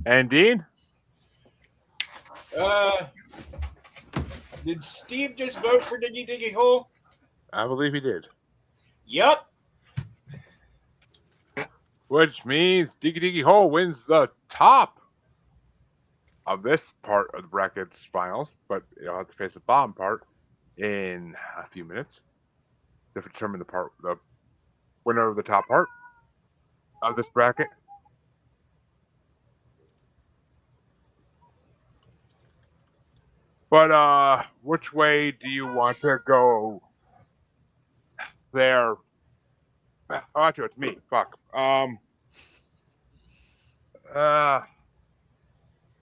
And Dean? Did Steve just vote for Diggy Diggy Hole? I believe he did. Yup. Which means Diggy Diggy Hole wins the top of this part of the brackets finals, but you'll have to face the bottom part in a few minutes to determine the winner of the top part of this bracket. But which way do you want to go there? Oh, actually, it's me. Fuck.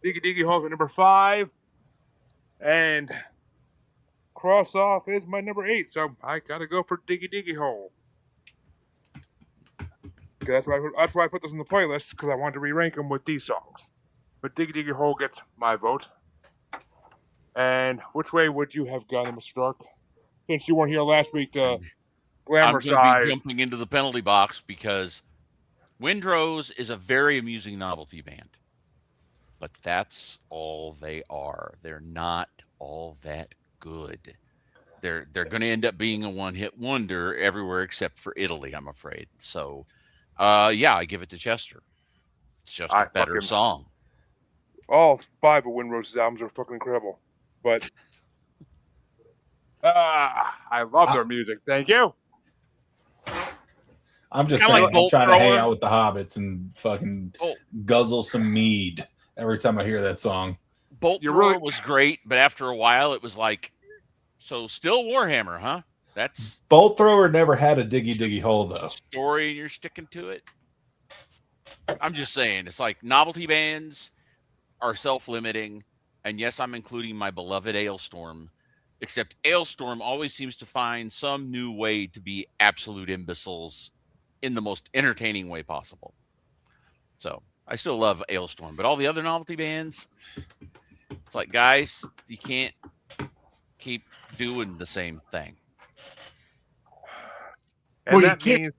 Diggy Diggy Hole's at number 5, and Cross Off is my number 8, so I gotta go for Diggy Diggy Hole. That's why I put this in the playlist, because I wanted to re-rank them with these songs. But Diggy Diggy Hole gets my vote. And which way would you have gone, Mr. Dark? Since you weren't here last week to glamour I'm going to be jumping into the penalty box because Windrose is a very amusing novelty band. But that's all they are. They're not all that good. They're going to end up being a one-hit wonder everywhere except for Italy, I'm afraid. So, yeah, I give it to Chester. It's just a better song. All 5 of Windrose's albums are fucking incredible. But I love their music. Thank you. I'm just saying, like I'm trying to hang out with the hobbits and fucking guzzle some mead every time I hear that song. Bolt Thrower was great, but after a while it was like, so still Warhammer, huh? That's Bolt Thrower never had a Diggy Diggy Hole though. Story, and you're sticking to it. I'm just saying, it's like novelty bands are self-limiting, and yes, I'm including my beloved Ailstorm, except Ailstorm always seems to find some new way to be absolute imbeciles in the most entertaining way possible. So I still love Ailstorm, but all the other novelty bands, it's like, guys, you can't keep doing the same thing. And that means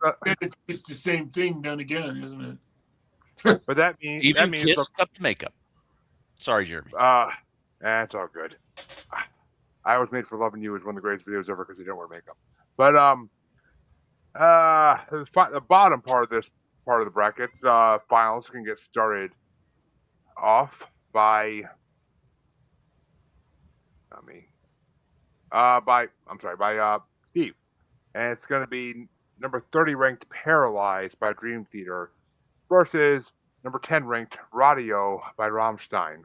it's the same thing done again, isn't it? But that means even Kiss cut the makeup. Sorry, Jeremy. That's all good. I Was Made for Loving You is one of the greatest videos ever because they don't wear makeup. But the bottom part of this part of the brackets finals can get started off by Steve, and it's going to be number 30 ranked Paralyzed by Dream Theater versus number 10 ranked Radio by Rammstein.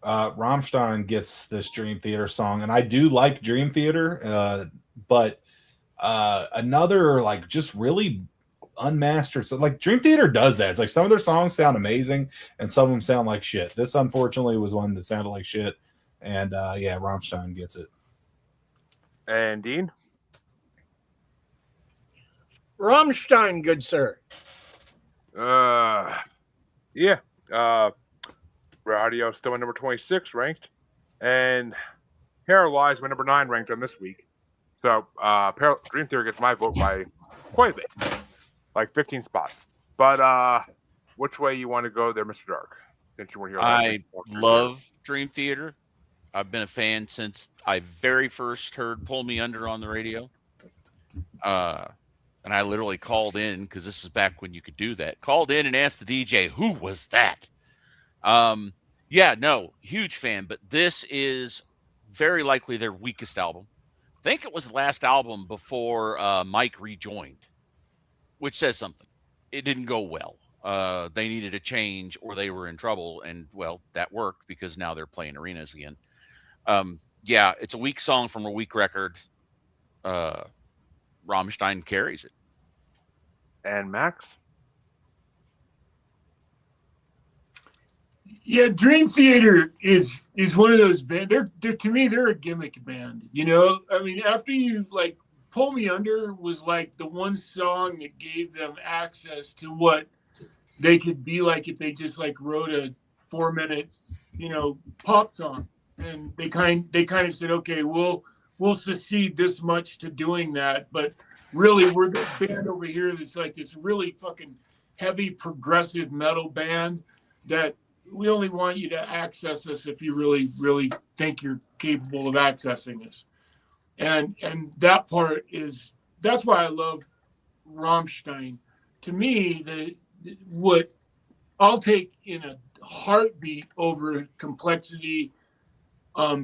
Rammstein gets this Dream Theater song, and I do like Dream Theater, but another like just really unmastered. So like Dream Theater does that. It's like some of their songs sound amazing, and some of them sound like shit. This unfortunately was one that sounded like shit, and yeah, Rammstein gets it. And Dean? Rammstein, good sir. Yeah. Radio still at number 26 ranked, and Paralyzed by number 9 ranked on this week. So Dream Theater gets my vote by quite a bit, like 15 spots. But which way you want to go there, Mr. Dark? Since you weren't here, I love Dream Theater. I've been a fan since I very first heard "Pull Me Under" on the radio. And I literally called in, because this is back when you could do that. Called in and asked the DJ, who was that? Yeah, no, huge fan. But this is very likely their weakest album. I think it was the last album before Mike rejoined, which says something. It didn't go well. They needed a change or they were in trouble. And, well, that worked because now they're playing arenas again. Yeah, it's a weak song from a weak record. Rammstein carries it. And Max? Yeah, Dream Theater is one of those bands. They're to me, they're a gimmick band. You know, I mean, after you like Pull Me Under was like the one song that gave them access to what they could be like if they just like wrote a 4-minute, pop song. And they kind of said, okay, we'll secede this much to doing that, but really we're this band over here that's like this really fucking heavy progressive metal band that we only want you to access us if you really, really think you're capable of accessing us. And that part that's why I love Rammstein. To me, what I'll take in a heartbeat over Complexity,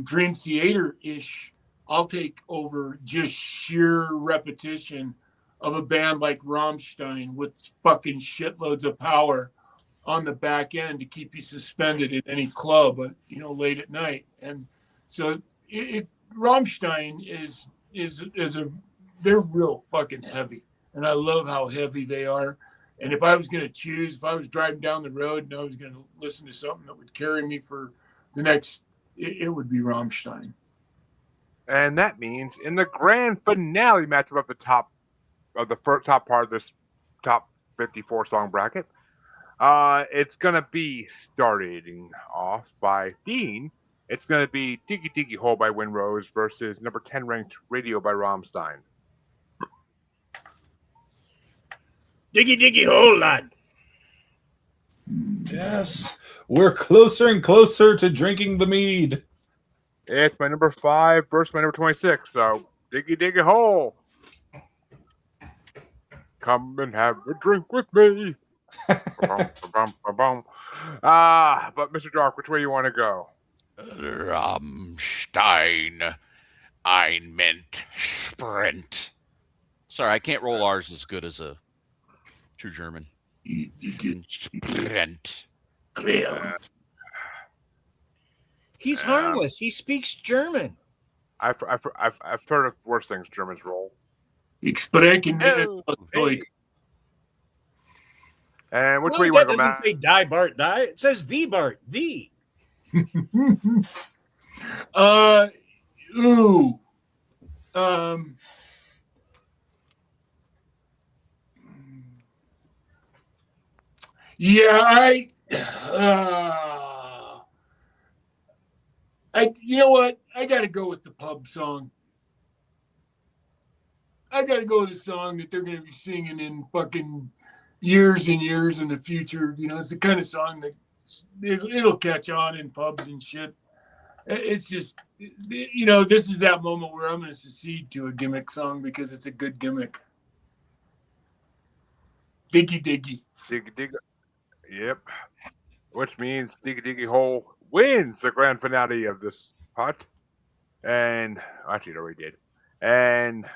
Dream Theater-ish, I'll take over just sheer repetition of a band like Rammstein with fucking shitloads of power on the back end to keep you suspended in any club, late at night. And so Rammstein they're real fucking heavy, and I love how heavy they are. And if I was going to choose, if I was driving down the road and I was going to listen to something that would carry me for the next, it would be Rammstein. And that means in the grand finale matchup of the top part of this top 54 song bracket, it's gonna be starting off by Dean. It's gonna be Diggy Diggy Hole by Windrose versus number 10 ranked Radio by Rammstein. Diggy Diggy Hole, lad. Yes, we're closer and closer to drinking the mead. It's my number 5 versus my number 26. So Diggy Diggy Hole, come and have a drink with me. But Mr. Dark, which way you want to go? Rammstein. I meant Sprint. Sorry, I can't roll R's as good as a true German. Sprint. He's harmless. He speaks German. I've heard of worse things Germans roll. Ich spreche nicht Deutsch. And which way you want to go, Matt? It doesn't say die, Bart, die. It says the Bart, the. You know what? I got to go with the pub song. I got to go with a song that they're going to be singing in fucking years and years in the future. It's the kind of song that it'll catch on in pubs and shit. It's just, this is that moment where I'm going to secede to a gimmick song because it's a good gimmick. Diggy Diggy. Diggy Diggy. Yep. Which means Diggy Diggy Hole wins the grand finale of this pot. And actually, it already did. And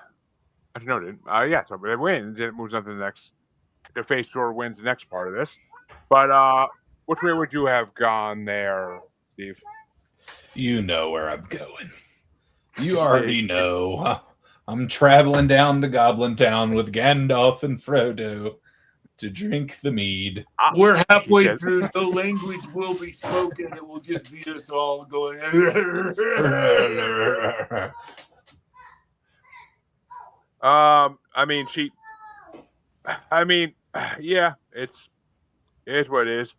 actually, no, it didn't. So it wins. It moves on to the next. The face tour wins the next part of this. But which way would you have gone there, Steve? You know where I'm going. You already know. I'm traveling down to Goblin Town with Gandalf and Frodo to drink the mead. We're halfway through. No language will be spoken. It will just be us all going. Yeah, it's what it is.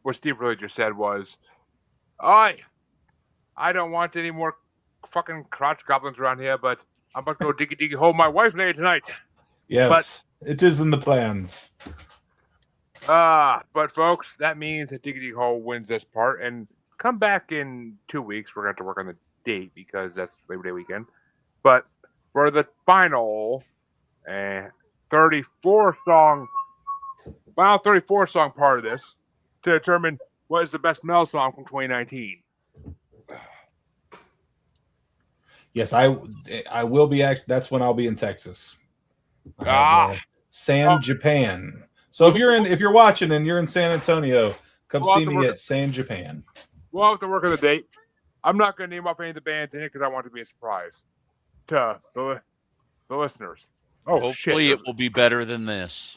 What Steve really just said was, I don't want any more fucking crotch goblins around here, but I'm about to go diggy diggy hole my wife later tonight. Yes, it is in the plans. But folks, that means that Diggy Diggy Hole wins this part, and come back in 2 weeks. We're going to have to work on the date because that's Labor Day weekend. But for the final 34 song part of this to determine what is the best metal song from 2019. Yes, I will be. That's when I'll be in Texas. San Japan. So if you're watching and you're in San Antonio, come see me at San Japan. We'll have to work on the date. I'm not going to name off any of the bands in it because I want it to be a surprise to the listeners. Hopefully it will be better than this.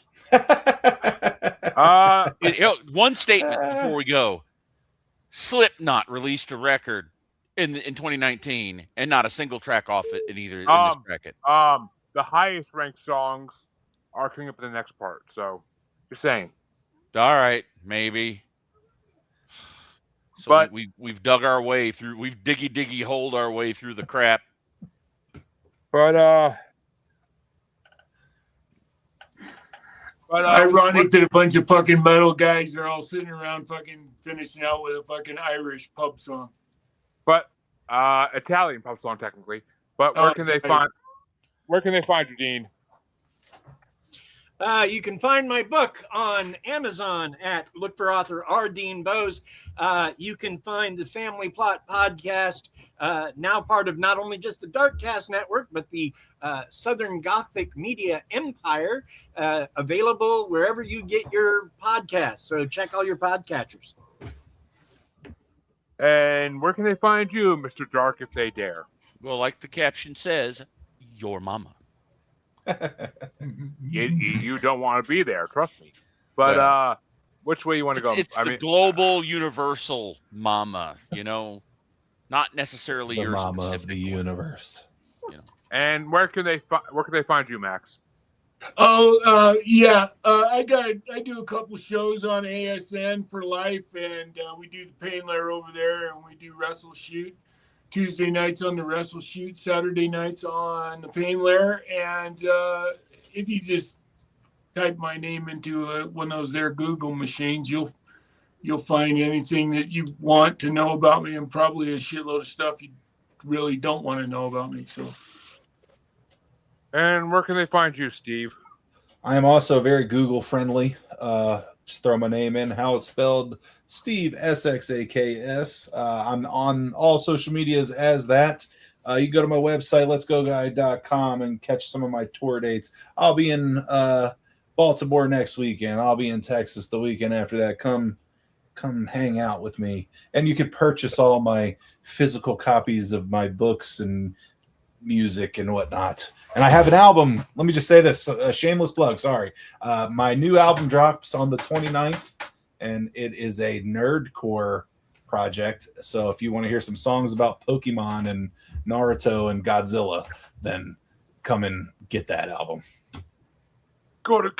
One statement before we go. Slipknot released a record. in 2019, and not a single track off it in either in this bracket. The highest ranked songs are coming up in the next part. So, just saying. All right, maybe. So But we've dug our way through. We've diggy holed our way through the crap. Ironic that a bunch of fucking metal guys are all sitting around fucking finishing out with a fucking Irish pub song. But Italian pub song technically. But where can they find you, Dean? You can find my book on Amazon at look for author R. Dean Bose. You can find the Family Plot podcast, now part of not only just the Darkcast Network, but the Southern Gothic Media Empire, available wherever you get your podcasts. So check all your podcatchers. And where can they find you, Mr. Dark, if they dare? Well, like the caption says, your mama. You don't want to be there, trust me. But which way you want to go? It's the global, universal mama. Not necessarily the your mama specific of the universe. And where can they find you, Max? I do a couple shows on ASN for life, and we do the Pain Lair over there, and we do Wrestle Shoot. Tuesday nights on the Wrestle Shoot, Saturday nights on the Pain Lair, and if you just type my name into one of those there Google machines, you'll find anything that you want to know about me, and probably a shitload of stuff you really don't want to know about me. So. And where can they find you, Steve? I am also very Google friendly. Just throw my name in, how it's spelled, Steve SXAKS. I'm on all social medias as that. You can go to my website, letsgoguide.com, and catch some of my tour dates. I'll be in Baltimore next weekend. I'll be in Texas the weekend after that. Come hang out with me. And you can purchase all my physical copies of my books and music and whatnot. And I have an album. Let me just say this, a shameless plug, sorry. My new album drops on the 29th, and it is a nerdcore project. So if you want to hear some songs about Pokemon and Naruto and Godzilla, then come and get that album. Go to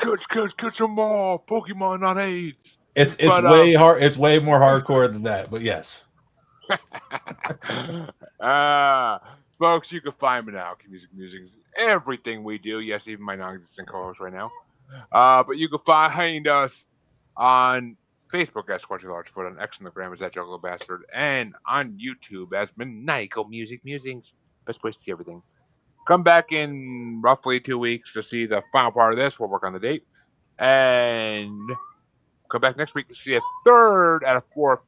catch them all. Pokemon, not AIDS. It's way hard. It's way more hardcore than that, but yes. Folks, you can find Maniacal Musings. Everything we do. Yes, even my non-existent co-host right now. But you can find us on Facebook as Squatchy Largefoot, on X and the Gram as that Juggalo Bastard, and on YouTube as Maniacal Musings. Best place to see everything. Come back in roughly 2 weeks to see the final part of this. We'll work on the date. And come back next week to see a third out of four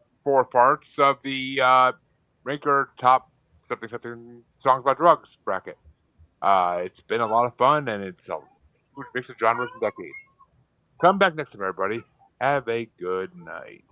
parts of the Ranker Top something songs about drugs bracket. It's been a lot of fun, and it's a huge mix of genres and decades. Come back next time, everybody. Have a good night.